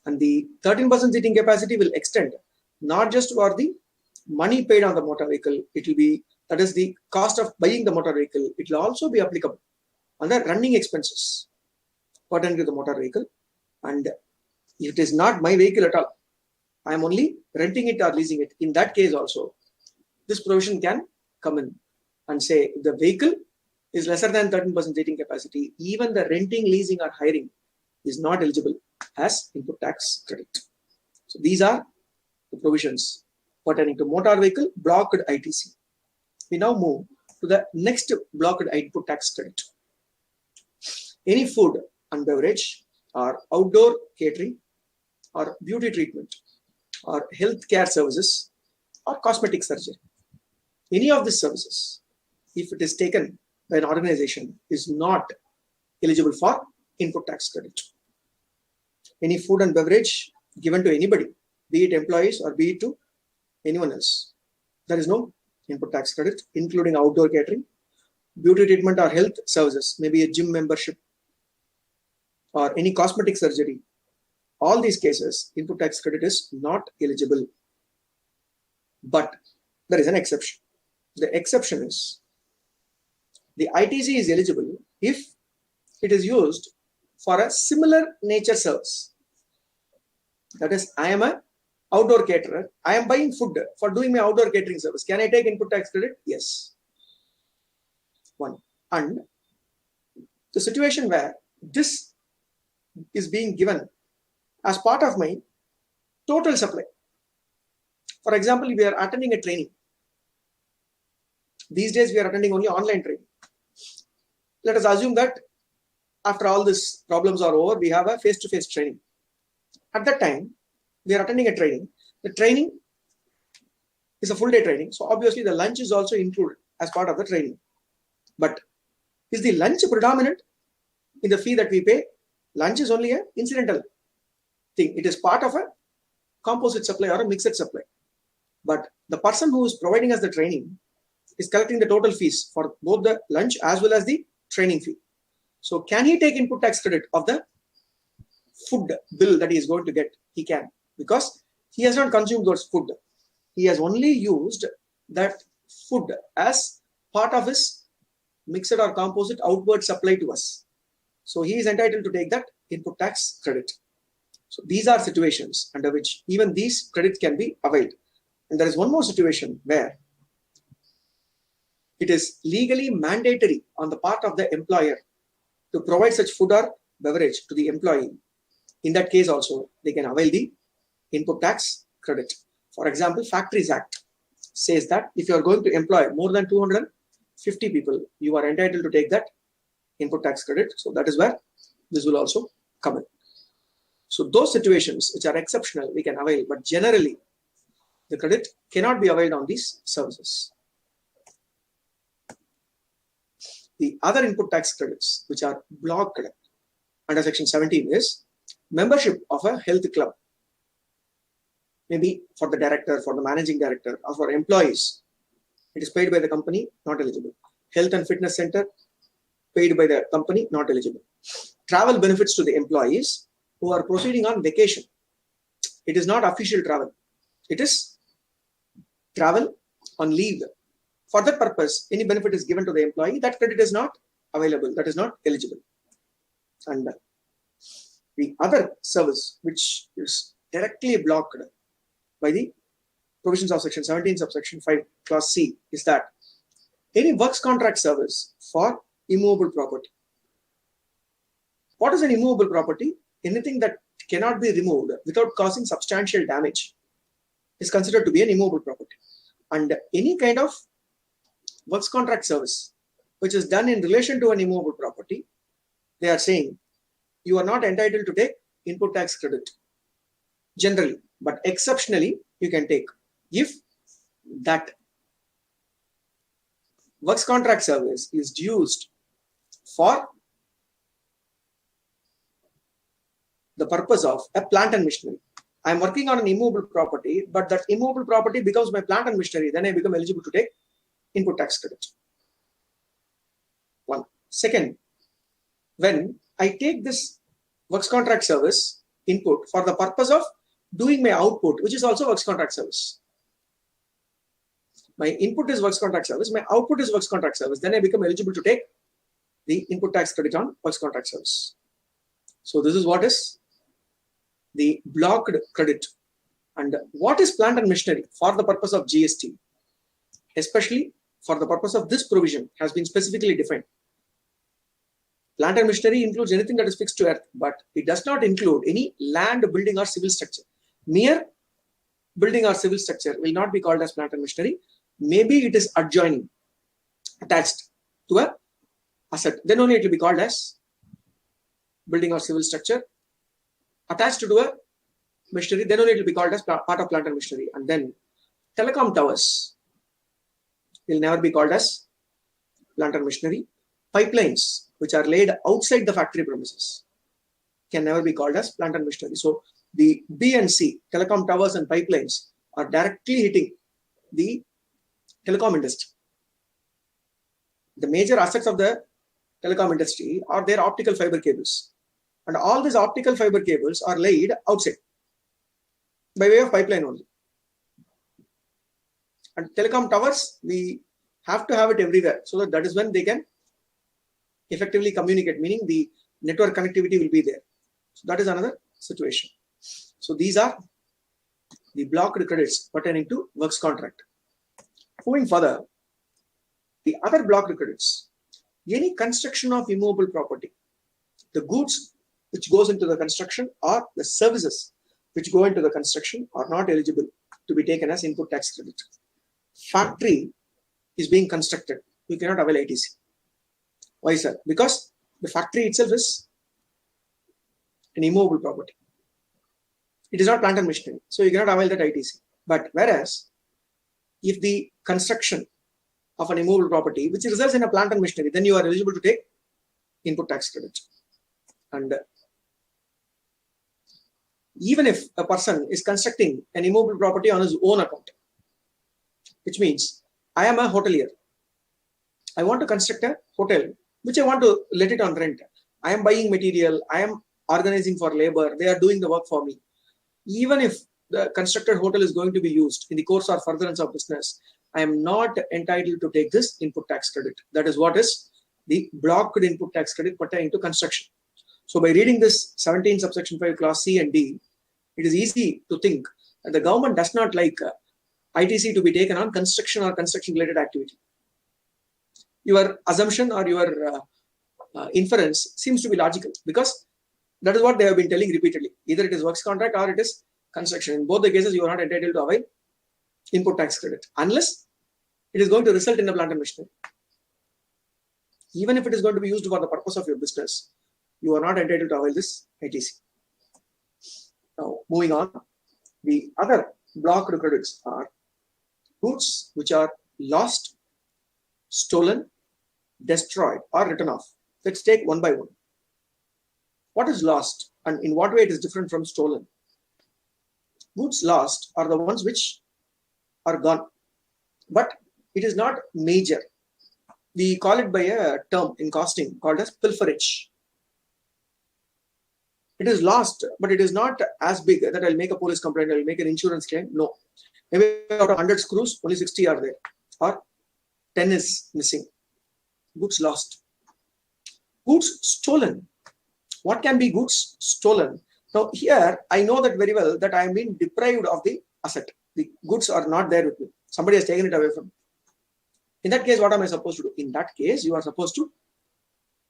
and the 13% seating capacity will extend not just for the money paid on the motor vehicle, it will be, that is the cost of buying the motor vehicle, it will also be applicable on the running expenses pertaining to the motor vehicle. And if it is not my vehicle at all, I am only renting it or leasing it, in that case also this provision can come in and say if the vehicle is lesser than 13% seating capacity, even the renting, leasing or hiring is not eligible as input tax credit. So these are the provisions pertaining to motor vehicle blocked ITC. We now move to the next blocked input tax credit. Any food and beverage or outdoor catering or beauty treatment or healthcare services or cosmetic surgery. Any of these services, if it is taken by an organization, is not eligible for input tax credit. Any food and beverage given to anybody, be it employees or be it to anyone else, there is no input tax credit, including outdoor catering, beauty treatment or health services, maybe a gym membership or any cosmetic surgery. All these cases, input tax credit is not eligible. But there is an exception. The exception is the ITC is eligible if it is used for a similar nature service. That is, I am an outdoor caterer. I am buying food for doing my outdoor catering service. Can I take input tax credit? Yes. One. And the situation where this is being given as part of my total supply. For example, we are attending a training. These days we are attending only online training. Let us assume that after all these problems are over, we have a face-to-face training. At that time, we are attending a training. The training is a full day training. So obviously the lunch is also included as part of the training. But is the lunch predominant in the fee that we pay? Lunch is only an incidental thing. It is part of a composite supply or a mixed supply. But the person who is providing us the training is collecting the total fees for both the lunch as well as the training fee. So can he take input tax credit of the food bill that he is going to get? He can, because he has not consumed those food. He has only used that food as part of his mixed or composite outward supply to us. So he is entitled to take that input tax credit. So these are situations under which even these credits can be availed. And there is one more situation where it is legally mandatory on the part of the employer to provide such food or beverage to the employee. In that case also, they can avail the input tax credit. For example, Factories Act says that if you are going to employ more than 250 people, you are entitled to take that input tax credit. So that is where this will also come in. So those situations which are exceptional, we can avail, but generally the credit cannot be availed on these services. The other input tax credits which are blocked under section 17 is membership of a health club. Maybe for the director, for the managing director, or for employees. It is paid by the company, not eligible. Health and fitness center, paid by the company, not eligible. Travel benefits to the employees who are proceeding on vacation. It is not official travel. It is travel on leave. For that purpose, any benefit is given to the employee, that credit is not available, that is not eligible. And the other service which is directly blocked by the provisions of section 17 subsection 5 clause C is that any works contract service for immovable property. What is an immovable property? Anything that cannot be removed without causing substantial damage is considered to be an immovable property. And any kind of works contract service which is done in relation to an immovable property, they are saying you are not entitled to take input tax credit generally, but exceptionally you can take if that works contract service is used for the purpose of a plant and machinery. I am working on an immovable property, but that immovable property becomes my plant and machinery, then I become eligible to take input tax credit. One. Second, when I take this works contract service input for the purpose of doing my output, which is also works contract service. My input is works contract service, my output is works contract service, then I become eligible to take the input tax credit on works contract service. So this is what is the blocked credit. And what is plant and machinery for the purpose of GST, especially for the purpose of this provision, has been specifically defined. Plant and machinery includes anything that is fixed to earth, but it does not include any land, building or civil structure. Mere building or civil structure will not be called as plant and machinery. Maybe it is adjoining, attached to a asset, then only it will be called as building or civil structure. Attached to a machinery, then only it will be called as part of plant and machinery. And then telecom towers will never be called as plant and machinery. Pipelines which are laid outside the factory premises can never be called as plant and machinery. So the B and C, telecom towers and pipelines, are directly hitting the telecom industry. The major assets of the telecom industry are their optical fiber cables. And all these optical fiber cables are laid outside by way of pipeline only. And telecom towers, we have to have it everywhere, so that is when they can effectively communicate, meaning the network connectivity will be there. So that is another situation. So these are the blocked credits pertaining to works contract. Moving further, the other blocked credits, any construction of immovable property, the goods which goes into the construction or the services which go into the construction are not eligible to be taken as input tax credit. Factory is being constructed, you cannot avail ITC. Why, sir? Because the factory itself is an immovable property. It is not plant and machinery, so you cannot avail that ITC. But whereas, if the construction of an immovable property which results in a plant and machinery, then you are eligible to take input tax credit. And even if a person is constructing an immovable property on his own account, which means I am a hotelier, I want to construct a hotel which I want to let it on rent. I am buying material, I am organizing for labor, they are doing the work for me. Even if the constructed hotel is going to be used in the course or furtherance of business, I am not entitled to take this input tax credit. That is what is the blocked input tax credit pertaining to construction. So by reading this 17 subsection 5 clause C and D, it is easy to think that the government does not like ITC to be taken on construction or construction related activity. Your assumption or your inference seems to be logical, because that is what they have been telling repeatedly. Either it is works contract or it is construction. In both the cases, you are not entitled to avail input tax credit unless it is going to result in a plant and machinery. Even if it is going to be used for the purpose of your business, you are not entitled to avail this ITC. Now, moving on, the other blocked credits are goods which are lost, stolen, destroyed, or written off. Let's take one by one. What is lost and in what way it is different from stolen? Goods lost are the ones which are gone, but it is not major. We call it by a term in costing called as pilferage. It is lost, but it is not as big that I'll make a police complaint, I'll make an insurance claim. No. Maybe out of 100 screws, only 60 are there, or 10 is missing. Goods lost. Goods stolen. What can be goods stolen? Now here, I know that very well that I am being deprived of the asset. The goods are not there with me. Somebody has taken it away from me. In that case, what am I supposed to do? In that case, you are supposed to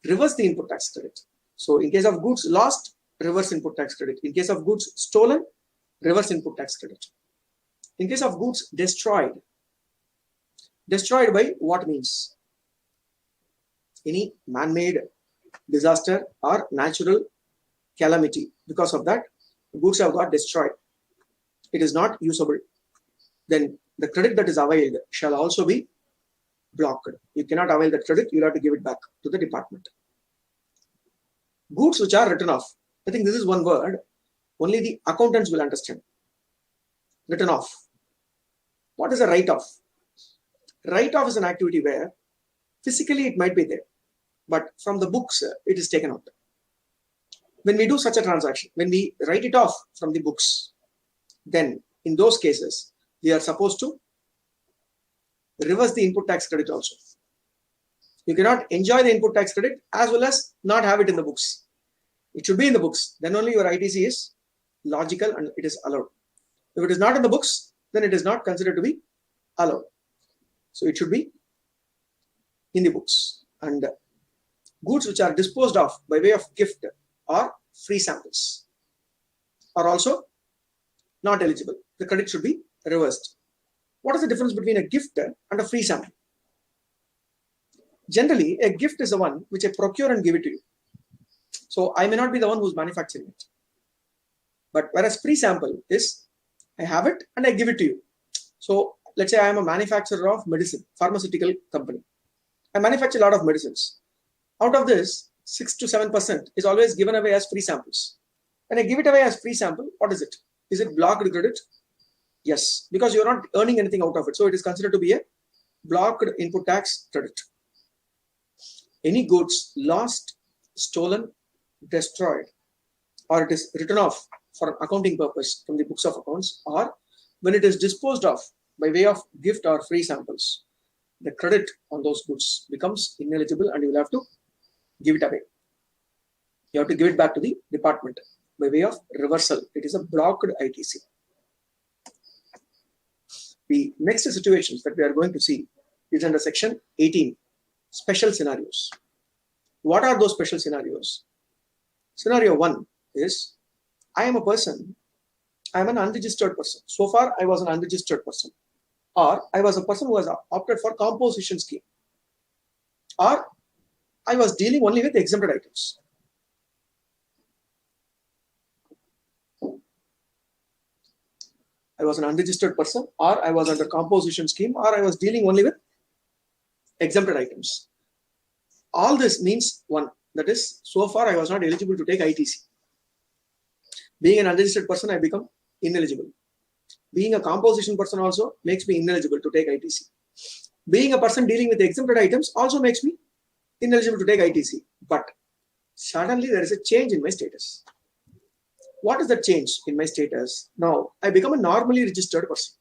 reverse the input tax credit. So in case of goods lost, reverse input tax credit. In case of goods stolen, reverse input tax credit. In case of goods destroyed, destroyed by what means? Any man-made disaster or natural calamity. Because of that, goods have got destroyed. It is not usable. Then the credit that is availed shall also be blocked. You cannot avail that credit, you have to give it back to the department. Goods which are written off. I think this is one word only the accountants will understand. Written off. What is a write-off? Write-off is an activity where physically it might be there, but from the books it is taken out. When we do such a transaction, when we write it off from the books, then in those cases, we are supposed to reverse the input tax credit also. You cannot enjoy the input tax credit as well as not have it in the books. It should be in the books. Then only your ITC is logical and it is allowed. If it is not in the books, then it is not considered to be allowed. So it should be in the books. And goods which are disposed of by way of gift or free samples are also not eligible. The credit should be reversed. What is the difference between a gift and a free sample? Generally, a gift is the one which I procure and give it to you. So I may not be the one who's manufacturing it. But whereas free sample is, I have it and I give it to you. So let's say I am a manufacturer of medicine, pharmaceutical company. I manufacture a lot of medicines. Out of this, 6 to 7% is always given away as free samples. When I give it away as free sample, what is it? Is it blocked credit? Yes, because you're not earning anything out of it. So it is considered to be a blocked input tax credit. Any goods lost, stolen, destroyed, or it is written off for an accounting purpose from the books of accounts, or when it is disposed of by way of gift or free samples, the credit on those goods becomes ineligible and you will have to give it away. You have to give it back to the department by way of reversal. It is a blocked ITC. The next situations that we are going to see is under section 18, special scenarios. What are those special scenarios? Scenario 1 is, I am a person, I am an unregistered person. So far, I was an unregistered person. Or I was a person who has opted for composition scheme. Or I was dealing only with exempted items. I was an unregistered person, or I was under composition scheme, or I was dealing only with exempted items. All this means one, that is, so far I was not eligible to take ITC. Being an unregistered person, I become ineligible. Being a composition person also makes me ineligible to take ITC. Being a person dealing with exempted items also makes me ineligible to take ITC. But suddenly there is a change in my status. What is the change in my status? Now, I become a normally registered person.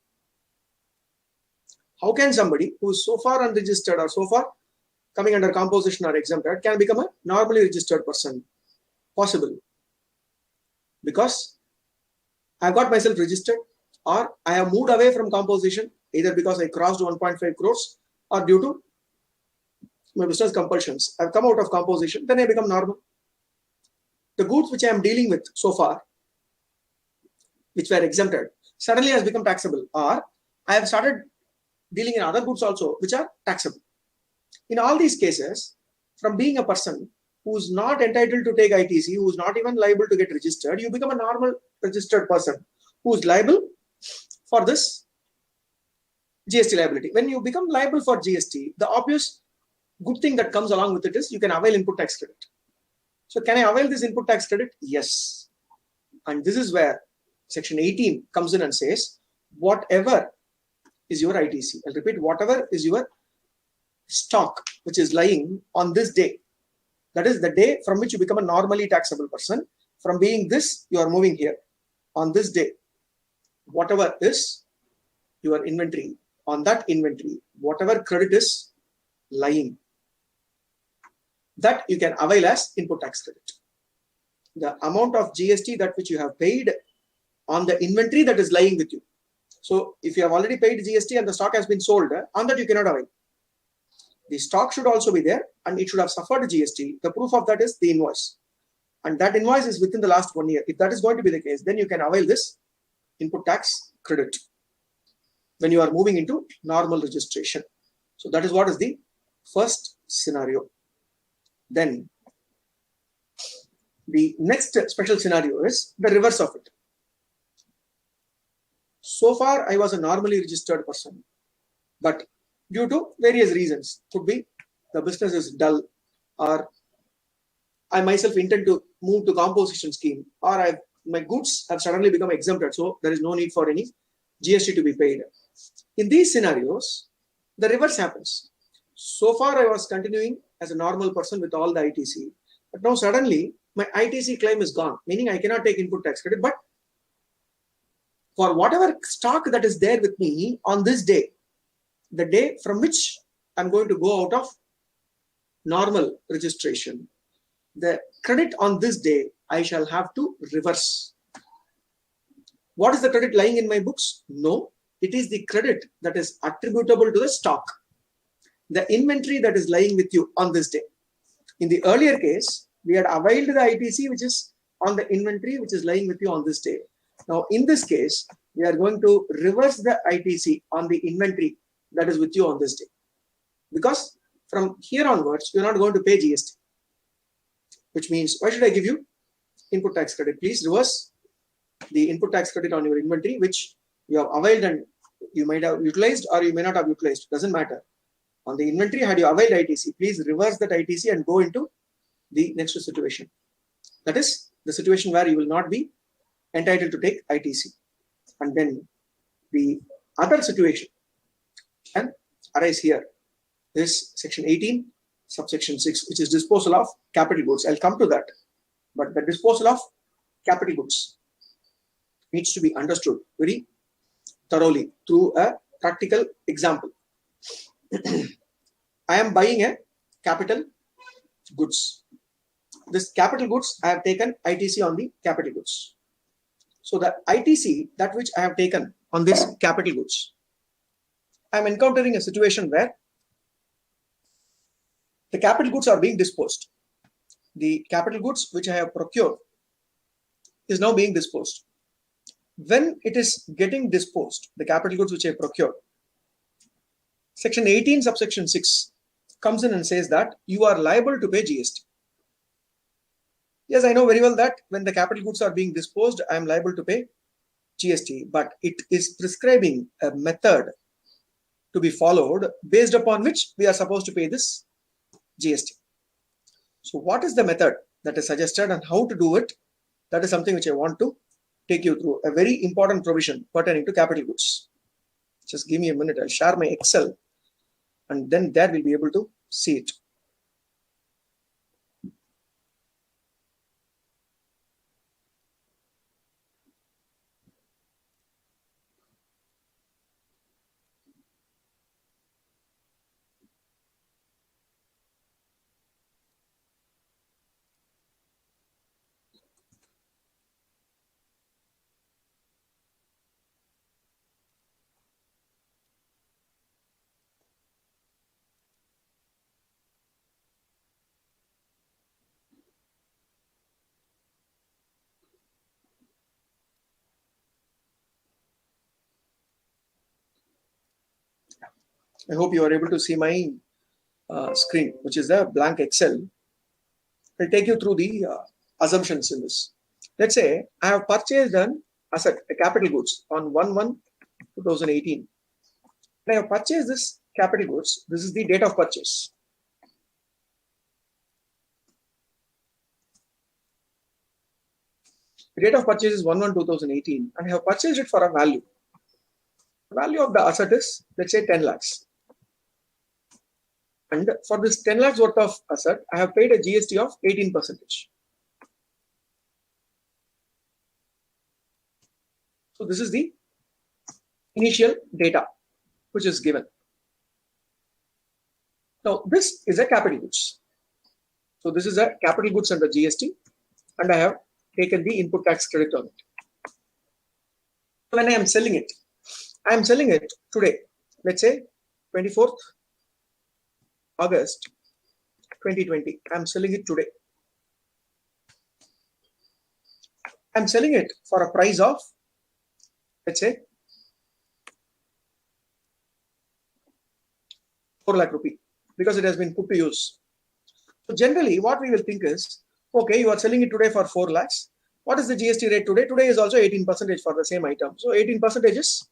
How can somebody who is so far unregistered or so far coming under composition or exempted can become a normally registered person? Possible. Because I have got myself registered, or I have moved away from composition, either because I crossed 1.5 crores or due to my business compulsions. I have come out of composition, then I become normal. The goods which I am dealing with so far, which were exempted, suddenly has become taxable, or I have started dealing in other goods also which are taxable. In all these cases, from being a person who is not entitled to take ITC, who is not even liable to get registered, you become a normal registered person who is liable for this GST liability. When you become liable for GST, the obvious good thing that comes along with it is you can avail input tax credit. So can I avail this input tax credit? Yes. And this is where section 18 comes in and says, whatever is your ITC, I'll repeat, whatever is your stock which is lying on this day, that is the day from which you become a normally taxable person, from being this, you are moving here. On this day, whatever is your inventory, on that inventory, whatever credit is lying, that you can avail as input tax credit. The amount of GST that which you have paid on the inventory that is lying with you. So if you have already paid GST and the stock has been sold, on that you cannot avail. The stock should also be there and it should have suffered GST. The proof of that is the invoice. And that invoice is within the last 1 year. If that is going to be the case, then you can avail this input tax credit when you are moving into normal registration. So that is what is the first scenario. Then the next special scenario is the reverse of it. So far, I was a normally registered person, but due to various reasons, could be the business is dull, or I myself intend to move to composition scheme, or my goods have suddenly become exempted, so there is no need for any GST to be paid. In these scenarios, the reverse happens. So far, I was continuing as a normal person with all the ITC, but now suddenly my ITC claim is gone, meaning I cannot take input tax credit, but for whatever stock that is there with me on this day, the day from which I'm going to go out of normal registration, the credit on this day, I shall have to reverse. What is the credit lying in my books? No, it is the credit that is attributable to the stock, the inventory that is lying with you on this day. In the earlier case, we had availed the ITC which is on the inventory which is lying with you on this day. Now, in this case, we are going to reverse the ITC on the inventory that is with you on this day. Because from here onwards, you're not going to pay GST. Which means, why should I give you input tax credit? Please reverse the input tax credit on your inventory, which you have availed and you might have utilized or you may not have utilized. Doesn't matter. On the inventory, had you availed ITC, please reverse that ITC and go into the next situation. That is the situation where you will not be entitled to take ITC. And then the other situation can arise here is section 18, subsection 6, which is disposal of capital goods. I'll come to that. But the disposal of capital goods needs to be understood very thoroughly through a practical example. I am buying a capital goods. This capital goods, I have taken ITC on the capital goods. So the ITC, that which I have taken on this capital goods, I am encountering a situation where the capital goods are being disposed. The capital goods which I have procured is now being disposed. When it is getting disposed, the capital goods which I procured, section 18 subsection 6 comes in and says that you are liable to pay GST. Yes, I know very well that when the capital goods are being disposed, I am liable to pay GST, but it is prescribing a method to be followed based upon which we are supposed to pay this GST. So what is the method that is suggested and how to do it? That is something which I want to take you through. A very important provision pertaining to capital goods. Just give me a minute. I'll share my Excel and then there we'll be able to see it. I hope you are able to see my screen, which is the blank Excel. I'll take you through the assumptions in this. Let's say I have purchased an asset, a capital goods on 1/1/2018. I have purchased this capital goods. This is the date of purchase. The date of purchase is 1/1/2018 and I have purchased it for a value. The value of the asset is, let's say, 10 lakhs. And for this 10 lakhs worth of asset, I have paid a GST of 18%. So this is the initial data which is given. Now this is a capital goods. So this is a capital goods under GST, and I have taken the input tax credit on it. When I am selling it today, let's say 24th August 2020. I am selling it today. I am selling it for a price of, let's say, 4 lakh rupee, because it has been put to use. So generally what we will think is, okay, you are selling it today for 4 lakhs. What is the GST rate today? Today is also 18% for the same item. So 18% is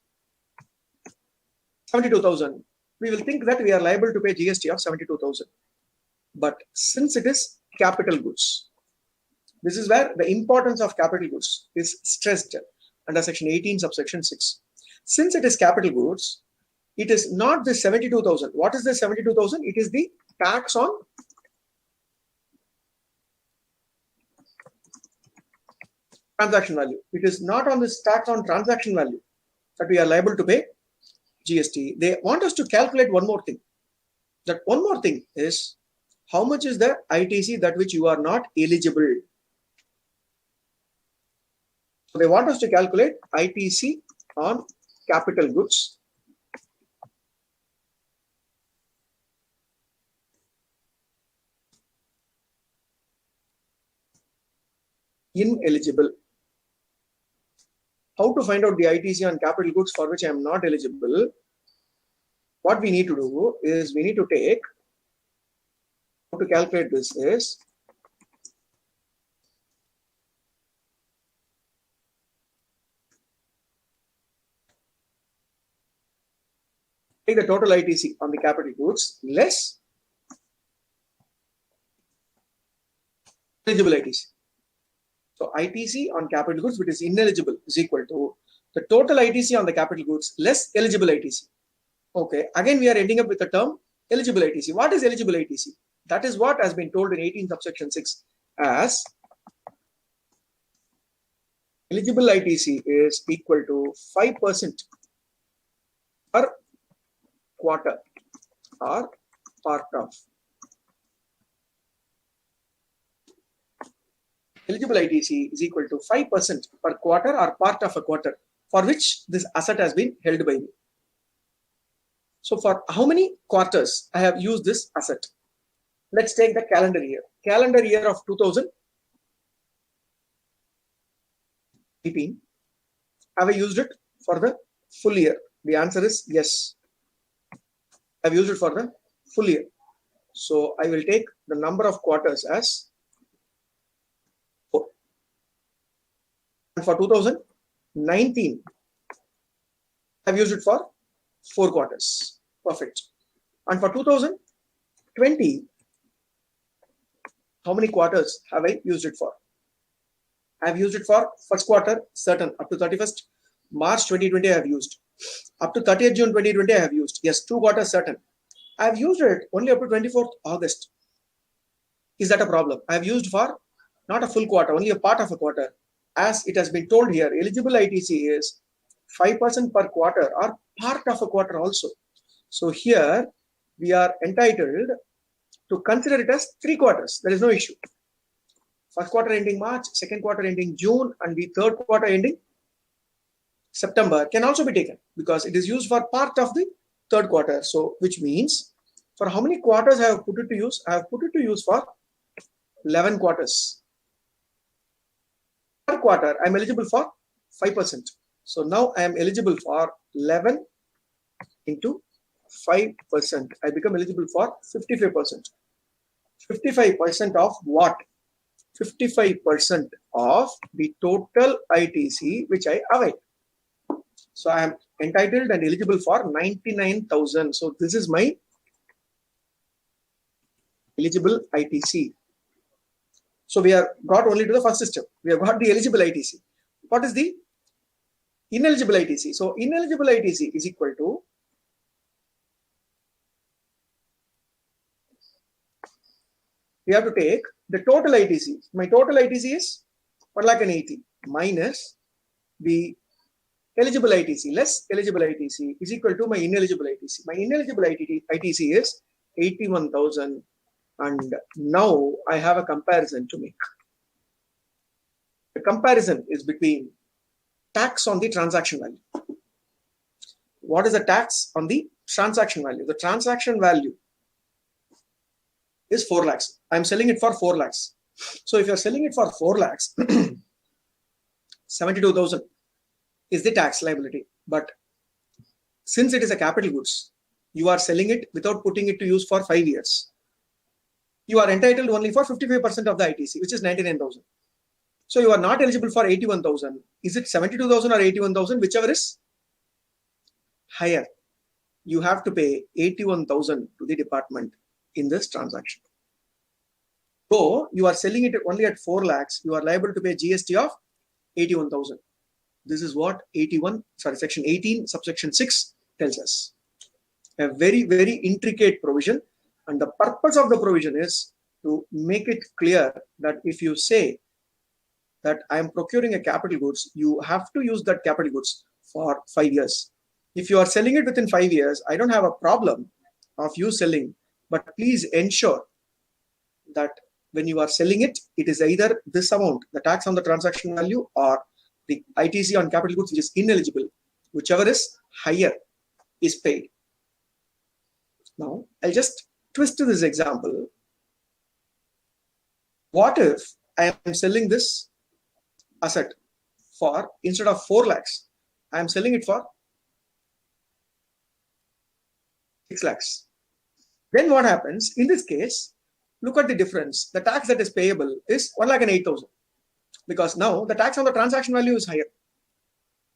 72,000. We will think that we are liable to pay GST of 72,000. But since it is capital goods, this is where the importance of capital goods is stressed under section 18 subsection 6. Since it is capital goods, it is not the 72,000. What is the 72,000? It is the tax on transaction value. It is not on this tax on transaction value that we are liable to pay GST. They want us to calculate one more thing. That one more thing is how much is the ITC that which you are not eligible. So they want us to calculate ITC on capital goods. Ineligible. How to find out the ITC on capital goods for which I am not eligible? What we need to do is we need to take, how to calculate this is, take the total ITC on the capital goods less eligible ITC. So ITC on capital goods, which is ineligible, is equal to the total ITC on the capital goods less eligible ITC. Okay, again we are ending up with the term eligible ITC. What is eligible ITC? That is what has been told in 18 subsection 6 as eligible ITC is equal to 5% per quarter or part of. Eligible ITC is equal to 5% per quarter or part of a quarter for which this asset has been held by me. So for how many quarters I have used this asset? Let's take the calendar year. Calendar year of 2018. Have I used it for the full year? The answer is yes. I have used it for the full year. So I will take the number of quarters as 4. And for 2019, I have used it for 4 quarters. Perfect. And for 2020, how many quarters have I used it for? I have used it for first quarter, certain. Up to 31st March 2020, I have used. Up to 30th June 2020, I have used. Yes, 2 quarters, certain. I have used it only up to 24th August. Is that a problem? I have used for not a full quarter, only a part of a quarter. As it has been told here, eligible ITC is 5% per quarter or part of a quarter also. So here we are entitled to consider it as 3 quarters. There is no issue. First quarter ending March, second quarter ending June, and the third quarter ending September can also be taken because it is used for part of the third quarter. So which means for how many quarters I have put it to use? I have put it to use for 11 quarters. Per quarter, I am eligible for 5%. So now I am eligible for 11 into 5%. I become eligible for 55%. 55% of what? 55% of the total ITC which I avail. So I am entitled and eligible for 99,000. So this is my eligible ITC. So we have got only to the first step. We have got the eligible ITC. What is the ineligible ITC? So ineligible ITC is equal to we have to take the total ITC. My total ITC is 1,80,000 minus the eligible ITC less eligible ITC is equal to my ineligible ITC. My ineligible ITC is 81,000, and now I have a comparison to make. The comparison is between tax on the transaction value. What is the tax on the transaction value? The transaction value is 4 lakhs. I'm selling it for 4 lakhs. So if you're selling it for 4 lakhs, 72,000 is the tax liability. But since it is a capital goods, you are selling it without putting it to use for 5 years. You are entitled only for 55% of the ITC, which is 99,000. So you are not eligible for 81,000. Is it 72,000 or 81,000? Whichever is higher. You have to pay 81,000 to the department in this transaction. So you are selling it only at 4 lakhs. You are liable to pay GST of 81,000. This is what section 18, subsection 6 tells us. A very, very intricate provision. And the purpose of the provision is to make it clear that if you say that I am procuring a capital goods, you have to use that capital goods for 5 years. If you are selling it within 5 years, I don't have a problem of you selling, but please ensure that when you are selling it, it is either this amount, the tax on the transaction value, or the ITC on capital goods, which is ineligible. Whichever is higher is paid. Now, I'll just twist this example. What if I am selling this asset for, instead of 4 lakhs, I am selling it for 6 lakhs. Then what happens? In this case, look at the difference. The tax that is payable is 1,08,000, because now the tax on the transaction value is higher.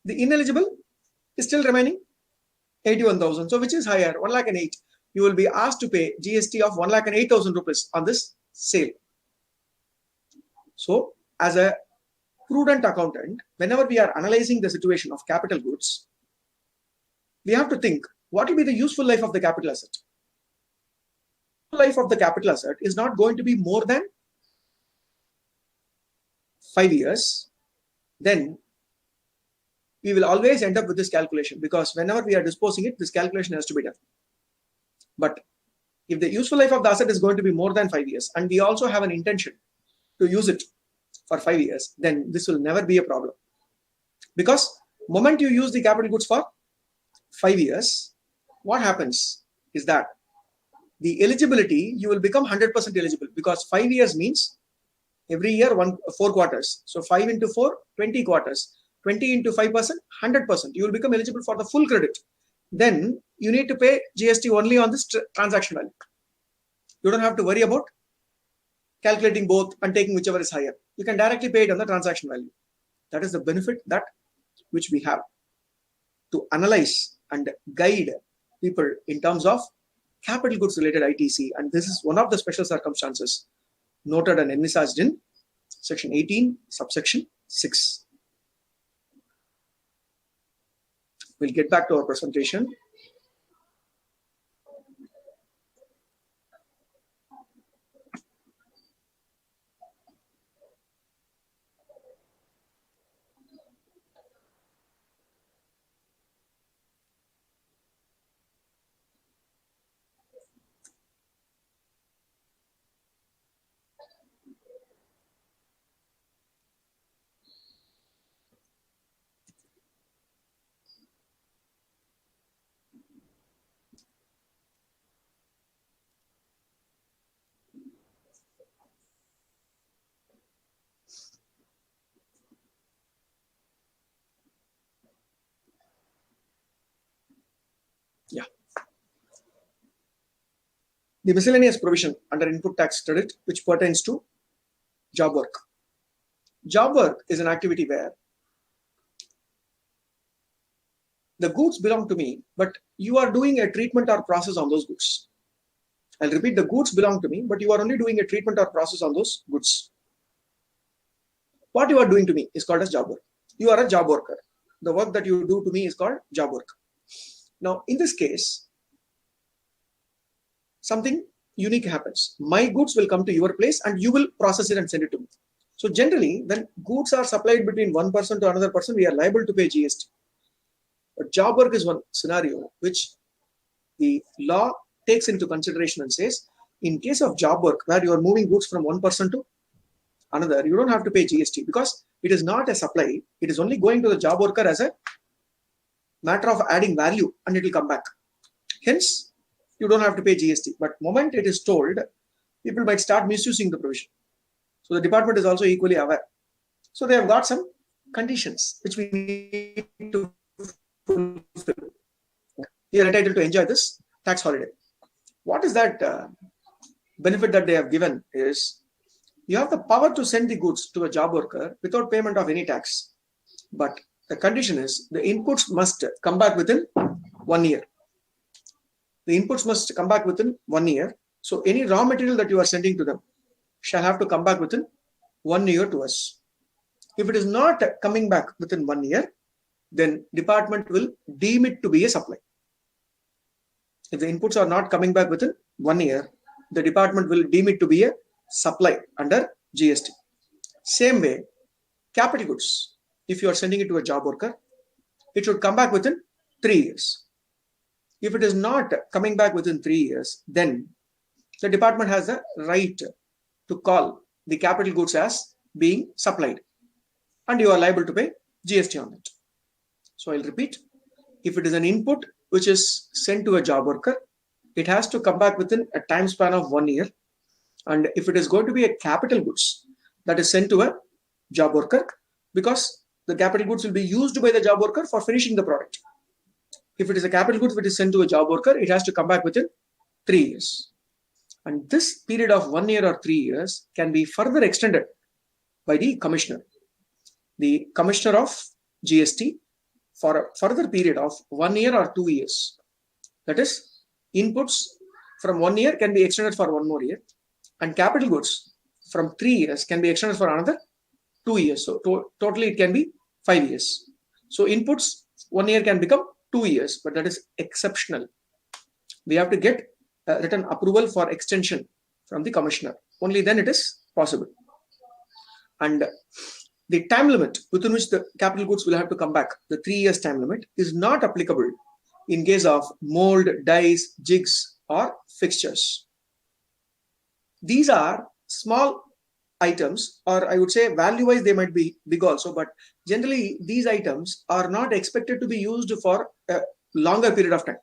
The ineligible is still remaining 81,000. So which is higher? 1,08,000. You will be asked to pay GST of 1,08,000 rupees on this sale. So as a prudent accountant, whenever we are analyzing the situation of capital goods, we have to think, what will be the useful life of the capital asset? The life of the capital asset is not going to be more than 5 years. Then we will always end up with this calculation, because whenever we are disposing it, this calculation has to be done. But if the useful life of the asset is going to be more than 5 years, and we also have an intention to use it for 5 years, then this will never be a problem. Because the moment you use the capital goods for 5 years, what happens is that the eligibility, you will become 100% eligible, because 5 years means every year 4 quarters. So 5 into 4, 20 quarters. 20 into 5%, 100%. You will become eligible for the full credit. Then you need to pay GST only on this transaction value. You don't have to worry about calculating both and taking whichever is higher. You can directly pay it on the transaction value. That is the benefit that which we have to analyze and guide people in terms of capital goods related ITC. And this is one of the special circumstances noted and envisaged in section 18, subsection 6. We'll get back to our presentation. Yeah. The miscellaneous provision under input tax credit, which pertains to job work. Job work is an activity where the goods belong to me, but you are doing a treatment or process on those goods. I'll repeat, the goods belong to me, but you are only doing a treatment or process on those goods. What you are doing to me is called as job work. You are a job worker. The work that you do to me is called job work. Now, in this case, something unique happens. My goods will come to your place and you will process it and send it to me. So generally, when goods are supplied between one person to another person, we are liable to pay GST. But job work is one scenario which the law takes into consideration and says, in case of job work where you are moving goods from one person to another, you don't have to pay GST because it is not a supply. It is only going to the job worker as a matter of adding value and it will come back. Hence, you don't have to pay GST. But moment it is told, people might start misusing the provision. So the department is also equally aware. So they have got some conditions which we need to fulfill. You are entitled to enjoy this tax holiday. What is that benefit that they have given is you have the power to send the goods to a job worker without payment of any tax. But the condition is the inputs must come back within 1 year. The inputs must come back within 1 year. So any raw material that you are sending to them shall have to come back within 1 year to us. If it is not coming back within 1 year, then department will deem it to be a supply. If the inputs are not coming back within 1 year, the department will deem it to be a supply under GST. Same way, capital goods, if you are sending it to a job worker, it should come back within 3 years. If it is not coming back within 3 years, then the department has the right to call the capital goods as being supplied and you are liable to pay GST on it. So I'll repeat, if it is an input which is sent to a job worker, it has to come back within a time span of 1 year. And if it is going to be a capital goods that is sent to a job worker, because the capital goods will be used by the job worker for finishing the product. If it is a capital goods which is sent to a job worker, it has to come back within 3 years. And this period of 1 year or 3 years can be further extended by the commissioner. The commissioner of GST for a further period of 1 year or 2 years. That is, inputs from 1 year can be extended for 1 more year, and capital goods from 3 years can be extended for another 2 years. So totally it can be 5 years. So inputs 1 year can become 2 years, but that is exceptional. We have to get written approval for extension from the commissioner. Only then it is possible. And the time limit within which the capital goods will have to come back, the 3 years time limit, is not applicable in case of mold, dies, jigs, or fixtures. These are small items, or I would say value-wise they might be big also, but generally these items are not expected to be used for a longer period of time.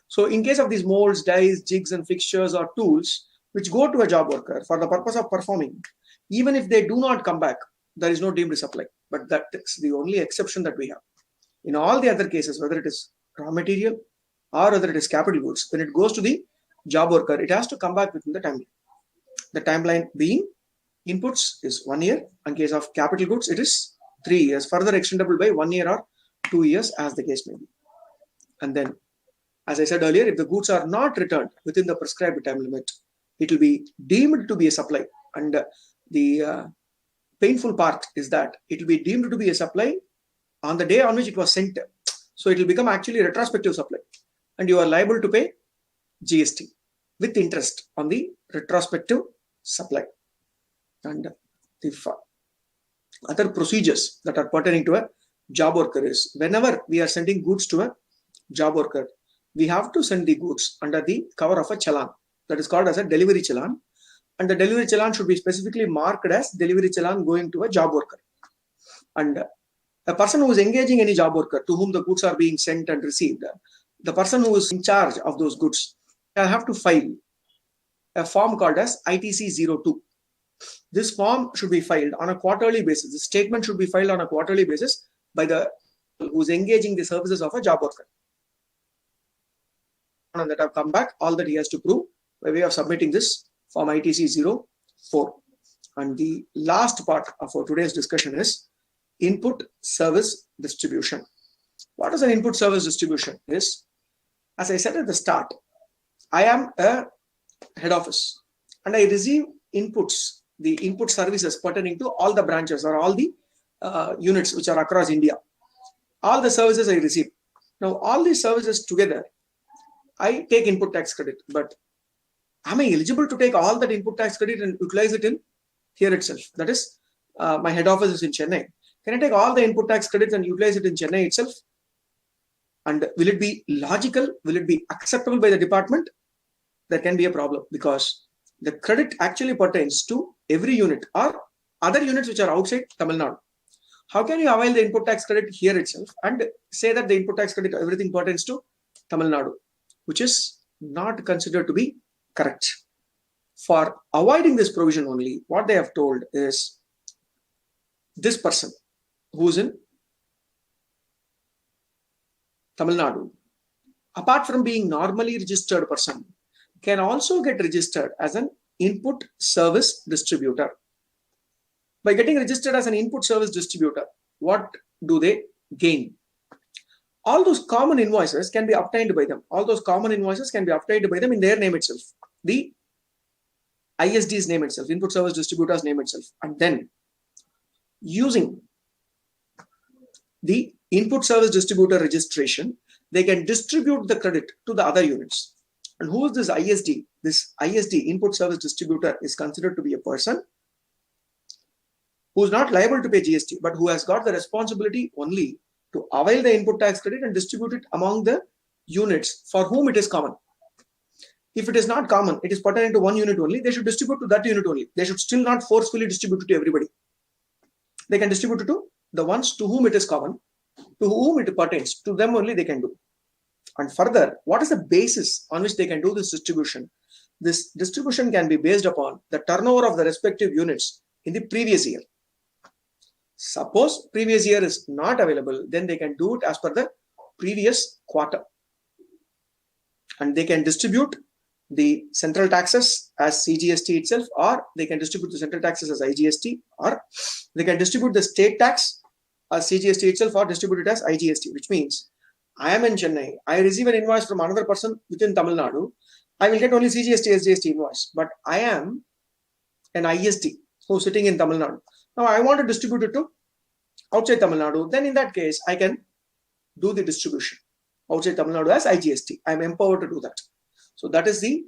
So in case of these molds, dies, jigs, and fixtures or tools which go to a job worker for the purpose of performing, even if they do not come back, there is no deemed supply. But that is the only exception that we have. In all the other cases, whether it is raw material or whether it is capital goods, when it goes to the job worker, it has to come back within the timeline. The timeline being inputs is 1 year. In case of capital goods, it is 3 years, further extendable by 1 year or 2 years as the case may be. And then, as I said earlier, if the goods are not returned within the prescribed time limit, it will be deemed to be a supply. And the painful part is that it will be deemed to be a supply on the day on which it was sent. So it will become actually a retrospective supply. And you are liable to pay GST with interest on the retrospective supply. And the other procedures that are pertaining to a job worker is, whenever we are sending goods to a job worker, we have to send the goods under the cover of a challan that is called as a delivery challan. And the delivery challan should be specifically marked as delivery challan going to a job worker. And a person who is engaging any job worker to whom the goods are being sent and received, the person who is in charge of those goods will have to file a form called as ITC-02. This form should be filed on a quarterly basis. The statement should be filed on a quarterly basis by the who is engaging the services of a job worker. And that have come back, all that he has to prove by way of submitting this form ITC-04. And the last part of our today's discussion is input service distribution. What is an input service distribution? Is, as I said at the start, I am a head office and I receive inputs, the input services pertaining to all the branches or all the units which are across India. All the services I receive. Now, all these services together, I take input tax credit, but am I eligible to take all that input tax credit and utilize it in here itself? That is, my head office is in Chennai. Can I take all the input tax credits and utilize it in Chennai itself? And will it be logical? Will it be acceptable by the department? There can be a problem because the credit actually pertains to every unit or other units which are outside Tamil Nadu. How can you avail the input tax credit here itself and say that the input tax credit, everything pertains to Tamil Nadu, which is not considered to be correct. For avoiding this provision only, what they have told is this person who's in Tamil Nadu, apart from being normally registered person, can also get registered as an input service distributor. By getting registered as an input service distributor, what do they gain? All those common invoices can be obtained by them. All those common invoices can be obtained by them in their name itself, the ISD's name itself, input service distributor's name itself. And then using the input service distributor registration, they can distribute the credit to the other units. And who is this ISD? This ISD, input service distributor, is considered to be a person who is not liable to pay GST, but who has got the responsibility only to avail the input tax credit and distribute it among the units for whom it is common. If it is not common, it is pertaining to one unit only, they should distribute to that unit only. They should still not forcefully distribute it to everybody. They can distribute it to the ones to whom it is common, to whom it pertains, to them only they can do. And further, what is the basis on which they can do this distribution? This distribution can be based upon the turnover of the respective units in the previous year. Suppose previous year is not available, then they can do it as per the previous quarter. And they can distribute the central taxes as CGST itself, or they can distribute the central taxes as IGST, or they can distribute the state tax as CGST itself, or distribute it as IGST, which means I am in Chennai, I receive an invoice from another person within Tamil Nadu, I will get only CGST, SGST invoice, but I am an IST who's sitting in Tamil Nadu. Now I want to distribute it to outside Tamil Nadu, then in that case, I can do the distribution outside Tamil Nadu as IGST. I am empowered to do that. So that is the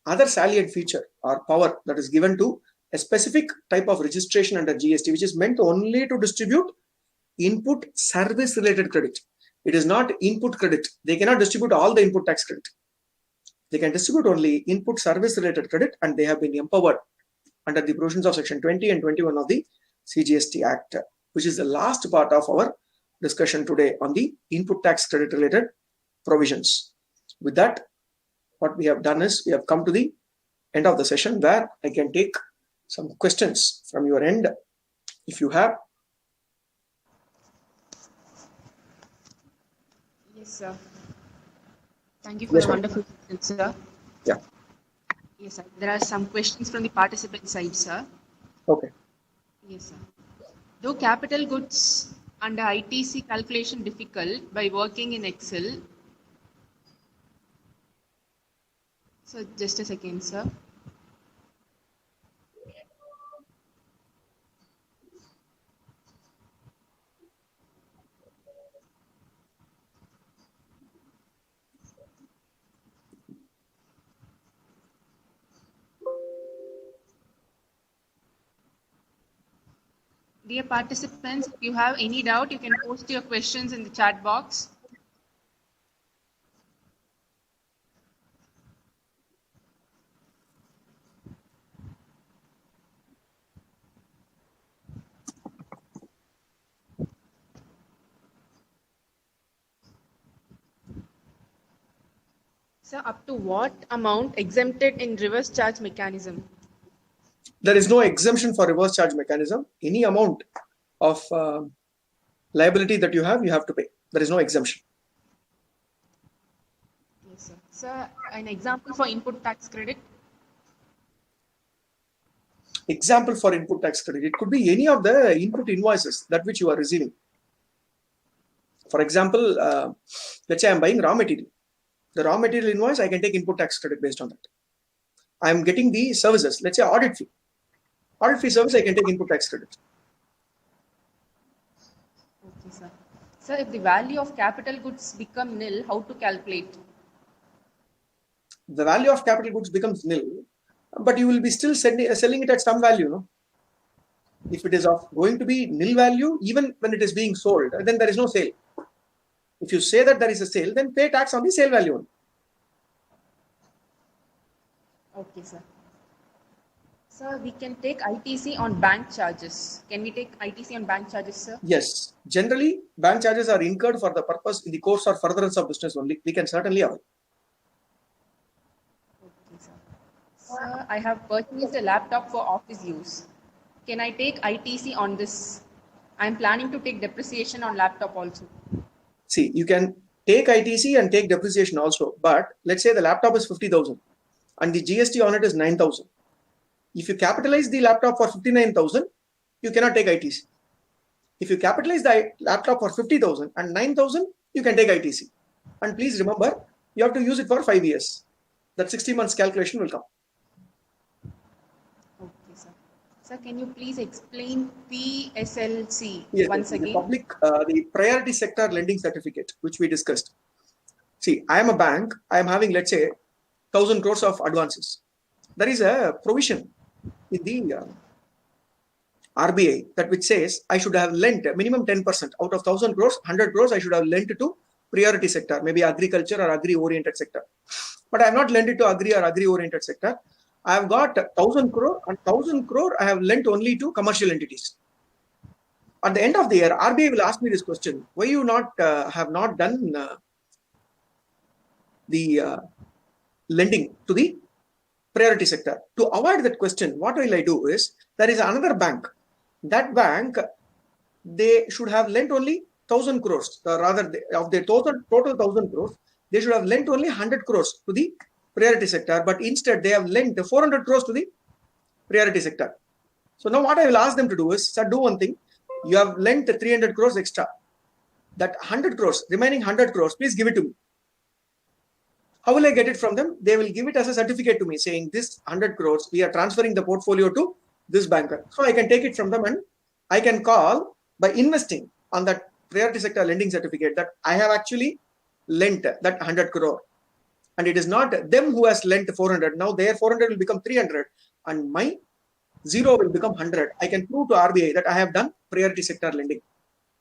other salient feature or power that is given to a specific type of registration under GST, which is meant only to distribute input service related credit. It is not input credit. They cannot distribute all the input tax credit. They can distribute only input service related credit, and they have been empowered under the provisions of section 20 and 21 of the CGST Act, which is the last part of our discussion today on the input tax credit related provisions. With that, what we have done is we have come to the end of the session where I can take some questions from your end if you have. Yes, sir. Thank you for the wonderful question, sir. Yeah. Yes, sir. There are some questions from the participant side, sir. Okay. Yes, sir. Though capital goods under ITC calculation difficult by working in Excel. So just a second, sir. Dear participants, if you have any doubt, you can post your questions in the chat box. Sir, up to what amount exempted in reverse charge mechanism? There is no exemption for reverse charge mechanism. Any amount of liability that you have to pay. There is no exemption. Yes, sir. Sir, an example for input tax credit? Example for input tax credit. It could be any of the input invoices that which you are receiving. For example, let's say I am buying raw material. The raw material invoice, I can take input tax credit based on that. I am getting the services, let's say audit fee. Audit fee service, I can take input tax credit. Okay, sir. Sir, if the value of capital goods become nil, how to calculate? The value of capital goods becomes nil, but you will be still selling it at some value, no? If it is of going to be nil value, even when it is being sold, then there is no sale. If you say that there is a sale, then pay tax on the sale value only. Okay, sir. Sir, we can take ITC on bank charges. Can we take ITC on bank charges, sir? Yes. Generally, bank charges are incurred for the purpose in the course or furtherance of business only. We can certainly avoid. Okay, sir. Sir, I have purchased a laptop for office use. Can I take ITC on this? I'm planning to take depreciation on laptop also. See, you can take ITC and take depreciation also, but let's say the laptop is 50,000 and the GST on it is 9,000. If you capitalize the laptop for 59,000, you cannot take ITC. If you capitalize the laptop for 50,000 and 9,000, you can take ITC. And please remember, you have to use it for 5 years. That 60 months calculation will come. Okay, sir. Sir, can you please explain PSLC once The again? the priority sector lending certificate, which we discussed. See, I am a bank. I am having, let's say, 1,000 crores of advances. There is a provision in the RBI that which says I should have lent minimum 10% out of 1,000 crores, 100 crores I should have lent to priority sector, maybe agriculture or agri-oriented sector. But I have not lent it to agri or agri-oriented sector. I have got 1,000 crore and 1,000 crore I have lent only to commercial entities. At the end of the year, RBI will ask me this question: why you have not done the lending to the priority sector? To avoid that question, what will I do is, there is another bank. That bank, they should have lent only 1,000 crores, rather of their total 1,000 crores, they should have lent only 100 crores to the priority sector, but instead they have lent 400 crores to the priority sector. So now what I will ask them to do is, sir, do one thing. You have lent 300 crores extra. That 100 crores, remaining 100 crores, please give it to me. How will I get it from them? They will give it as a certificate to me saying this 100 crores, we are transferring the portfolio to this banker. So I can take it from them and I can call by investing on that priority sector lending certificate that I have actually lent that 100 crore. And it is not them who has lent 400. Now their 400 will become 300 and my 0 will become 100. I can prove to RBI that I have done priority sector lending.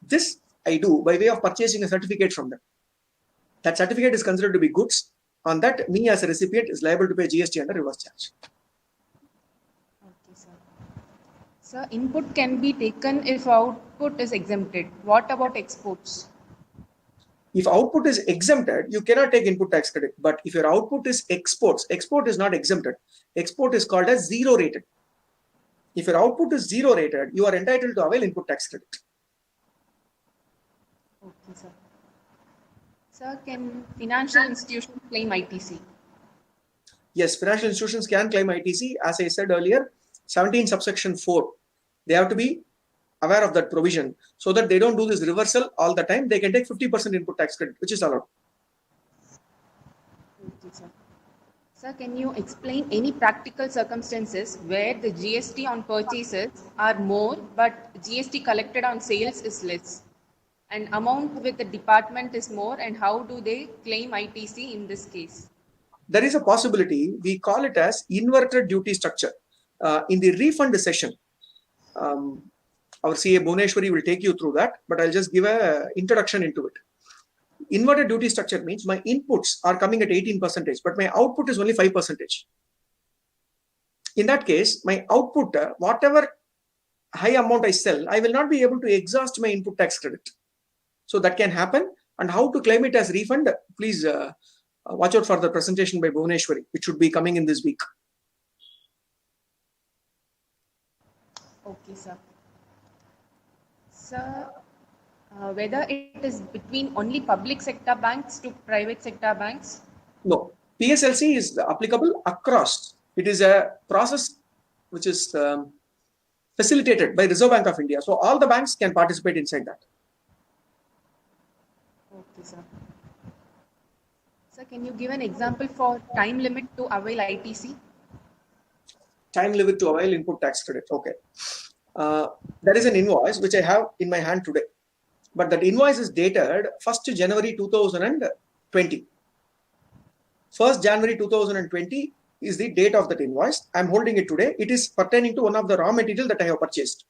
This I do by way of purchasing a certificate from them. That certificate is considered to be goods. On that, me as a recipient is liable to pay GST under reverse charge. Okay, sir. Sir, input can be taken if output is exempted. What about exports? If output is exempted, you cannot take input tax credit. But if your output is exports, export is not exempted. Export is called as zero rated. If your output is zero rated, you are entitled to avail input tax credit. Okay, sir. Sir, can financial institutions claim ITC? Yes, financial institutions can claim ITC. As I said earlier, 17 subsection 4. They have to be aware of that provision so that they don't do this reversal all the time. They can take 50% input tax credit, which is allowed. Okay, sir. Sir, can you explain any practical circumstances where the GST on purchases are more, but GST collected on sales is less? And amount with the department is more, and how do they claim ITC in this case? There is a possibility, we call it as inverted duty structure. In the refund session, our CA Bhuneshwari will take you through that, but I'll just give an introduction into it. Inverted duty structure means my inputs are coming at 18%, but my output is only 5%. In that case, my output, whatever high amount I sell, I will not be able to exhaust my input tax credit. So that can happen. And how to claim it as refund, please watch out for the presentation by Bhuneshwari, which should be coming in this week. Okay, sir. Sir, whether it is between only public sector banks to private sector banks? No, PSLC is applicable across. It is a process which is facilitated by Reserve Bank of India. So all the banks can participate inside that. Okay, sir. Sir, can you give an example for time limit to avail ITC? Time limit to avail input tax credit. Okay. There is an invoice which I have in my hand today. But that invoice is dated 1st January 2020. 1st January 2020 is the date of that invoice. I'm holding it today. It is pertaining to one of the raw material that I have purchased.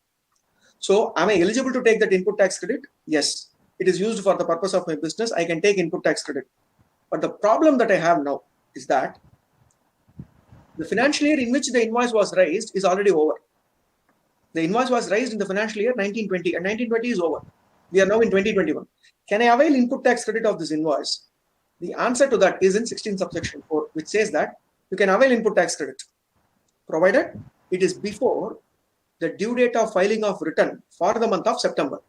So am I eligible to take that input tax credit? Yes. it is used for the purpose of my business, I can take input tax credit. But the problem that I have now is that the financial year in which the invoice was raised is already over. The invoice was raised in the financial year 1920, and 1920 is over. We are now in 2021. Can I avail input tax credit of this invoice? The answer to that is in 16 subsection 4, which says that you can avail input tax credit, provided it is before the due date of filing of return for the month of September.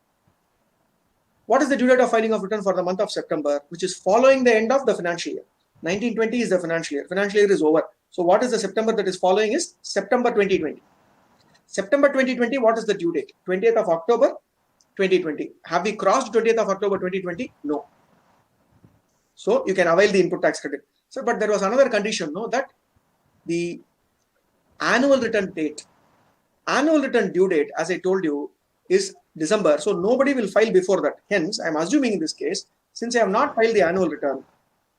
What is the due date of filing of return for the month of September, which is following the end of the financial year? 1920 is the financial year. Financial year is over. So what is the September that is following is September 2020. September 2020, what is the due date? 20th of October 2020. Have we crossed 20th of October 2020? No. So you can avail the input tax credit. So, but there was another condition, no, that the annual return date, annual return due date, as I told you, is December. So nobody will file before that. Hence, I'm assuming in this case, since I have not filed the annual return,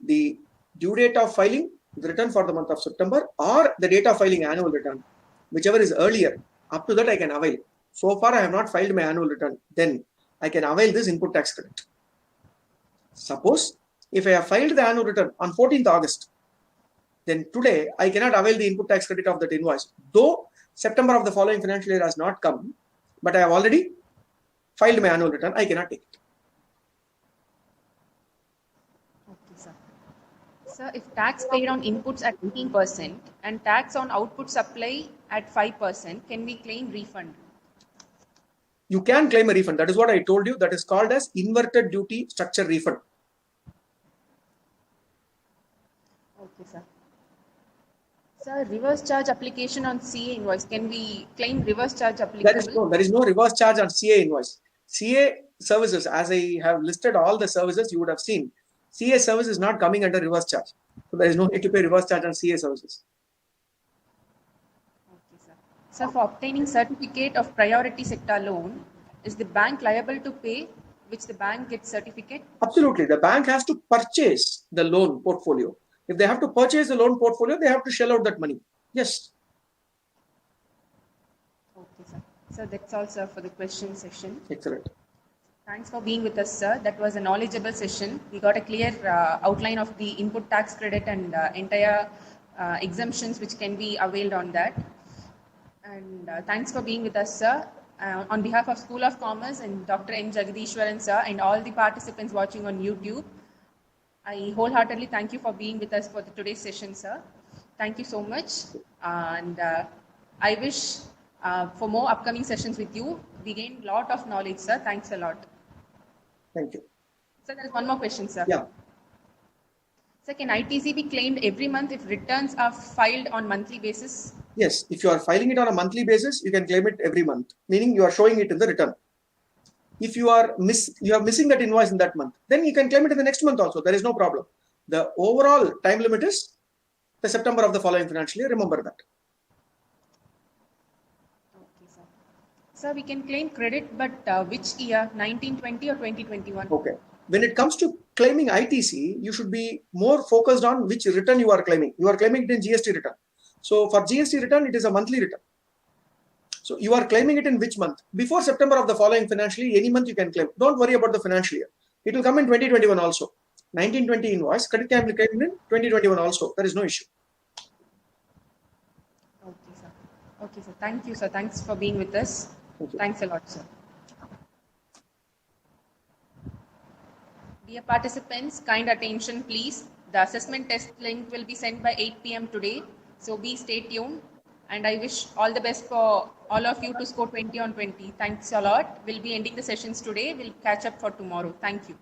the due date of filing the return for the month of September or the date of filing annual return, whichever is earlier, up to that I can avail. So far, I have not filed my annual return. Then I can avail this input tax credit. Suppose if I have filed the annual return on 14th August, then today I cannot avail the input tax credit of that invoice. Though September of the following financial year has not come, but I have already filed my annual return, I cannot take it. Okay, sir. Sir, if tax paid on inputs at 18% and tax on outputs apply at 5%, can we claim refund? You can claim a refund. That is what I told you. That is called as inverted duty structure refund. Okay, sir. Sir, reverse charge application on CA invoice. Can we claim reverse charge applicable? There is no reverse charge on CA invoice. CA services, as I have listed all the services, you would have seen, CA service is not coming under reverse charge. So there is no need to pay reverse charge on CA services. Okay, sir. Sir, for obtaining certificate of priority sector loan, is the bank liable to pay which the bank gets certificate? Absolutely. The bank has to purchase the loan portfolio. If they have to purchase the loan portfolio, they have to shell out that money. Yes. Okay, sir. So that's all, sir, for the question session. Excellent. Thanks for being with us, sir. That was a knowledgeable session. We got a clear outline of the input tax credit and entire exemptions which can be availed on that. And thanks for being with us, sir. On behalf of School of Commerce and Dr. M.Jegadeeshwaran, sir, and all the participants watching on YouTube, I wholeheartedly thank you for being with us for today's session, sir. Thank you so much. And I wish for more upcoming sessions with you. We gained a lot of knowledge, sir. Thanks a lot. Thank you. Sir, there is one more question, sir. Yeah. Sir, can ITC be claimed every month if returns are filed on monthly basis? Yes. If you are filing it on a monthly basis, you can claim it every month, meaning you are showing it in the return. If you are missing that invoice in that month, then you can claim it in the next month also. There is no problem. The overall time limit is the September of the following financial year. Remember that. Okay, sir. Sir, we can claim credit, but which year? 1920 or 2021? Okay. When it comes to claiming ITC, you should be more focused on which return you are claiming. You are claiming it in GST return. So for GST return, it is a monthly return. So you are claiming it in which month? Before September of the following financial year, any month you can claim. Don't worry about the financial year. It will come in 2021 also. 1920 invoice, credit can be claimed in 2021 also. There is no issue. Okay, sir. Okay, sir. Thank you, sir. Thanks for being with us. Thanks a lot, sir. Dear participants, kind attention, please. The assessment test link will be sent by 8 p.m. today. So stay tuned. And I wish all the best for all of you to score 20 on 20. Thanks a lot. We'll be ending the sessions today. We'll catch up for tomorrow. Thank you.